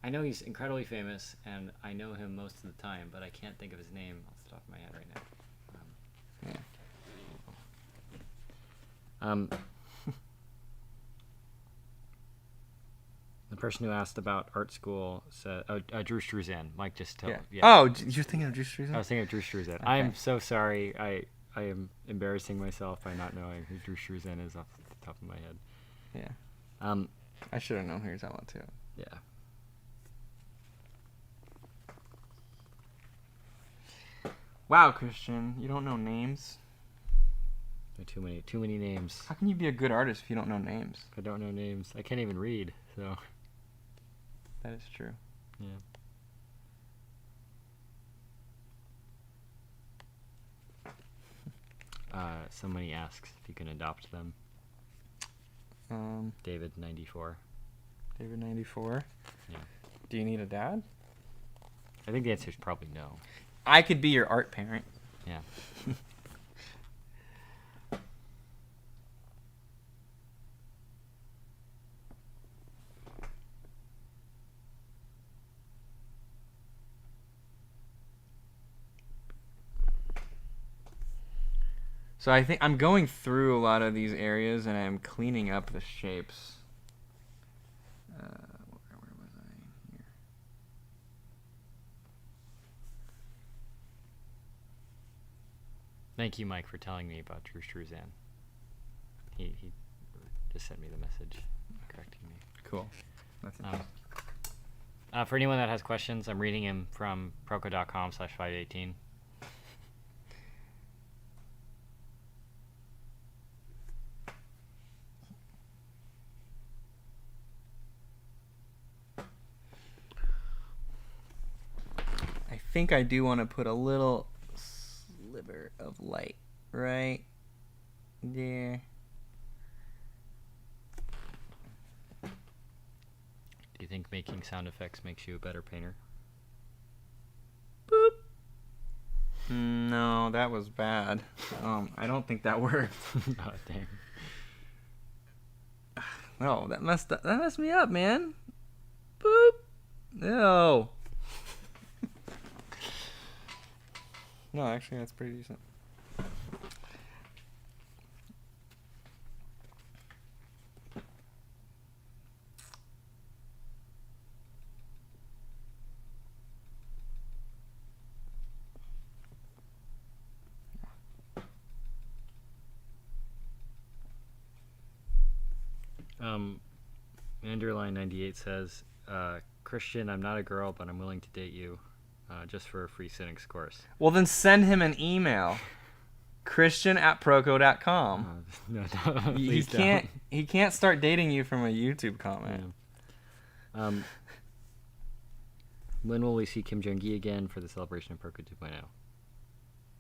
B: I know he's incredibly famous, and I know him most of the time, but I can't think of his name off the top of my head right now. The person who asked about art school said, Drew Struzan. Mike just told.
A: Yeah. Oh, you're thinking of Drew Struzan?
B: I was thinking of Drew Struzan.
A: Okay.
B: I am so sorry. I am embarrassing myself by not knowing who Drew Struzan is off the top of my head.
A: Yeah. I should have known who you're talking about too.
B: Yeah.
A: Wow, Christian, you don't know names?
B: Too many names.
A: How can you be a good artist if you don't know names?
B: I don't know names. I can't even read, so.
A: That is true.
B: Yeah. Somebody asks if you can adopt them. David 94.
A: David 94.
B: Yeah.
A: Do you need a dad?
B: I think the answer is probably no.
A: I could be your art parent.
B: Yeah.
A: So I think I'm going through a lot of these areas and I'm cleaning up the shapes. Where was I? Here.
B: Thank you, Mike, for telling me about Drew Struzan. He just sent me the message correcting me.
A: Cool. That's interesting.
B: For anyone that has questions, I'm reading him from proko.com/518.
A: think I do want to put a little sliver of light right there.
B: Do you think making sound effects makes you a better painter?
A: Boop. No, that was bad. I don't think that worked.
B: Oh, dang.
A: No, that messed me up, man. Boop. No. No, actually, that's pretty decent.
B: Underline 98 says, Christian, I'm not a girl, but I'm willing to date you, just for a free Sinix course.
A: Well, then send him an email. Christian@proko.com.
B: No,
A: He can't start dating you from a YouTube comment.
B: Yeah. When will we see Kim Jong-gi again for the celebration of Proko 2.0?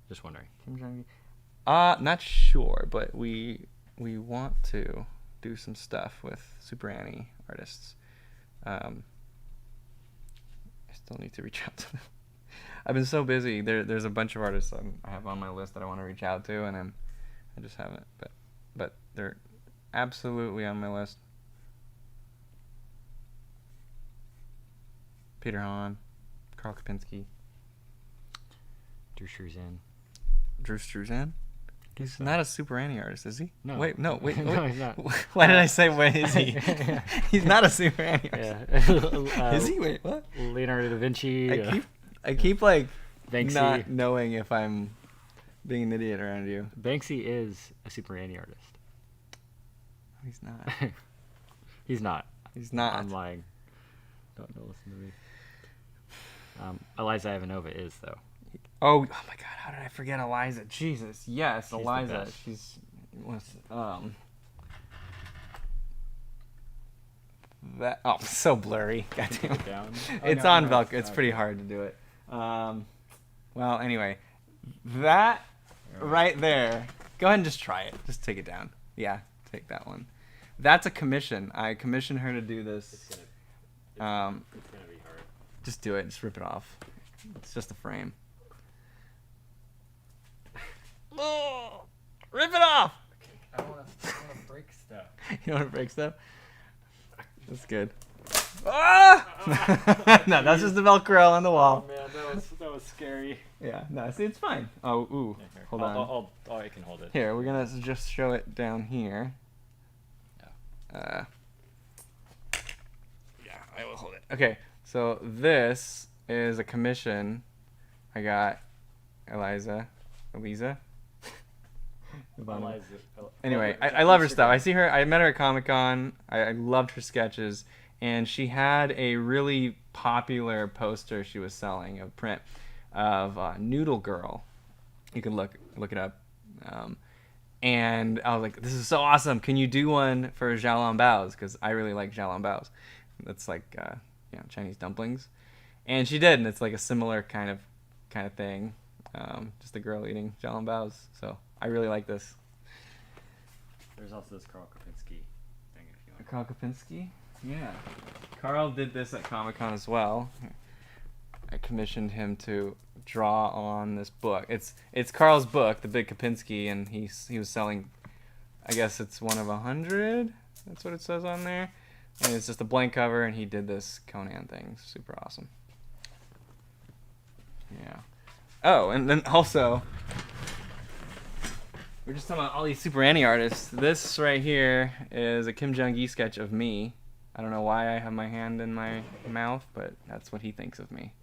B: Just wondering.
A: Kim Jong-gi. Not sure, but we want to do some stuff with Super Annie artists. I still need to reach out to them. I've been so busy. There's a bunch of artists I have on my list that I want to reach out to, and I just haven't. But they're absolutely on my list. Peter Hahn, Karl Kopinski,
B: Drew Struzan.
A: Drew Struzan? He's not a Super Annie artist, is he?
B: No.
A: Wait.
B: No, he's not.
A: Why did I say, wait, is he? He's not a Super Annie artist.
B: Yeah.
A: Is he? Wait, what?
B: Leonardo da Vinci.
A: I keep like
B: Banksy.
A: not knowing if I'm being an idiot around you.
B: Banksy is a Super Annie artist.
A: He's not.
B: He's not.
A: He's not.
B: I'm lying. Don't listen to me. Eliza Ivanova is, though.
A: Oh my God! How did I forget Eliza? Jesus, yes,
B: She's the
A: Eliza.
B: best.
A: She's that. Oh, so blurry. Goddamn.
B: It down?
A: It's
B: Oh, no,
A: on
B: no,
A: Velcro. It's pretty hard to do it. Well, anyway, that right there. Go ahead and just try it. Just take it down. Yeah, take that one. That's a commission. I commissioned her to do this.
B: It's gonna be hard.
A: Just do it. Just rip it off. It's just a frame. Oh, rip it off.
B: I don't want to break stuff.
A: You don't want to break stuff? That's good. Ah! No, that's just the Velcro on the wall.
B: Oh man, that was scary.
A: Yeah, no, see, it's fine. Oh, ooh,
B: Yeah,
A: hold on.
B: I can hold it.
A: Here, we're gonna just show it down here. Yeah, I will hold it. Okay, so this is a commission. I got Eliza. Anyway, I love her stuff. I see her. I met her at Comic-Con. I loved her sketches, and she had a really popular poster she was selling, a print of Noodle Girl. You can look it up. And I was like, this is so awesome. Can you do one for xiaolong baos? Because I really like xiaolong baos. That's like Chinese dumplings. And she did, and it's like a similar kind of thing. Just a girl eating xiaolong baos. So I really like this.
B: There's also this Karl Kopinski thing if you want.
A: Karl Kopinski? Yeah. Karl did this at Comic-Con as well. I commissioned him to draw on this book. It's Karl's book, The Big Kopinski, and he was selling, I guess it's one of 100. That's what it says on there. And it's just a blank cover, and he did this Conan thing. Super awesome. Yeah. Oh, and then also, we're just talking about all these Super Annie artists. This right here is a Kim Jong-gi sketch of me. I don't know why I have my hand in my mouth, but that's what he thinks of me.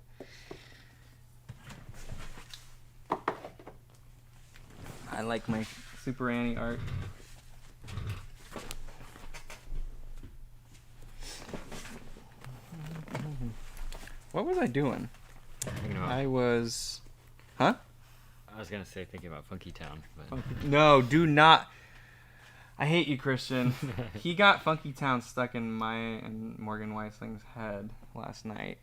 A: I like my Super Annie art. What was I doing? I was... Huh?
B: I was gonna say thinking about Funky Town, but
A: No, do not. I hate you, Christian. He got Funky Town stuck in my and Morgan Weisling's head last night,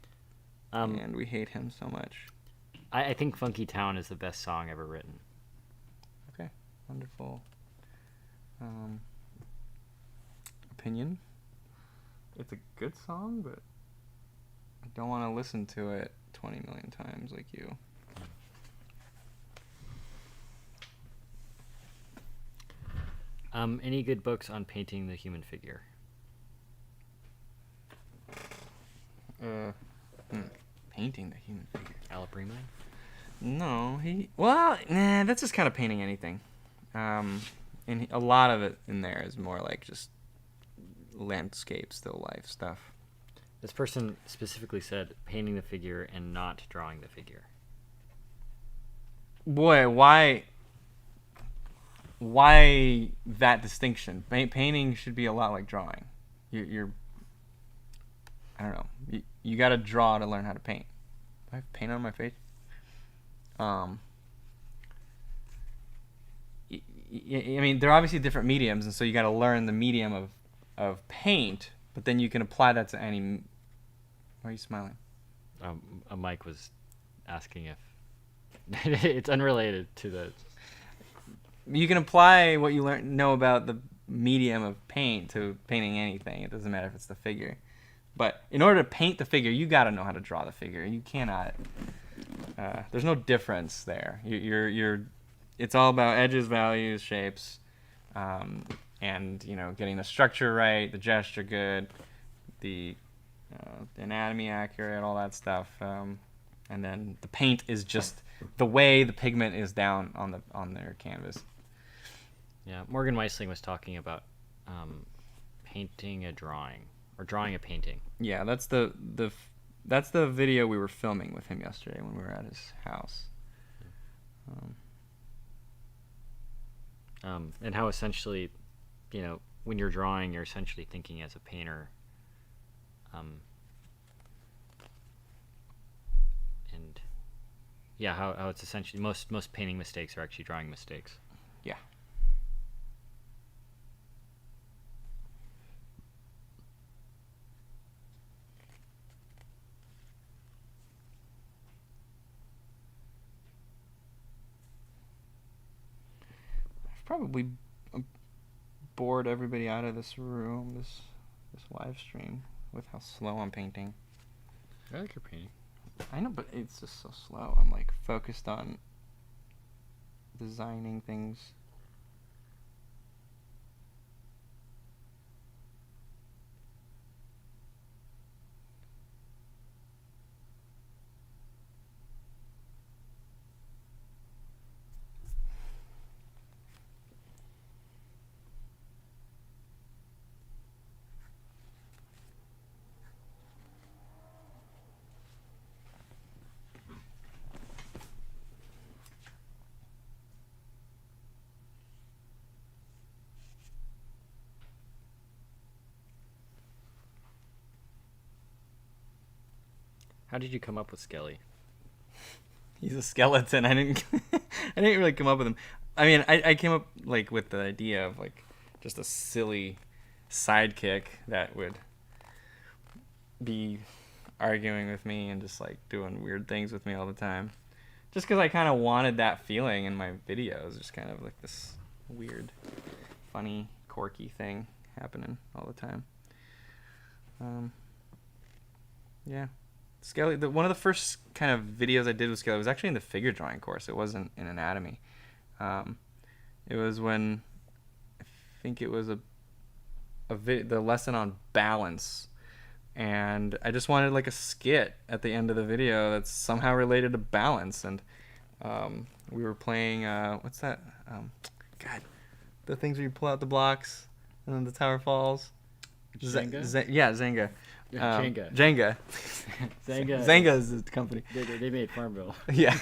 A: and we hate him so much.
B: I think Funky Town is the best song ever written.
A: Okay, wonderful opinion. It's a good song, but I don't want to listen to it 20 million times like you.
B: Any good books on painting the human figure?
A: Painting the human figure.
B: Alaprima?
A: No, that's just kind of painting anything. And a lot of it in there is more like just landscape, still life stuff.
B: This person specifically said painting the figure and not drawing the figure.
A: Boy, why that distinction? Painting should be a lot like drawing. You're I don't know. You got to draw to learn how to paint. Do I have paint on my face? I mean, they're obviously different mediums, and so you got to learn the medium of paint, but then you can apply that to any. Why are you smiling?
B: Mike was asking if it's unrelated to the.
A: You can apply what you know about the medium of paint to painting anything. It doesn't matter if it's the figure. But in order to paint the figure, you got to know how to draw the figure. You cannot. There's no difference there. It's all about edges, values, shapes, and getting the structure right, the gesture good, the anatomy accurate, all that stuff. And then the paint is just the way the pigment is down on their canvas.
B: Yeah, Morgan Weisling was talking about painting a drawing or drawing a painting.
A: Yeah, that's the video we were filming with him yesterday when we were at his house.
B: And how essentially, when you're drawing, you're essentially thinking as a painter. And yeah, how it's essentially most painting mistakes are actually drawing mistakes.
A: Yeah. Probably bored everybody out of this room, this live stream, with how slow I'm painting.
B: I like your painting.
A: I know, but it's just so slow. I'm like focused on designing things.
B: How did you come up with Skelly?
A: He's a skeleton. I didn't really come up with him. I mean, I came up like with the idea of like just a silly sidekick that would be arguing with me and just like doing weird things with me all the time. Just because I kind of wanted that feeling in my videos, just kind of like this weird, funny, quirky thing happening all the time. Yeah. Skelly, one of the first kind of videos I did with Skelly was actually in the figure drawing course. It wasn't in anatomy. It was when I think it was the lesson on balance, and I just wanted like a skit at the end of the video that's somehow related to balance. And we were playing what's that? God, the things where you pull out the blocks and then the tower falls.
B: Jenga?
A: Zanga.
B: Jenga.
A: Jenga.
B: Zanga.
A: Zanga is the company.
B: They made Farmville.
A: Yeah.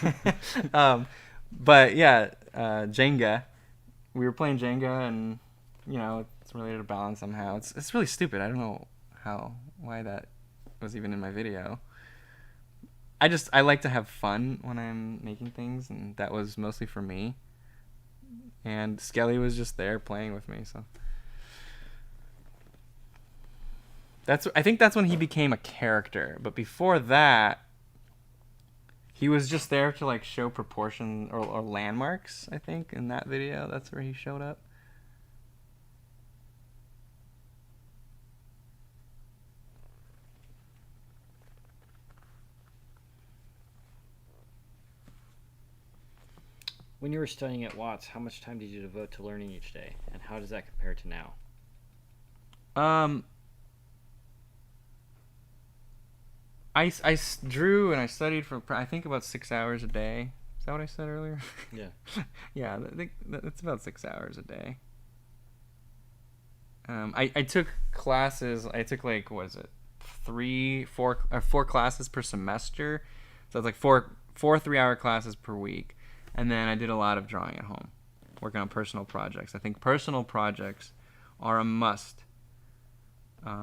A: But yeah, Jenga. We were playing Jenga, and it's related to balance somehow. It's really stupid. I don't know why that was even in my video. I like to have fun when I'm making things, and that was mostly for me. And Skelly was just there playing with me, so. I think that's when he became a character. But before that, He was just there to like show proportion or landmarks, I think, in that video. That's where he showed up.
B: When you were studying at Watts, how much time did you devote to learning each day, and how does that compare to now?
A: I drew and I studied for I think about 6 hours a day. Is that what I said earlier?
B: Yeah.
A: Yeah, I think that's about 6 hours a day. I took classes. I took like what is it, 4 classes per semester. So it's like four 3-hour classes per week, and then I did a lot of drawing at home, working on personal projects. I think personal projects are a must.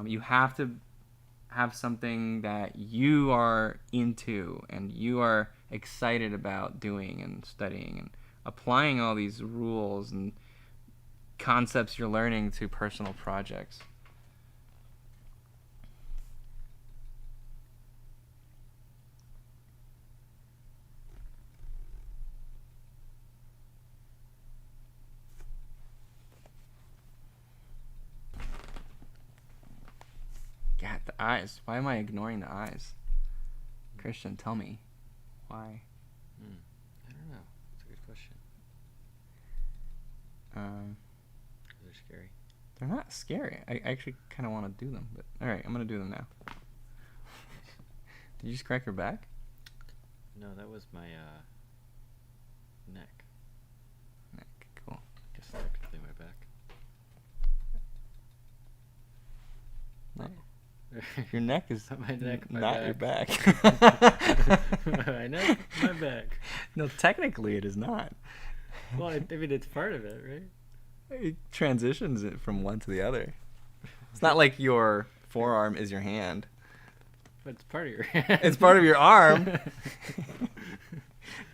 A: You have to have something that you are into and you are excited about doing and studying and applying all these rules and concepts you're learning to personal projects. God, the eyes. Why am I ignoring the eyes? Christian, tell me. Why?
B: I don't know. That's a good question. They're scary.
A: They're not scary. I actually kind of want to do them, but all right, I'm gonna do them now. Did you just crack your back?
B: No, that was my neck.
A: Neck, cool.
B: Guess technically my back.
A: No. Your neck is
B: My neck, my
A: not your
B: back. My neck, my back.
A: No, technically it is not.
B: Well, I mean, it's part of it, right?
A: It transitions it from one to the other. It's not like your forearm is your hand.
B: But it's part of your hand.
A: It's part of your arm.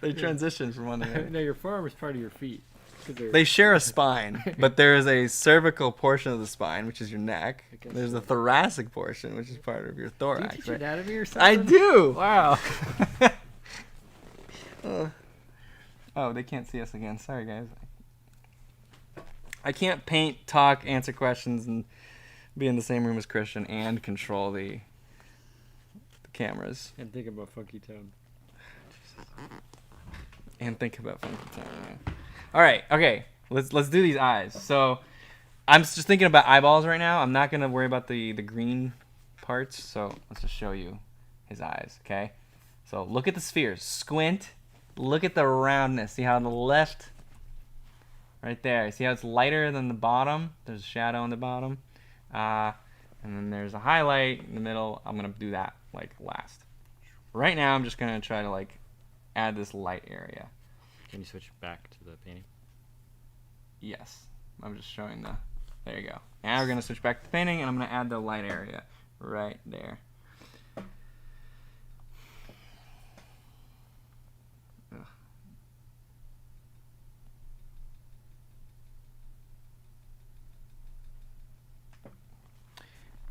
A: They transition from one to the other.
B: No, your forearm is part of your feet.
A: They share a spine, but there is a cervical portion of the spine, which is your neck. There's a thoracic portion, which is part of your thorax.
B: Do you teach
A: right?
B: anatomy or something?
A: I do.
B: Wow.
A: Oh, they can't see us again. Sorry, guys. I can't paint, talk, answer questions, and be in the same room as Christian and control the cameras.
B: And think about Funky Town.
A: And think about Funky Town. Yeah. All right, okay. Let's do these eyes. So I'm just thinking about eyeballs right now. I'm not gonna worry about the green parts. So let's just show you his eyes. Okay. So look at the spheres. Squint. Look at the roundness. See how on the left, right there. See how it's lighter than the bottom? There's a shadow on the bottom. And then there's a highlight in the middle. I'm gonna do that like last. Right now, I'm just gonna try to like add this light area.
B: Can you switch back to the painting?
A: Yes. I'm just showing the... There you go. Now we're going to switch back to the painting, and I'm going to add the light area right there. Ugh.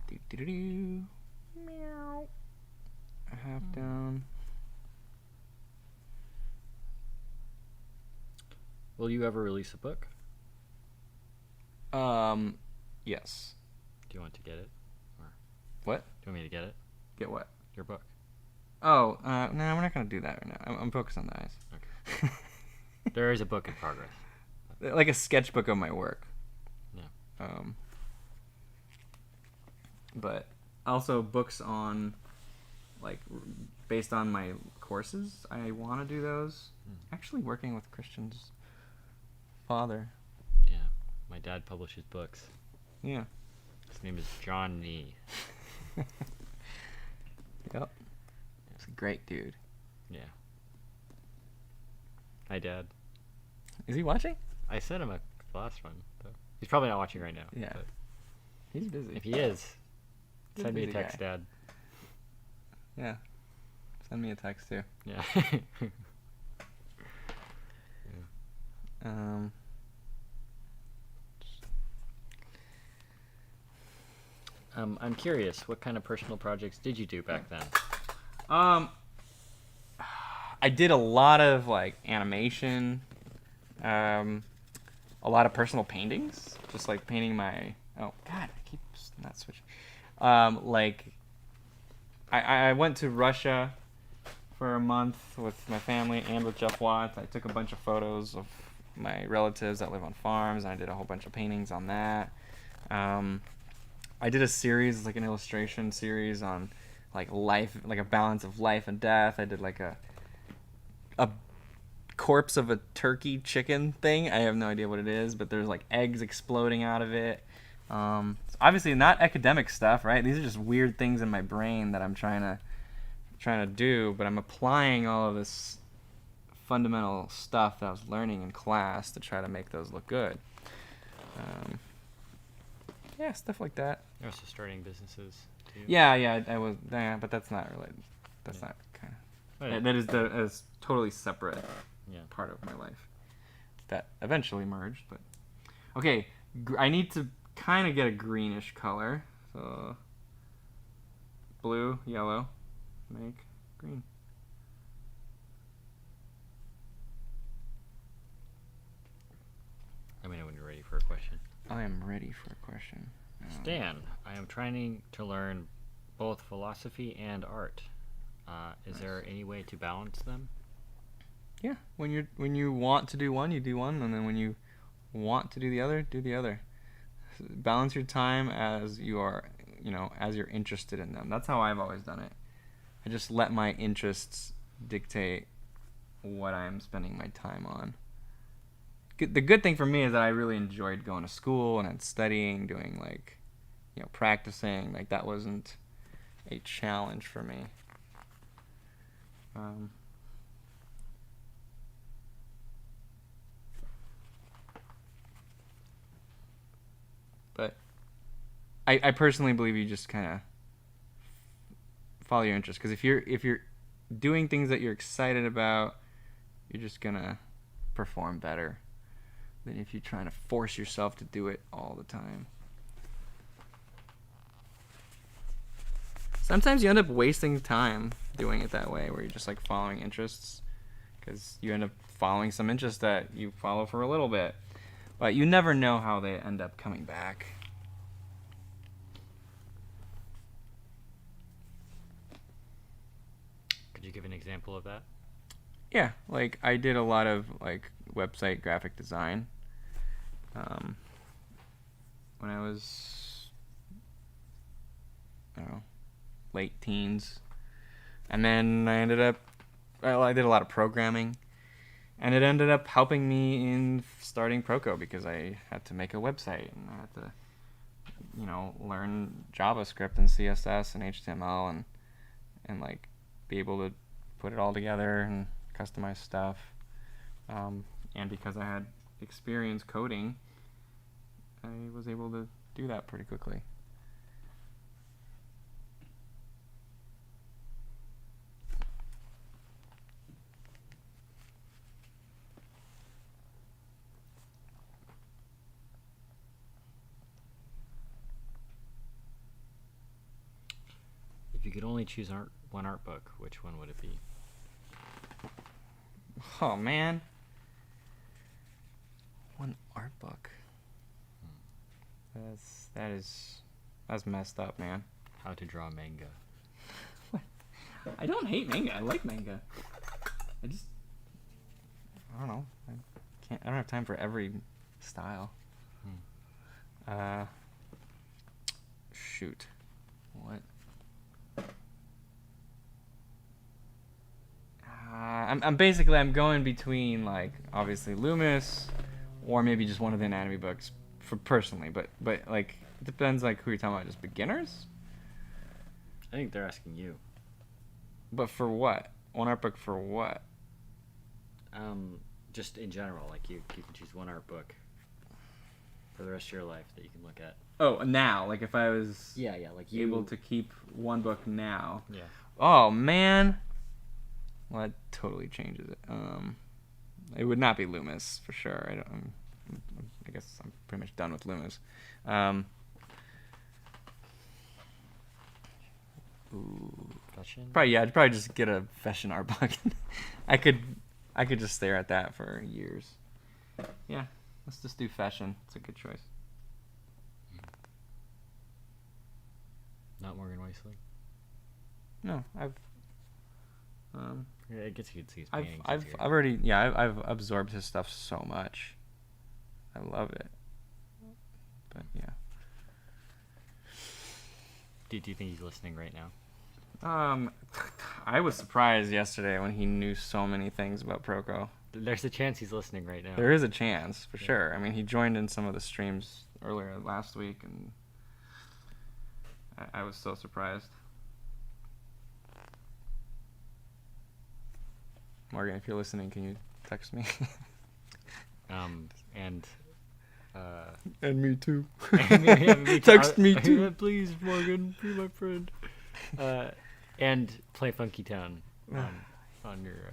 A: Do-do-do-do. Meow. Half down.
B: Will you ever release a book?
A: Yes.
B: Do you want to get it? Or
A: What?
B: do you want me to get it?
A: Get what?
B: Your book.
A: Oh, no, we're not going to do that right now. I'm focused on the eyes.
B: Okay. There is a book in progress.
A: Like a sketchbook of my work.
B: Yeah.
A: But also books on, like, based on my courses. I want to do those. Actually working with Christian's father.
B: Yeah. My dad publishes books.
A: Yeah.
B: His name is John Nee.
A: Yep. He's a great dude.
B: Yeah. Hi, Dad.
A: Is he watching?
B: I sent him a last one. Though. He's probably not watching right now.
A: Yeah.
B: But
A: He's busy.
B: if he is,
A: He's
B: send me a
A: busy
B: text,
A: guy.
B: Dad.
A: Yeah. Send me a text too.
B: Yeah. I'm curious, what kind of personal projects did you do back then?
A: I did a lot of like animation, a lot of personal paintings, just like painting my. Oh God, I keep not switching. Like I went to Russia for a month with my family and with Jeff Watts. I took a bunch of photos of my relatives that live on farms, and I did a whole bunch of paintings on that. I did a series, like an illustration series on like life, like a balance of life and death. I did like a corpse of a turkey chicken thing. I have no idea what it is, but there's like eggs exploding out of it. Obviously not academic stuff, right? These are just weird things in my brain that I'm trying to do, but I'm applying all of this fundamental stuff that I was learning in class to try to make those look good. Yeah, stuff like that.
B: You're also starting businesses too.
A: Yeah, I was. Yeah, but that's not related. That's not kind of.
B: Right.
A: That is totally separate
B: Yeah.
A: part of my life. That eventually merged, but okay. I need to kind of get a greenish color. So blue, yellow, make green.
B: Let me know when you're ready for a question.
A: I am ready for a question.
B: Stan, I am trying to learn both philosophy and art. Is there any way to balance them?
A: Yeah, when you want to do one, you do one, and then when you want to do the other, do the other. Balance your time as you are, as you're interested in them. That's how I've always done it. I just let my interests dictate what I'm spending my time on. The good thing for me is that I really enjoyed going to school and studying, doing like, practicing. Like that wasn't a challenge for me. But I personally believe you just kind of follow your interest, because if you're doing things that you're excited about, you're just gonna perform better than if you're trying to force yourself to do it all the time. Sometimes you end up wasting time doing it that way, where you're just like following interests, because you end up following some interests that you follow for a little bit, but you never know how they end up coming back.
B: Could you give an example of that?
A: Yeah, like I did a lot of like website graphic design when I was, I don't know, late teens, and then I did a lot of programming, and it ended up helping me in starting Proko, because I had to make a website and I had to learn JavaScript and CSS and HTML and like be able to put it all together and customize stuff, and because I had experience coding, I was able to do that pretty quickly.
B: If you could only choose one art book, which one would it be?
A: Oh man, one art book. That's messed up, man.
B: How to draw manga.
A: I don't hate manga. I like manga. I don't know. I don't have time for every style. Shoot. What? I'm going between, like, obviously Loomis, or maybe just one of the anatomy books for personally, but like it depends, like, who you're talking about. Just beginners?
B: I think they're asking you.
A: But for what? One art book for what?
B: Just in general, like you can choose one art book for the rest of your life that you can look at.
A: Oh, now, like if I was
B: like
A: able to keep one book now.
B: Yeah.
A: Oh man. Well, that totally changes it. It would not be Loomis for sure. I guess I'm pretty much done with Loomis.
B: Fashion?
A: Probably, yeah. I'd probably just get a fashion art book. I could just stare at that for years. Yeah, let's just do fashion. It's a good choice.
B: Not Morgan Weissling?
A: No,
B: Yeah, I guess you could see his
A: I've
B: paintings.
A: already, yeah, I've absorbed his stuff so much. I love it. But yeah.
B: Do you think he's listening right now?
A: I was surprised yesterday when he knew so many things about Proko.
B: There's a chance he's listening right now.
A: There is a chance, for sure. I mean, he joined in some of the streams earlier last week, and I was so surprised. Morgan, if you're listening, can you text me? And me too. Text me too.
B: Please, Morgan, be my friend. And play Funky Town on your.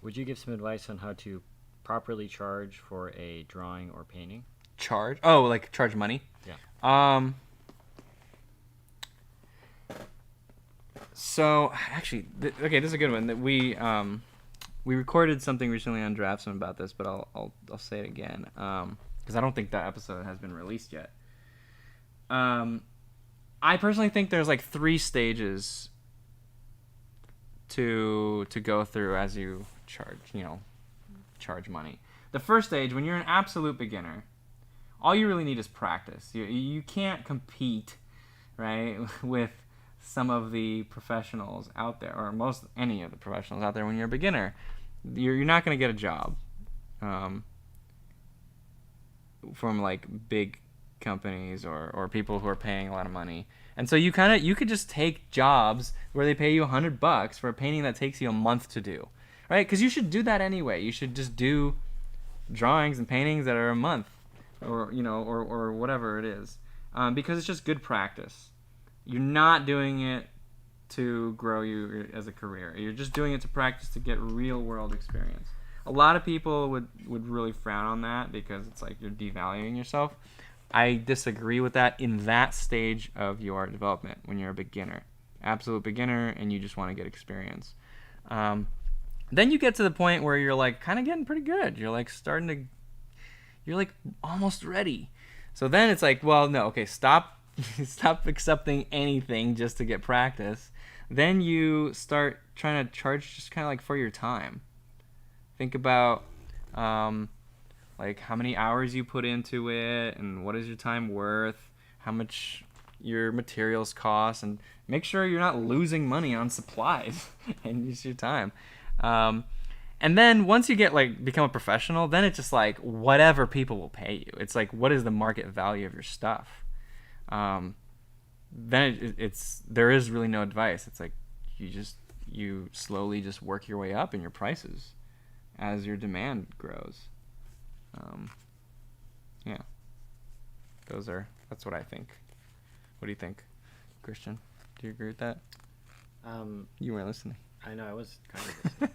B: Would you give some advice on how to properly charge for a drawing or painting?
A: Charge? Oh, like charge money?
B: Yeah.
A: So actually, okay, this is a good one. That we recorded something recently on Draftsman about this, but I'll say it again because I don't think that episode has been released yet. I personally think there's like 3 stages to go through as you charge money. The first stage, when you're an absolute beginner, all you really need is practice. You can't compete, right, with some of the professionals out there, or any of the professionals out there when you're a beginner. You're not going to get a job from like big companies or people who are paying a lot of money. And so you could just take jobs where they pay you $100 for a painting that takes you a month to do, right? Because you should do that anyway. You should just do drawings and paintings that are a month, or whatever it is, because it's just good practice. You're not doing it to grow you as a career. You're just doing it to practice to get real world experience. A lot of people would really frown on that because it's like you're devaluing yourself. I disagree with that in that stage of your development when you're a beginner, absolute beginner, and you just want to get experience. Then you get to the point where you're like kind of getting pretty good. You're like you're like almost ready. So then it's like, well, no, okay, stop accepting anything just to get practice. Then you start trying to charge just kind of like for your time. Think about like how many hours you put into it and what is your time worth, how much your materials cost, and make sure you're not losing money on supplies and use your time. And then once you get become a professional, then it's just like whatever people will pay you. It's like, what is the market value of your stuff? Then there is really no advice. It's like you slowly just work your way up in your prices as your demand grows. Yeah, that's what I think. What do you think, Christian? Do you agree with that? You weren't listening.
B: I know, I was kind of listening.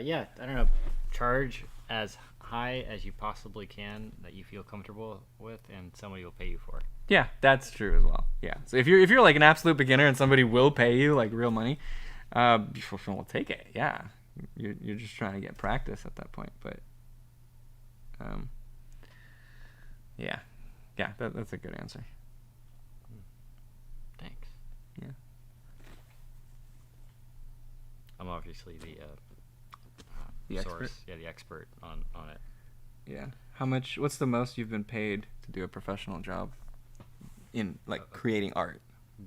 B: Yeah, I don't know. Charge as high as you possibly can that you feel comfortable with, and somebody will pay you for it.
A: Yeah, that's true as well. Yeah. So if you're like an absolute beginner and somebody will pay you like real money, we'll take it. Yeah. You're just trying to get practice at that point, but yeah, that's a good answer.
B: Thanks.
A: Yeah.
B: I'm obviously the source.
A: Expert?
B: Yeah, the expert on it.
A: Yeah. What's the most you've been paid to do a professional job in creating art?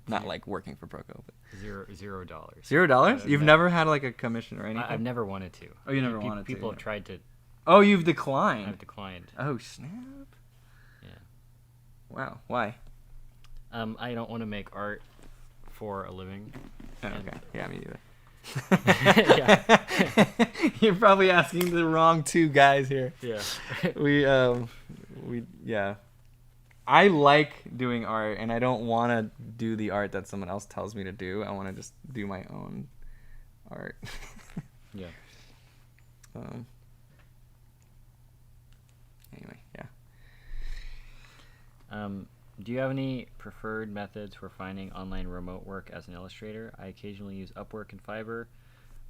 A: Not like working for Proko, but
B: $0.
A: $0? You've never had like a commission or anything?
B: I've never wanted to.
A: Oh, you never wanted to?
B: People have tried to.
A: Oh, you've declined?
B: I've declined.
A: Oh, snap.
B: Yeah.
A: Wow. Why?
B: I don't want to make art for a living.
A: Oh, okay. Yeah, me either.
B: Yeah.
A: You're probably asking the wrong two guys here.
B: Yeah.
A: Yeah. I like doing art, and I don't want to do the art that someone else tells me to do. I want to just do my own art.
B: Yeah.
A: Anyway, yeah.
B: Do you have any preferred methods for finding online remote work as an illustrator? I occasionally use Upwork and Fiverr,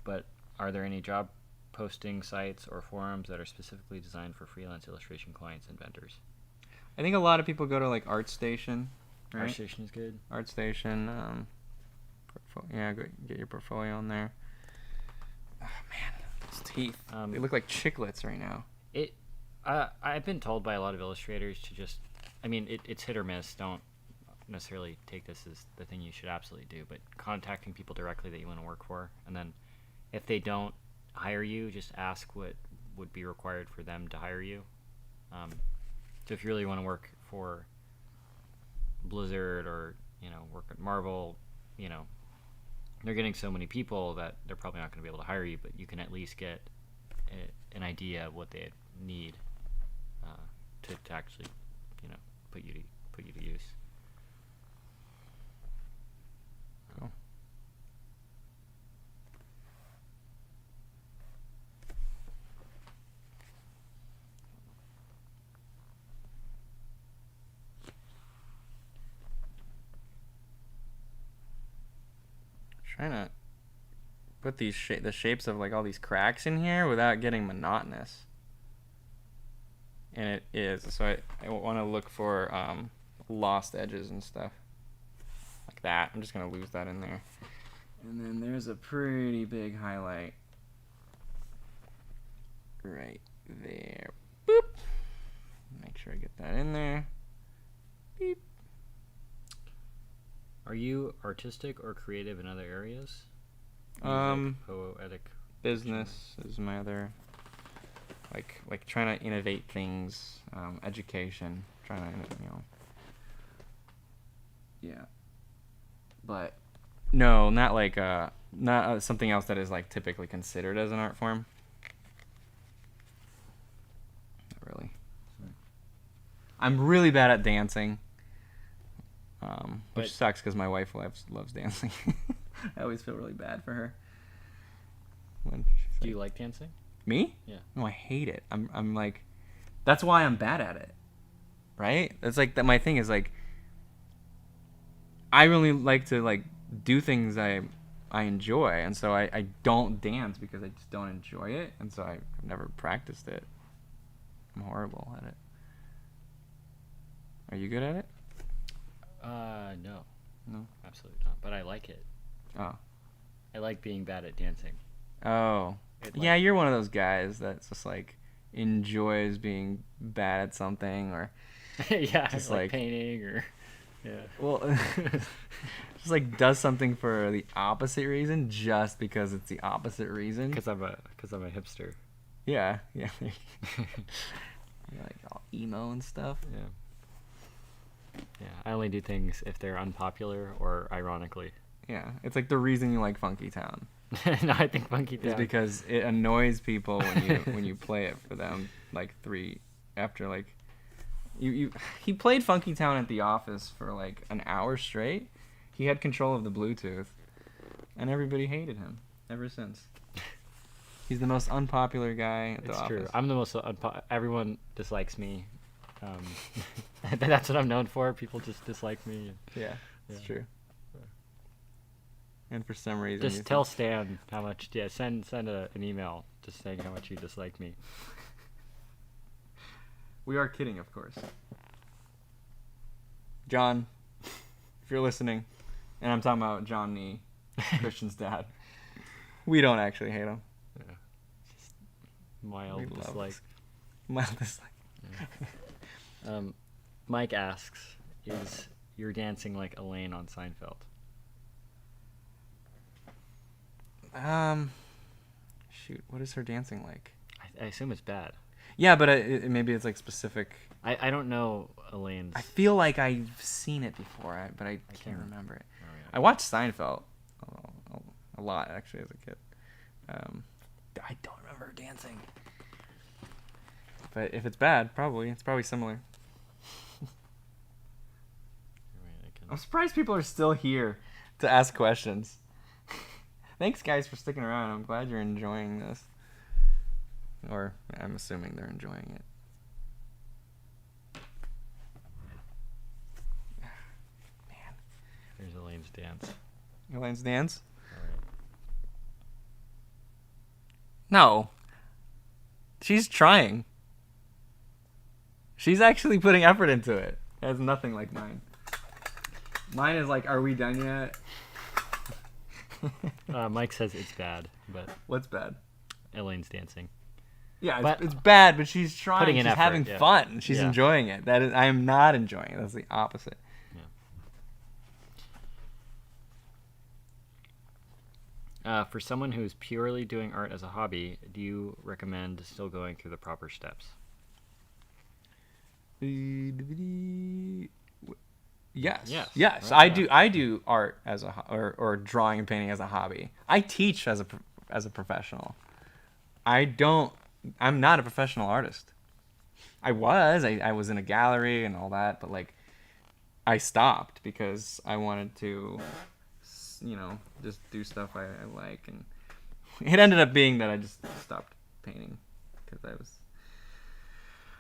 B: but are there any job posting sites or forums that are specifically designed for freelance illustration clients and vendors?
A: I think a lot of people go to like ArtStation. Right?
B: ArtStation is good.
A: ArtStation. Yeah, go get your portfolio on there. Oh man, those teeth. They look like chiclets right now.
B: I've been told by a lot of illustrators to just, I mean, it's hit or miss. Don't necessarily take this as the thing you should absolutely do, but contacting people directly that you want to work for, and then if they don't hire you, just ask what would be required for them to hire you. So if you really want to work for Blizzard or, work at Marvel, they're getting so many people that they're probably not going to be able to hire you, but you can at least get an idea of what they need to actually, put you to use.
A: Cool. Trying to put the shapes of like all these cracks in here without getting monotonous. And it is, so I want to look for lost edges and stuff like that. I'm just gonna lose that in there. And then there's a pretty big highlight right there. Boop. Make sure I get that in there. Beep.
B: Are you artistic or creative in other areas? Music, poetic.
A: Business is my other. Like trying to innovate things, education, trying to, yeah. But no, not like not something else that is like typically considered as an art form. Not really. I'm really bad at dancing, which sucks because my wife loves dancing. I always feel really bad for her.
B: Do you like dancing?
A: Me?
B: Yeah.
A: No, I hate it. I'm like, that's why I'm bad at it, right? That's like that. My thing is like, I really like to like do things I enjoy, and so I don't dance because I just don't enjoy it, and so I've never practiced it. I'm horrible at it. Are you good at it?
B: No.
A: No.
B: Absolutely not. But I like it.
A: Oh.
B: I like being bad at dancing.
A: Oh. Yeah, you're one of those guys that's just like enjoys being bad at something, or
B: yeah,
A: just
B: like painting, or yeah.
A: Well, just like does something for the opposite reason, just because it's the opposite reason.
B: Because I'm a hipster.
A: Yeah, yeah. You're like all emo and stuff.
B: Yeah. Yeah, I only do things if they're unpopular or ironically.
A: Yeah, it's like the reason you like Funky Town.
B: No, I think Funky Town
A: is because it annoys people when you play it for them. Like after like he played Funky Town at the office for like an hour straight. He had control of the Bluetooth, and everybody hated him ever since. He's the most unpopular guy at the office.
B: It's true. I'm the most everyone dislikes me. That's what I'm known for. People just dislike me.
A: Yeah, it's true. And for some reason,
B: just tell Stan how much. Yeah, send an email just saying how much you dislike me.
A: We are kidding, of course. John, if you're listening, and I'm talking about John Nee, Christian's dad, we don't actually hate him.
B: Yeah. Just mild dislike.
A: Mild dislike.
B: Yeah. Mike asks, "Is you're dancing like Elaine on Seinfeld?"
A: Shoot, what is her dancing like?
B: I assume it's bad.
A: Yeah, but maybe it's like specific.
B: I don't know Elaine's.
A: I feel like I've seen it before, but I can't remember it.
B: Oh, yeah.
A: I watched Seinfeld. a lot actually as a kid. I don't remember dancing. But if it's bad, it's probably similar. I'm surprised people are still here to ask questions. Thanks, guys, for sticking around. I'm glad you're enjoying this. Or I'm assuming they're enjoying it. Man.
B: There's Elaine's dance.
A: Elaine's dance?
B: All right.
A: No. She's trying. She's actually putting effort into it. It has nothing like mine. Mine is like, are we done yet?
B: Mike says it's bad, but
A: What's bad?
B: Elaine's dancing.
A: Yeah, it's bad, but she's trying.
B: Putting in
A: she's
B: effort,
A: having
B: yeah.
A: fun. She's
B: Yeah.
A: enjoying it. That is, I am not enjoying it. That's the opposite.
B: For someone who's purely doing art as a hobby, do you recommend still going through the proper steps?
A: Yes.
B: Right,
A: I
B: yeah.
A: do. I do art as a or drawing and painting as a hobby. I teach as a professional. I'm not a professional artist. I was in a gallery and all that, but like I stopped because I wanted to, just do stuff I like, and it ended up being that I just stopped painting because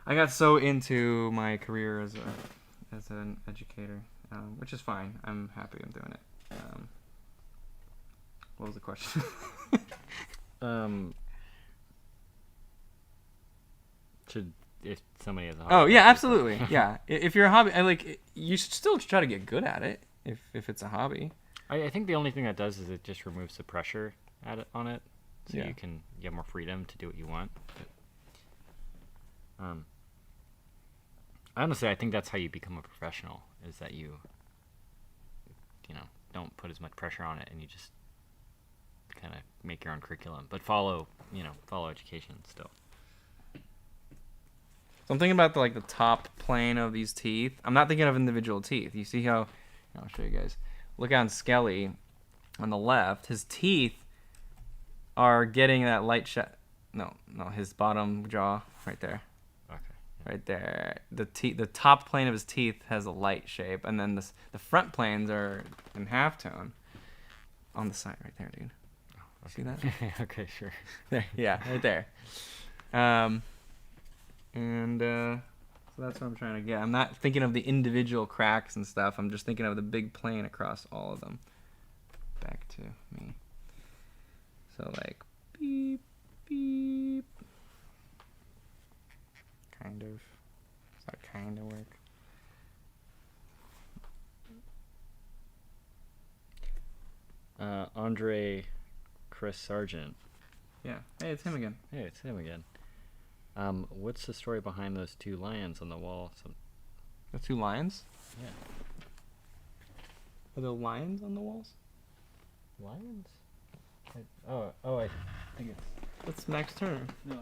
A: I got so into my career as an educator, which is fine. I'm happy I'm doing it. What was the question?
B: If somebody has a hobby.
A: Oh yeah, absolutely. Yeah, if you're a hobby, you should still try to get good at it if it's a hobby.
B: I think the only thing that does is it just removes the pressure on it, so
A: Yeah.
B: you have more freedom to do what you want. But, honestly, I think that's how you become a professional, is that you don't put as much pressure on it, and you just kind of make your own curriculum, but follow education still.
A: So I'm thinking about the top plane of these teeth. I'm not thinking of individual teeth. You see how? I'll show you guys. Look on Skelly on the left. His teeth are getting that light shot. No, his bottom jaw right there.
B: Okay.
A: Right there. The top plane of his teeth has a light shape, and then the front planes are in halftone. On the side, right there, dude.
B: Oh,
A: See that?
B: Okay, sure.
A: There, yeah, right there. So that's what I'm trying to get. I'm not thinking of the individual cracks and stuff. I'm just thinking of the big plane across all of them. Back to me. So beep, beep. Kind of. Does that kind of work?
B: Andre Chris Sargent.
A: Yeah. Hey, it's him again.
B: Hey, it's him again. What's the story behind those two lions on the wall?
A: The two lions?
B: Yeah.
A: Are there lions on the walls?
B: Lions? I think it's...
A: That's Max Turner.
B: No.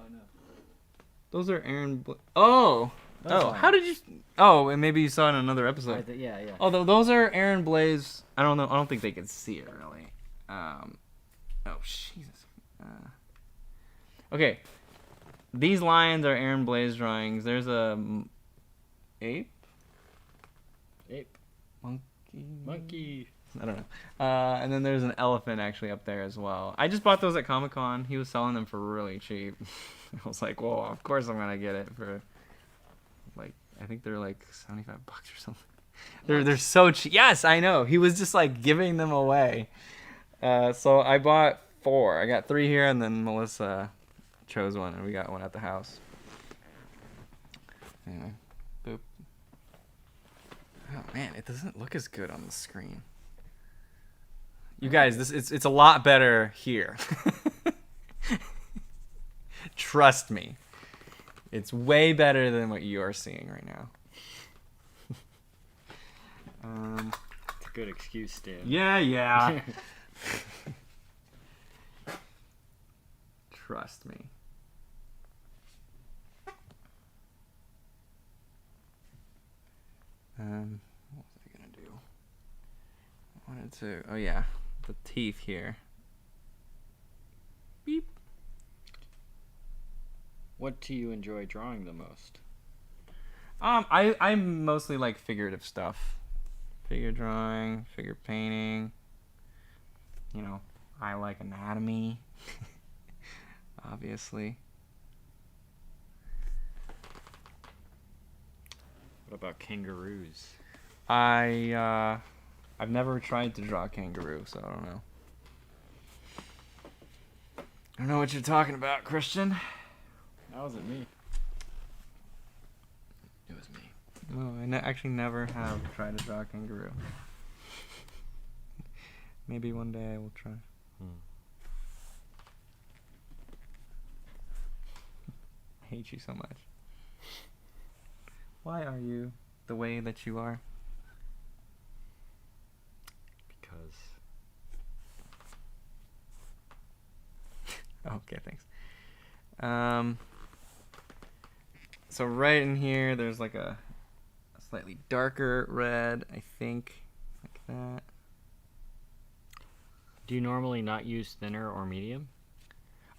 A: Those are Aaron... Oh!
B: Lions.
A: How did you... Oh, and maybe you saw it in another episode.
B: Yeah.
A: Although those are Aaron Blaze. I don't know. I don't think they can see it really. Oh Jesus. Okay. These lions are Aaron Blaze drawings. There's a ape.
B: Monkey.
A: I don't know. And then there's an elephant actually up there as well. I just bought those at Comic-Con. He was selling them for really cheap. I was like, well, of course I'm gonna get it for I think they're like $75 or something. They're so cheap. Yes, I know. He was just giving them away. So I bought 4. I got 3 here, and then Melissa chose one, and we got one at the house. Anyway, boop. Oh man, it doesn't look as good on the screen. You guys, it's a lot better here. Trust me. It's way better than what you are seeing right now.
B: It's a good excuse, Stan.
A: Yeah. Trust me. What was I gonna do? I wanted to. Oh yeah, the teeth here.
B: What do you enjoy drawing the most?
A: I mostly like figurative stuff. Figure drawing, figure painting. You know, I like anatomy. Obviously.
B: What about kangaroos?
A: I've never tried to draw a kangaroo, so I don't know. I don't know what you're talking about, Christian.
B: That wasn't me. It was me.
A: No, I actually never have tried to draw a kangaroo. Maybe one day I will try. I hate you so much. Why are you the way that you are?
B: Because.
A: Okay, thanks. So right in here, there's like a slightly darker red, I think, like that.
B: Do you normally not use thinner or medium?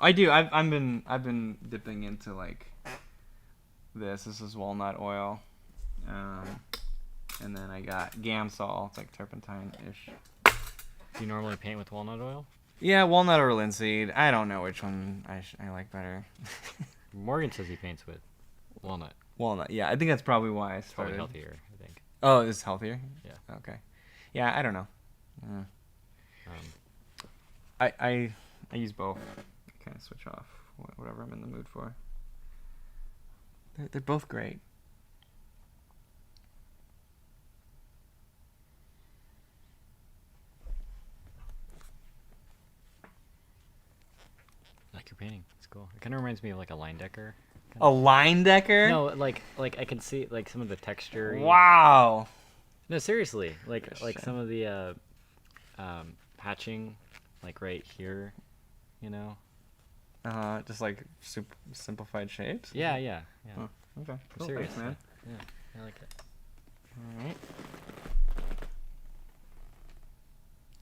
A: I do. I've been dipping into like this. This is walnut oil, and then I got Gamsol. It's like turpentine-ish.
B: Do you normally paint with walnut oil?
A: Yeah, walnut or linseed. I don't know which one I like better.
B: Morgan says he paints with walnut.
A: Walnut. Yeah, I think that's probably why I
B: It's probably
A: started.
B: healthier, I think.
A: Oh, it's healthier.
B: Yeah.
A: Okay. Yeah, I don't know. I use both. Kind of switch off whatever I'm in the mood for. They're both great.
B: I like your painting. It's cool. It kind of reminds me of like a line decker.
A: A line decker?
B: No, like I can see like some of the texture.
A: Wow.
B: No, seriously, like
A: Christian.
B: some of the hatching, like right here, you know.
A: Just like simplified shapes.
B: Yeah.
A: Oh, okay.
B: I'm
A: Cool,
B: serious,
A: thanks, man.
B: Yeah, I like it.
A: All right.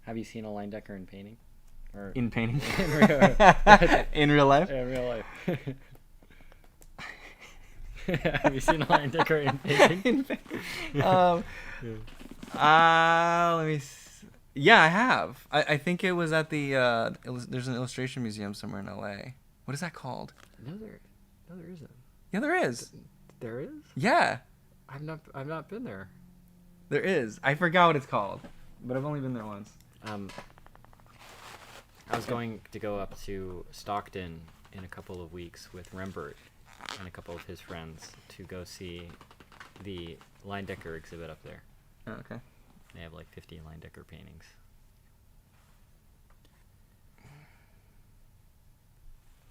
B: Have you seen a line decker in painting? Or
A: In painting.
B: In real-
A: In real life.
B: Yeah, in real life. Have you seen a line decker in painting?
A: Let me. Yeah, I have. I think it was at the. There's an illustration museum somewhere in LA. What is that called?
B: No, there isn't.
A: Yeah, there is.
B: There is?
A: Yeah,
B: I've not been there.
A: there is. I forgot what it's called, but I've only been there once.
B: I was going to go up to Stockton in a couple of weeks with Rembert and a couple of his friends to go see the line decker exhibit up there.
A: Oh, okay.
B: They have like 50 line decker paintings.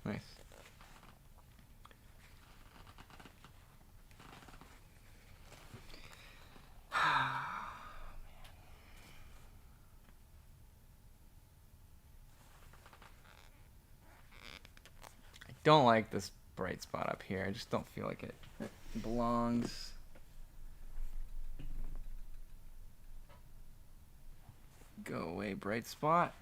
A: Nice. I don't like this bright spot up here. I just don't feel like it belongs. Go away, bright spot.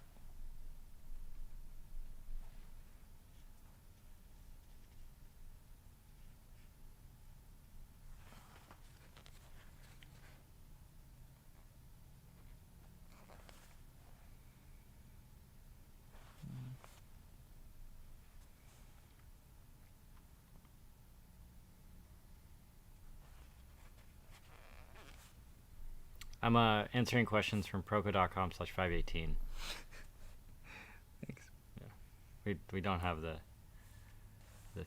B: I'm answering questions from proko.com/518.
A: Thanks.
B: Yeah. We don't have the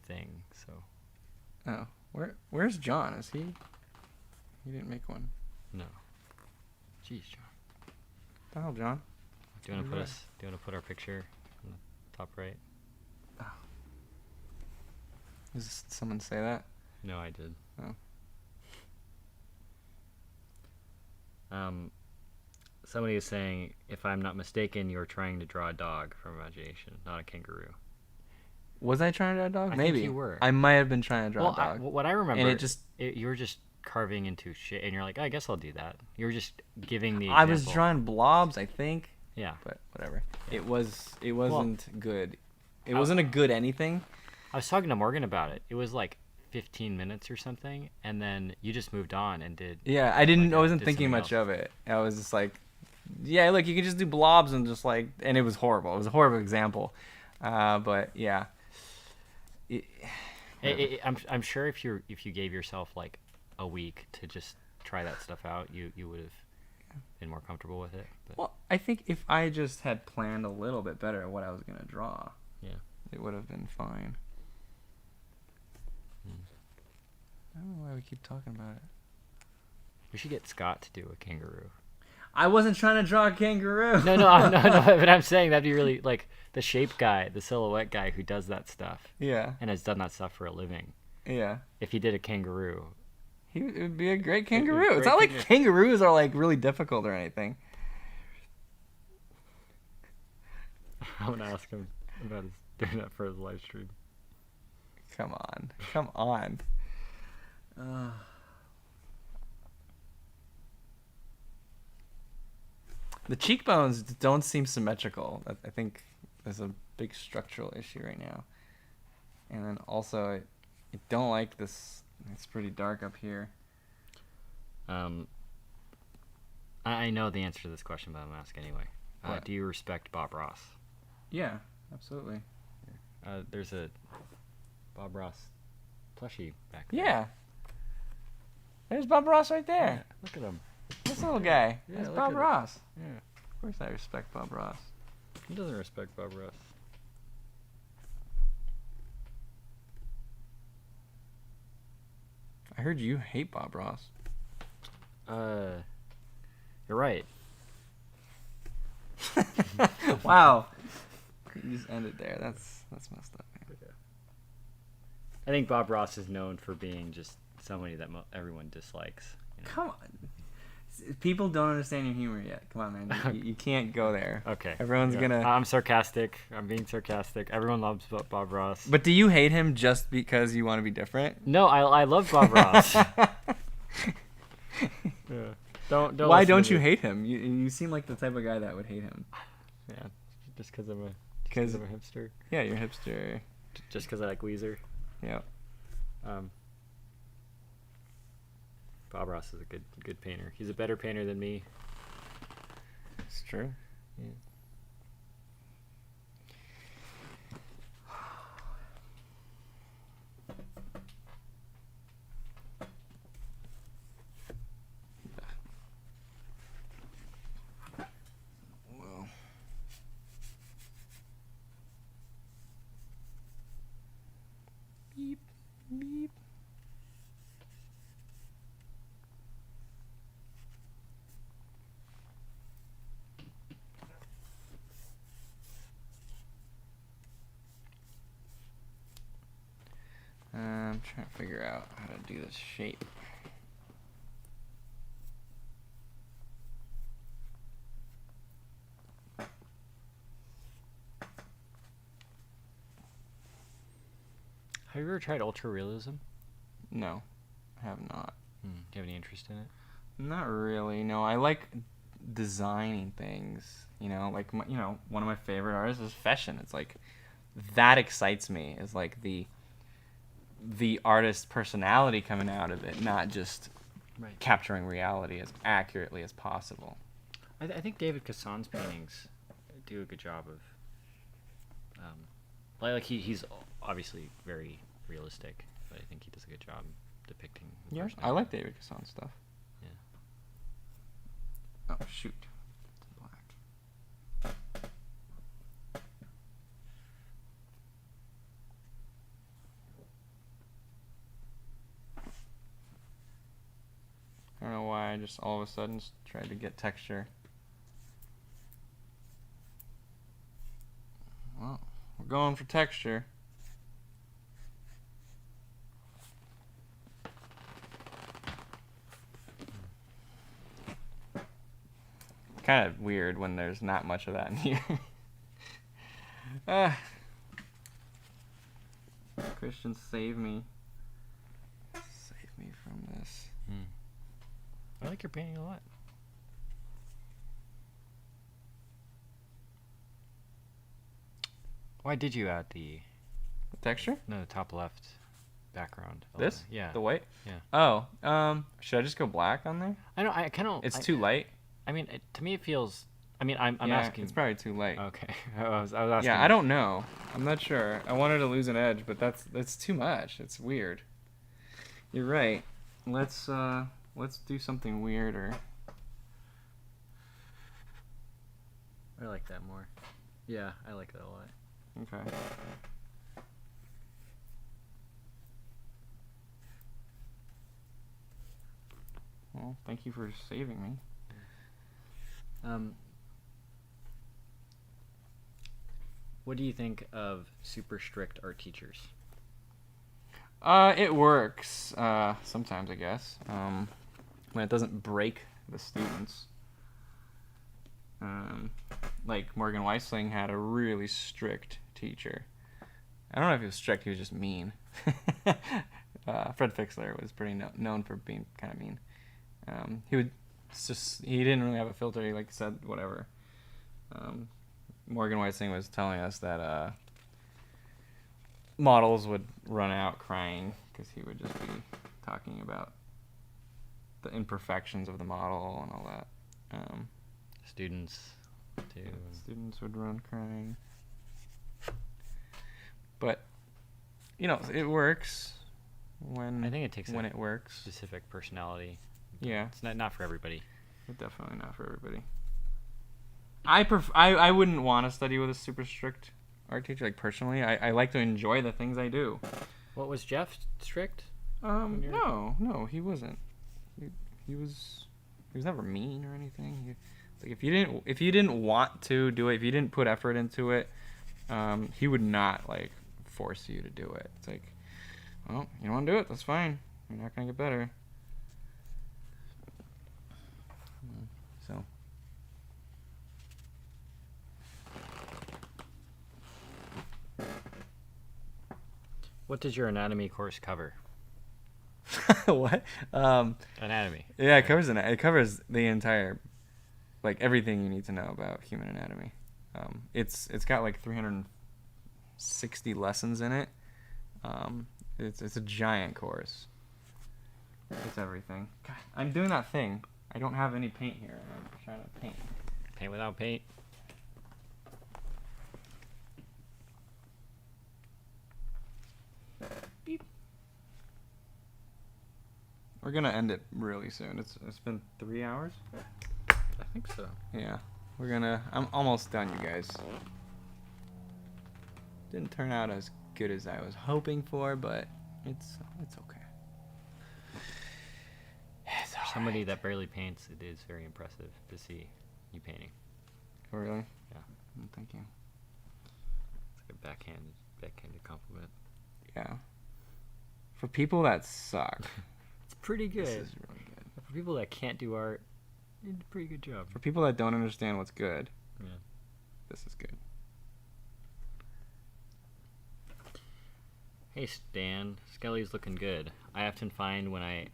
B: thing, so.
A: Oh, where's John? Is he? He didn't make one.
B: No. Jeez, John.
A: What the hell, John?
B: Do you want to
A: You're
B: do you want to put our picture on the top right?
A: Does someone say that?
B: No, I did.
A: Oh.
B: Somebody is saying, if I'm not mistaken, you're trying to draw a dog from imagination, not a kangaroo.
A: Was I trying to draw a dog?
B: I
A: Maybe.
B: think you were.
A: I might have been trying to draw
B: Well,
A: a dog.
B: what I remember,
A: and it just.
B: you were just carving into shit, and you're like, I guess I'll do that. You were just giving the.
A: I was
B: example.
A: drawing blobs, I think.
B: Yeah.
A: But whatever.
B: Yeah.
A: It wasn't good. It
B: I-
A: wasn't a good anything.
B: I was talking to Morgan about it. It was like 15 minutes or something, and then you just moved on and did.
A: Yeah, I wasn't thinking much of it. I was just like, yeah, look, you can just do blobs and just like, and it was horrible. It was a horrible example. But yeah.
B: I'm sure if you gave yourself like a week to just try that stuff out, you would have been more comfortable with it. But.
A: Well, I think if I just had planned a little bit better what I was gonna draw, it would have been fine. I don't know why we keep talking about it.
B: We should get Scott to do a kangaroo.
A: I wasn't trying to draw a kangaroo.
B: No, but I'm saying that'd be really like the shape guy, the silhouette guy who does that stuff.
A: Yeah.
B: And has done that stuff for a living.
A: Yeah.
B: If he did a kangaroo.
A: It would be a great kangaroo. It's not like kangaroos are like really difficult or anything.
B: I'm gonna ask him about his doing that for his live stream.
A: Come on. The cheekbones don't seem symmetrical. I think there's a big structural issue right now. And then also, I don't like this. It's pretty dark up here.
B: I know the answer to this question, but I'm gonna ask anyway. Do you respect Bob Ross?
A: Yeah, absolutely.
B: There's a Bob Ross plushie back there.
A: Yeah. There's Bob Ross right there.
B: Yeah, look at him.
A: This little guy.
B: Yeah,
A: That's
B: look
A: Bob
B: at
A: Ross.
B: Yeah.
A: Of course I respect Bob Ross.
B: He doesn't respect Bob Ross.
A: I heard you hate Bob Ross.
B: You're right.
A: Wow. You just ended there. That's messed up, man.
B: I think Bob Ross is known for being just somebody that everyone dislikes. You know?
A: Come on. People don't understand your humor yet. Come on, man. You can't go there.
B: Okay.
A: Everyone's gonna...
B: I'm sarcastic. I'm being sarcastic. Everyone loves Bob Ross.
A: But do you hate him just because you want to be different?
B: No, I love Bob Ross. Yeah. Don't
A: Why don't you hate him? You seem like the type of guy that would hate him.
B: Yeah, just because I'm a hipster.
A: Yeah, you're a hipster.
B: Just because I like Weezer.
A: Yeah.
B: Bob Ross is a good painter. He's a better painter than me.
A: It's true.
B: Yeah.
A: Well. Beep, beep. I'm trying to figure out how to do this shape.
B: Have you ever tried ultra realism?
A: No, I have not.
B: Do you have any interest in it?
A: Not really. No, I like designing things. You know, like one of my favorite artists is Fashion. It's like that excites me. Is like the artist's personality coming out of it, not just capturing reality as accurately as possible.
B: I think David Cassan's paintings do a good job of like he's obviously very realistic, but I think he does a good job depicting the
A: Yeah,
B: personality.
A: I like David Cassan stuff.
B: Yeah.
A: Oh shoot, it's black. I don't know why I just all of a sudden tried to get texture. Well, we're going for texture. Kind of weird when there's not much of that in here. Christian, save me. Save me from this.
B: I like your painting a lot. Why did you add the
A: Texture?
B: No, the top left background.
A: This?
B: Yeah.
A: The white?
B: Yeah.
A: Oh, should I just go black on there?
B: I know. I kind of.
A: It's too light.
B: I mean, to me, it feels. I mean, I'm
A: Yeah,
B: asking.
A: it's probably too light.
B: Okay. I was asking.
A: Yeah, I don't know. I'm not sure. I wanted to lose an edge, but that's too much. It's weird. You're right. Let's do something weirder.
B: I like that more. Yeah, I like that a lot.
A: Okay. Well, thank you for saving me.
B: What do you think of super strict art teachers?
A: It works. Sometimes, I guess. When it doesn't break the students. Like Morgan Weisling had a really strict teacher. I don't know if he was strict, he was just mean. Fred Fixler was pretty known for being kind of mean. He didn't really have a filter. He said whatever. Morgan Weisling was telling us that models would run out crying because he would just be talking about the imperfections of the model and all that.
B: Students, too.
A: Students would run crying. But, it works when
B: I think it takes
A: when it works.
B: specific personality.
A: Yeah.
B: It's not for everybody.
A: It's definitely not for everybody. I wouldn't want to study with a super strict art teacher. Personally, I like to enjoy the things I do.
B: What, was Jeff strict?
A: No, he wasn't. He was never mean or anything. If you didn't want to do it, if you didn't put effort into it, he would not force you to do it. It's well, you don't want to do it, that's fine. You're not gonna get better. So.
B: What does your anatomy course cover?
A: What?
B: Anatomy.
A: Yeah, it covers the entire, everything you need to know about human anatomy. It's got 360 lessons in it. It's a giant course. It's everything. God, I'm doing that thing. I don't have any paint here. I'm trying to paint.
B: Paint without paint.
A: Beep. We're gonna end it really soon. It's been 3 hours.
B: I think so.
A: Yeah, I'm almost done, you guys. Didn't turn out as good as I was hoping for, but it's okay. It's
B: For somebody that barely paints, it is very impressive to see you painting.
A: Oh, really?
B: Yeah.
A: Thank you.
B: It's like a backhanded compliment.
A: Yeah. For people that suck,
B: It's pretty good.
A: this is really good.
B: For people that can't do art, you did a pretty good job.
A: For people that don't understand what's good,
B: Yeah.
A: this is good.
B: Hey Stan, Skelly's looking good. I often find when I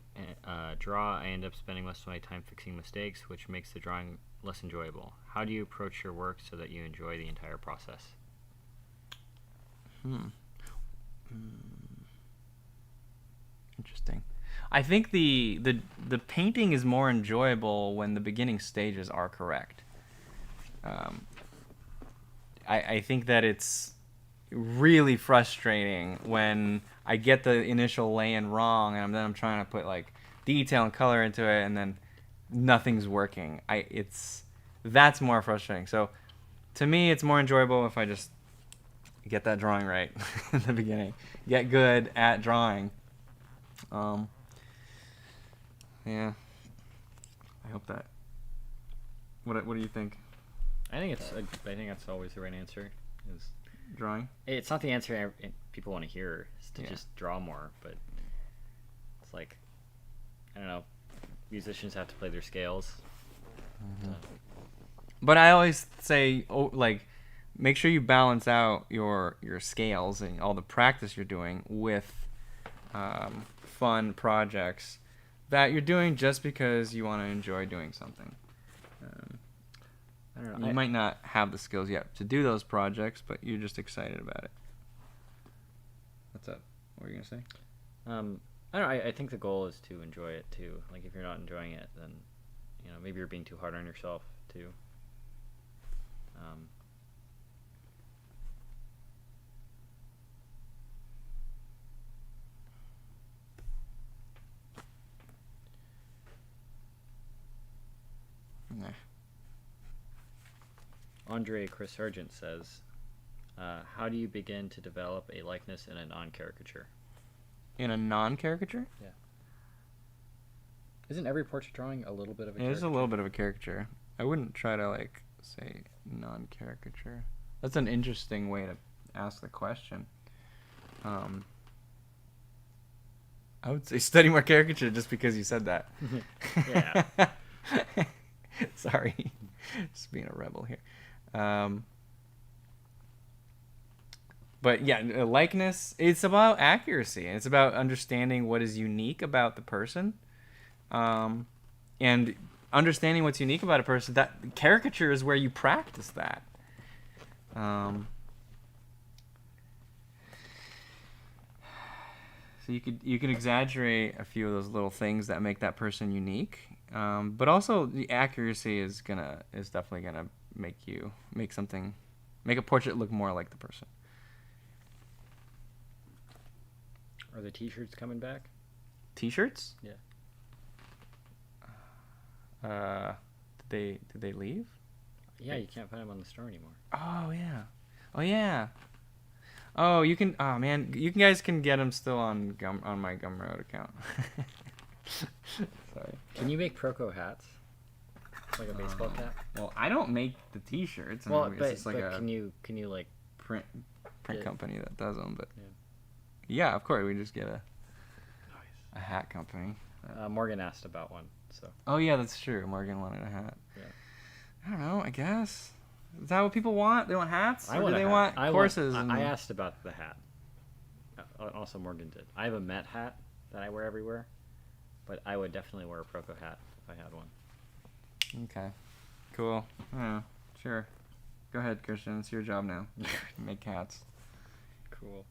B: draw, I end up spending most of my time fixing mistakes, which makes the drawing less enjoyable. How do you approach your work so that you enjoy the entire process?
A: Interesting. I think the painting is more enjoyable when the beginning stages are correct. I think that it's really frustrating when I get the initial lay-in wrong and then I'm trying to put detail and color into it and then nothing's working. That's more frustrating. So to me, it's more enjoyable if I just get that drawing right in the beginning. Get good at drawing. Yeah. I hope that. What do you think?
B: I think that's always the right answer. Is
A: Drawing?
B: it's not the answer people want to hear. Is to
A: Yeah.
B: just draw more, but it's I don't know. Musicians have to play their scales.
A: But I always say, make sure you balance out your scales and all the practice you're doing with fun projects that you're doing just because you want to enjoy doing something.
B: I don't know.
A: You might not have the skills yet to do those projects, but you're just excited about it. What's up? What were you gonna say?
B: I don't know. I think the goal is to enjoy it too. Like if you're not enjoying it, then maybe you're being too hard on yourself too.
A: Nah.
B: Andre Chris Sargent says, how do you begin to develop a likeness in a non-caricature?
A: In a non-caricature?
B: Yeah. Isn't every portrait drawing a little bit of a
A: It is
B: caricature?
A: a little bit of a caricature. I wouldn't try to say non-caricature. That's an interesting way to ask the question. I would say study more caricature just because you said that.
B: Yeah.
A: Sorry, just being a rebel here. But yeah, likeness, it's about accuracy. It's about understanding what is unique about the person. And understanding what's unique about a person, that caricature is where you practice that. So you can exaggerate a few of those little things that make that person unique. But also the accuracy is definitely gonna make a portrait look more like the person.
B: Are the T-shirts coming back?
A: T-shirts?
B: Yeah.
A: Did they leave?
B: Yeah, you can't find them on the store anymore.
A: Oh yeah. Oh yeah. Oh, you can. Oh man, you guys can get them still on my Gumroad account. Sorry.
B: Can you make Proko hats? Like a baseball cap?
A: Well, I don't make the T-shirts.
B: Well,
A: it's
B: but
A: just like a
B: can you like
A: print
B: Yeah.
A: company that does them. But
B: Yeah.
A: yeah, of course we just get a hat company.
B: Morgan asked about one, so.
A: Oh yeah, that's true. Morgan wanted a hat.
B: Yeah.
A: I don't know. I guess is that what people want? They want hats, or do they
B: a
A: want
B: hat.
A: courses?
B: I asked about the hat. Also, Morgan did. I have a Met hat that I wear everywhere, but I would definitely wear a Proko hat if I had one.
A: Okay. Cool. Yeah. Sure. Go ahead, Christian. It's your job now. Make hats.
B: Cool.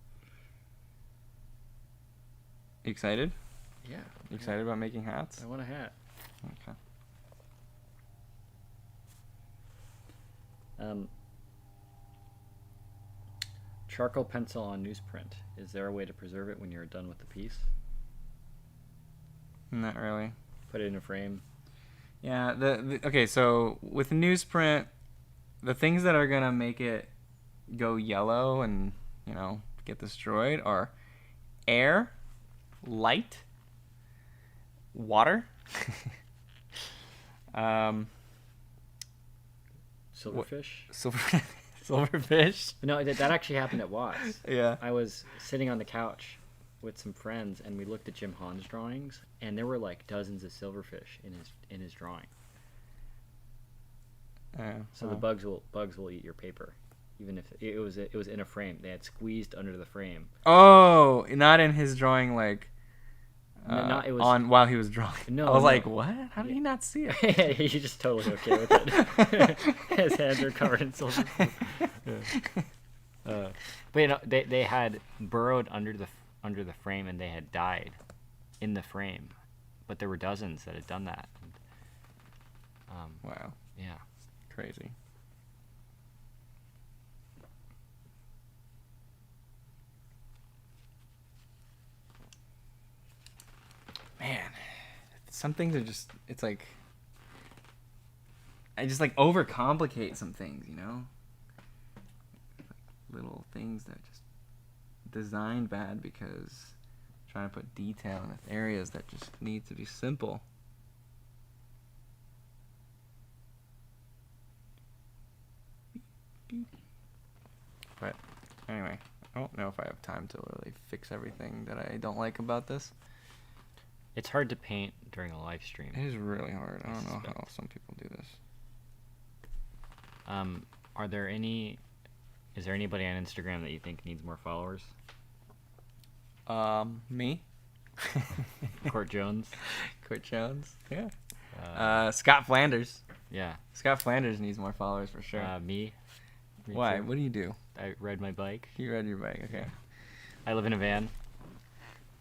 A: Excited?
B: Yeah.
A: You excited about making hats?
B: I want a hat.
A: Okay.
B: Charcoal pencil on newsprint. Is there a way to preserve it when you're done with the piece?
A: Not really.
B: Put it in a frame.
A: Yeah. Okay. So with newsprint, the things that are gonna make it go yellow and get destroyed are air, light, water.
B: Silverfish?
A: Silverfish.
B: No, that actually happened at Watts.
A: Yeah.
B: I was sitting on the couch with some friends, and we looked at Jim Hahn's drawings, and there were like dozens of silverfish in his drawing. So the bugs will eat your paper, even if it was in a frame. They had squeezed under the frame.
A: Oh, not in his drawing, like.
B: It was
A: on while he was drawing.
B: No,
A: I was like, what? How did he not see it?
B: He's just totally okay with it. His hands are covered in silver. But they had burrowed under the frame, and they had died in the frame. But there were dozens that had done that.
A: Wow.
B: Yeah.
A: Crazy. Man, some things are just, it's like, I just like overcomplicate some things, little things that just designed bad because trying to put detail in areas that just need to be simple. But anyway, I don't know if I have time to really fix everything that I don't like about this.
B: It's hard to paint during a live stream.
A: It is really hard. I don't know how some people do this.
B: Is there anybody on Instagram that you think needs more followers?
A: Me.
B: Court Jones.
A: Court Jones. Yeah. Scott Flanders.
B: Yeah.
A: Scott Flanders needs more followers for sure.
B: Me.
A: Why?
B: Too.
A: What do you do?
B: I ride my bike.
A: You ride your bike. Okay.
B: I live in a van.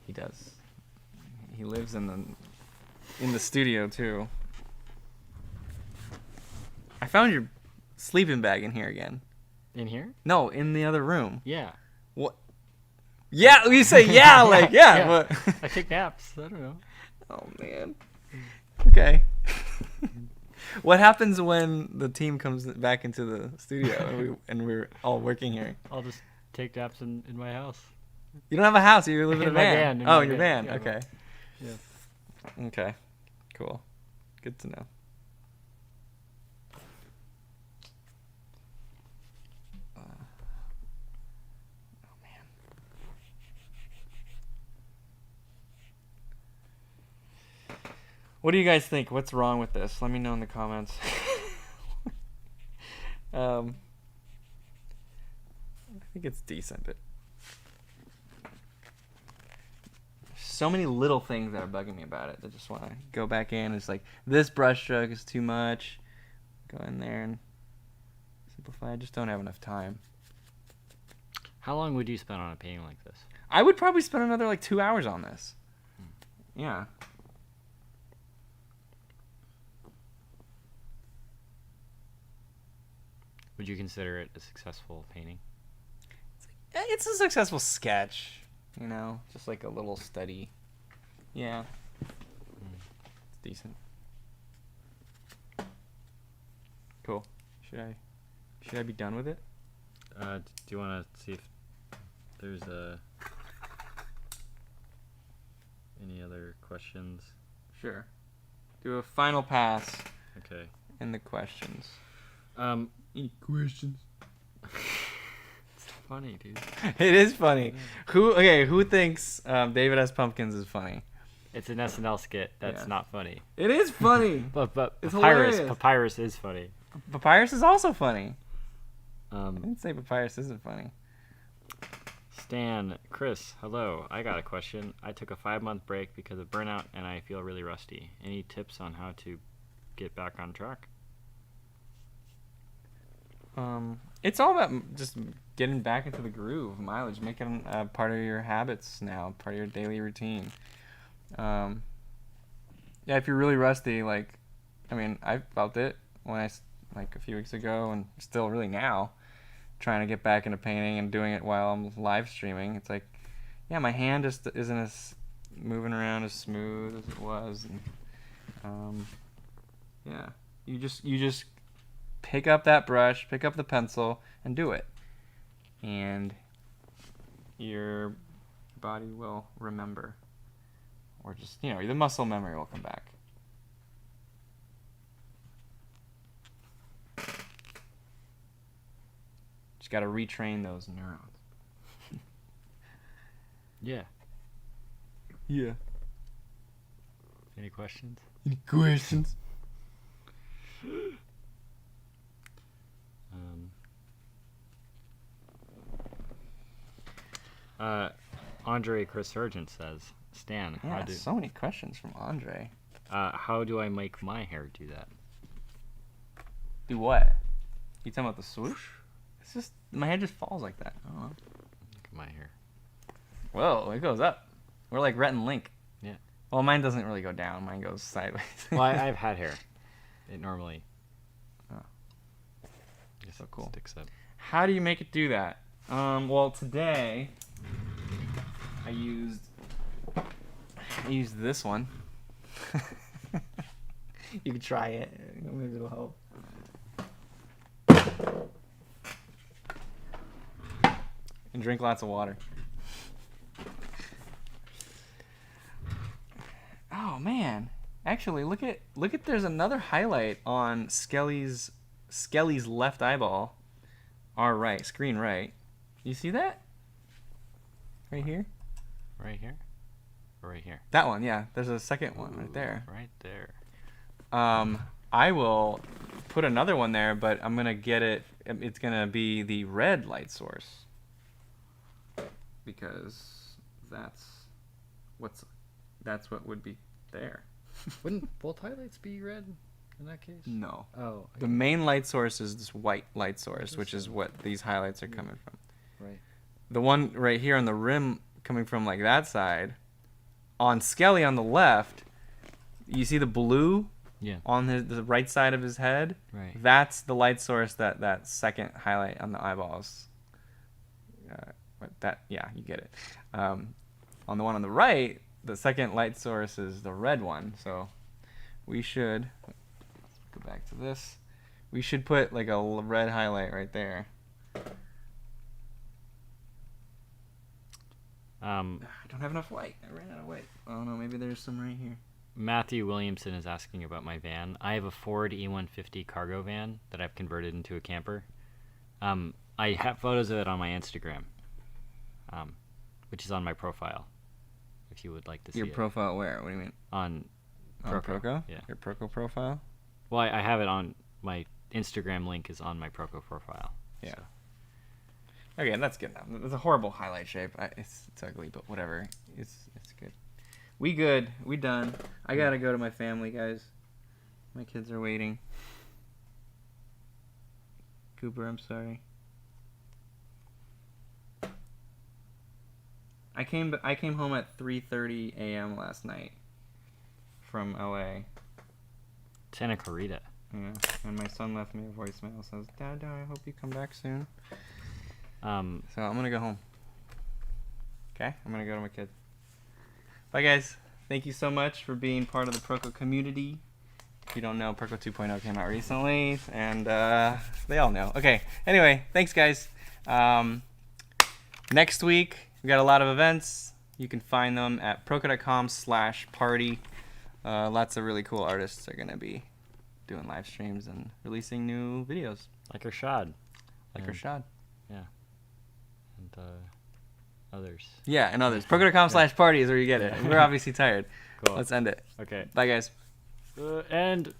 A: He does. He lives in the studio too. I found your sleeping bag in here again.
B: In here?
A: No, in the other room.
B: Yeah.
A: What? Yeah, you say yeah, like yeah. But
B: I take naps. I don't know.
A: oh man. Okay. What happens when the team comes back into the studio and we're all working here?
B: I'll just take naps in my house.
A: You don't have a house. You live in a van.
B: In
A: oh,
B: my
A: your van.
B: Yeah,
A: Okay.
B: Yeah.
A: Okay. Cool. Good to know. What do you guys think? What's wrong with this? Let me know in the comments. I think it's decent, but so many little things that are bugging me about it. I just want to go back in. It's like, this brush stroke is too much. Go in there and simplify. I just don't have enough time.
B: How long would you spend on a painting like this?
A: I would probably spend another like 2 hours on this. Yeah.
B: Would you consider it a successful painting?
A: It's a successful sketch, you know, just like a little study. Yeah. It's decent. Cool. Should I be done with it?
B: Do you want to see if there's any other questions?
A: Sure. Do a final pass
B: Okay.
A: in the questions.
B: Any questions? It's funny, dude.
A: It is funny. Who thinks David S. Pumpkins is funny?
B: It's an SNL skit. That's
A: Yeah.
B: not funny.
A: It is funny.
B: But
A: It's
B: Papyrus
A: hilarious.
B: Papyrus is funny.
A: Papyrus is also funny. I
B: Um,
A: didn't say Papyrus isn't funny.
B: Stan, Chris, hello. I got a question. I took a 5-month break because of burnout and I feel really rusty. Any tips on how to get back on track?
A: It's all about just getting back into the groove, mileage, making part of your habits now, part of your daily routine. Yeah, if you're really rusty, like, I mean, I felt it when like a few weeks ago, and still really now, trying to get back into painting and doing it while I'm live streaming. It's like, yeah, my hand just isn't as moving around as smooth as it was, and yeah, you just pick up that brush, pick up the pencil, and do it. And your body will remember. Or just, you know, the muscle memory will come back. Just got to retrain those neurons.
B: Yeah.
A: Yeah.
B: Any questions?
A: Any questions?
B: Andre Chris Surgeon says, Stan,
A: Yeah, so many questions from Andre.
B: how do I make my hair do that?
A: Do what? You talking about the swoosh? It's just, my hair just falls like that. I don't know.
B: Look at my hair.
A: Whoa, it goes up. We're like Rhett and Link.
B: Yeah.
A: Well, mine doesn't really go down. Mine goes sideways.
B: Well, I've had hair. It normally.
A: Oh.
B: So
A: cool.
B: Sticks up.
A: How do you make it do that? Well, today I used this one. You can try it. Maybe it'll help. And drink lots of water. Oh man. Actually, look at there's another highlight on Skelly's left eyeball. Our right, screen right. You see that? Right here?
B: Right here? Or right here?
A: That one, yeah. There's a second one right there.
B: Right there.
A: I will put another one there, but I'm gonna get it. It's gonna be the red light source because that's what would be there.
B: Wouldn't both highlights be red in that case?
A: No.
B: Oh.
A: The main light source is this white light source, which is what these highlights are coming from.
B: Right.
A: the one right here on the rim coming from like that side, on Skelly on the left, you see the blue on the right side of his head?
B: Right.
A: That's the light source that second highlight on the eyeballs. You get it. On the one on the right, the second light source is the red one. So we should go back to this. We should put like a red highlight right there. I don't have enough white. I ran out of white. Oh no, maybe there's some right here.
B: Matthew Williamson is asking about my van. I have a Ford E150 cargo van that I've converted into a camper. I have photos of it on my Instagram, which is on my profile, if you would like to see
A: Your
B: it.
A: profile where? What do you mean?
B: On
A: Proko?
B: Yeah.
A: Your Proko profile?
B: Well, I have it on my Instagram link is on my Proko profile.
A: Yeah.
B: So.
A: Okay, that's good enough. It's a horrible highlight shape. It's ugly, but whatever. It's good. We good. We done. I gotta go to my family, guys. My kids are waiting. Cooper, I'm sorry. I came home at 3:30 a.m. last night from LA.
B: Santa Clarita.
A: Yeah, and my son left me a voicemail. Says, "Dad, I hope you come back soon." So I'm gonna go home. Okay, I'm gonna go to my kids. Bye, guys. Thank you so much for being part of the Proko community. If you don't know, Proko 2.0 came out recently, and they all know. Okay, anyway, thanks, guys. Next week, we got a lot of events. You can find them at proko.com/party. Lots of really cool artists are going to be doing live streams and releasing new videos.
B: Like Rashad.
A: Rashad.
B: Yeah. And others.
A: Yeah, and others. Proko.com/party is where you get it. We're obviously tired.
B: Cool.
A: Let's end it.
B: Okay.
A: Bye, guys.
B: And...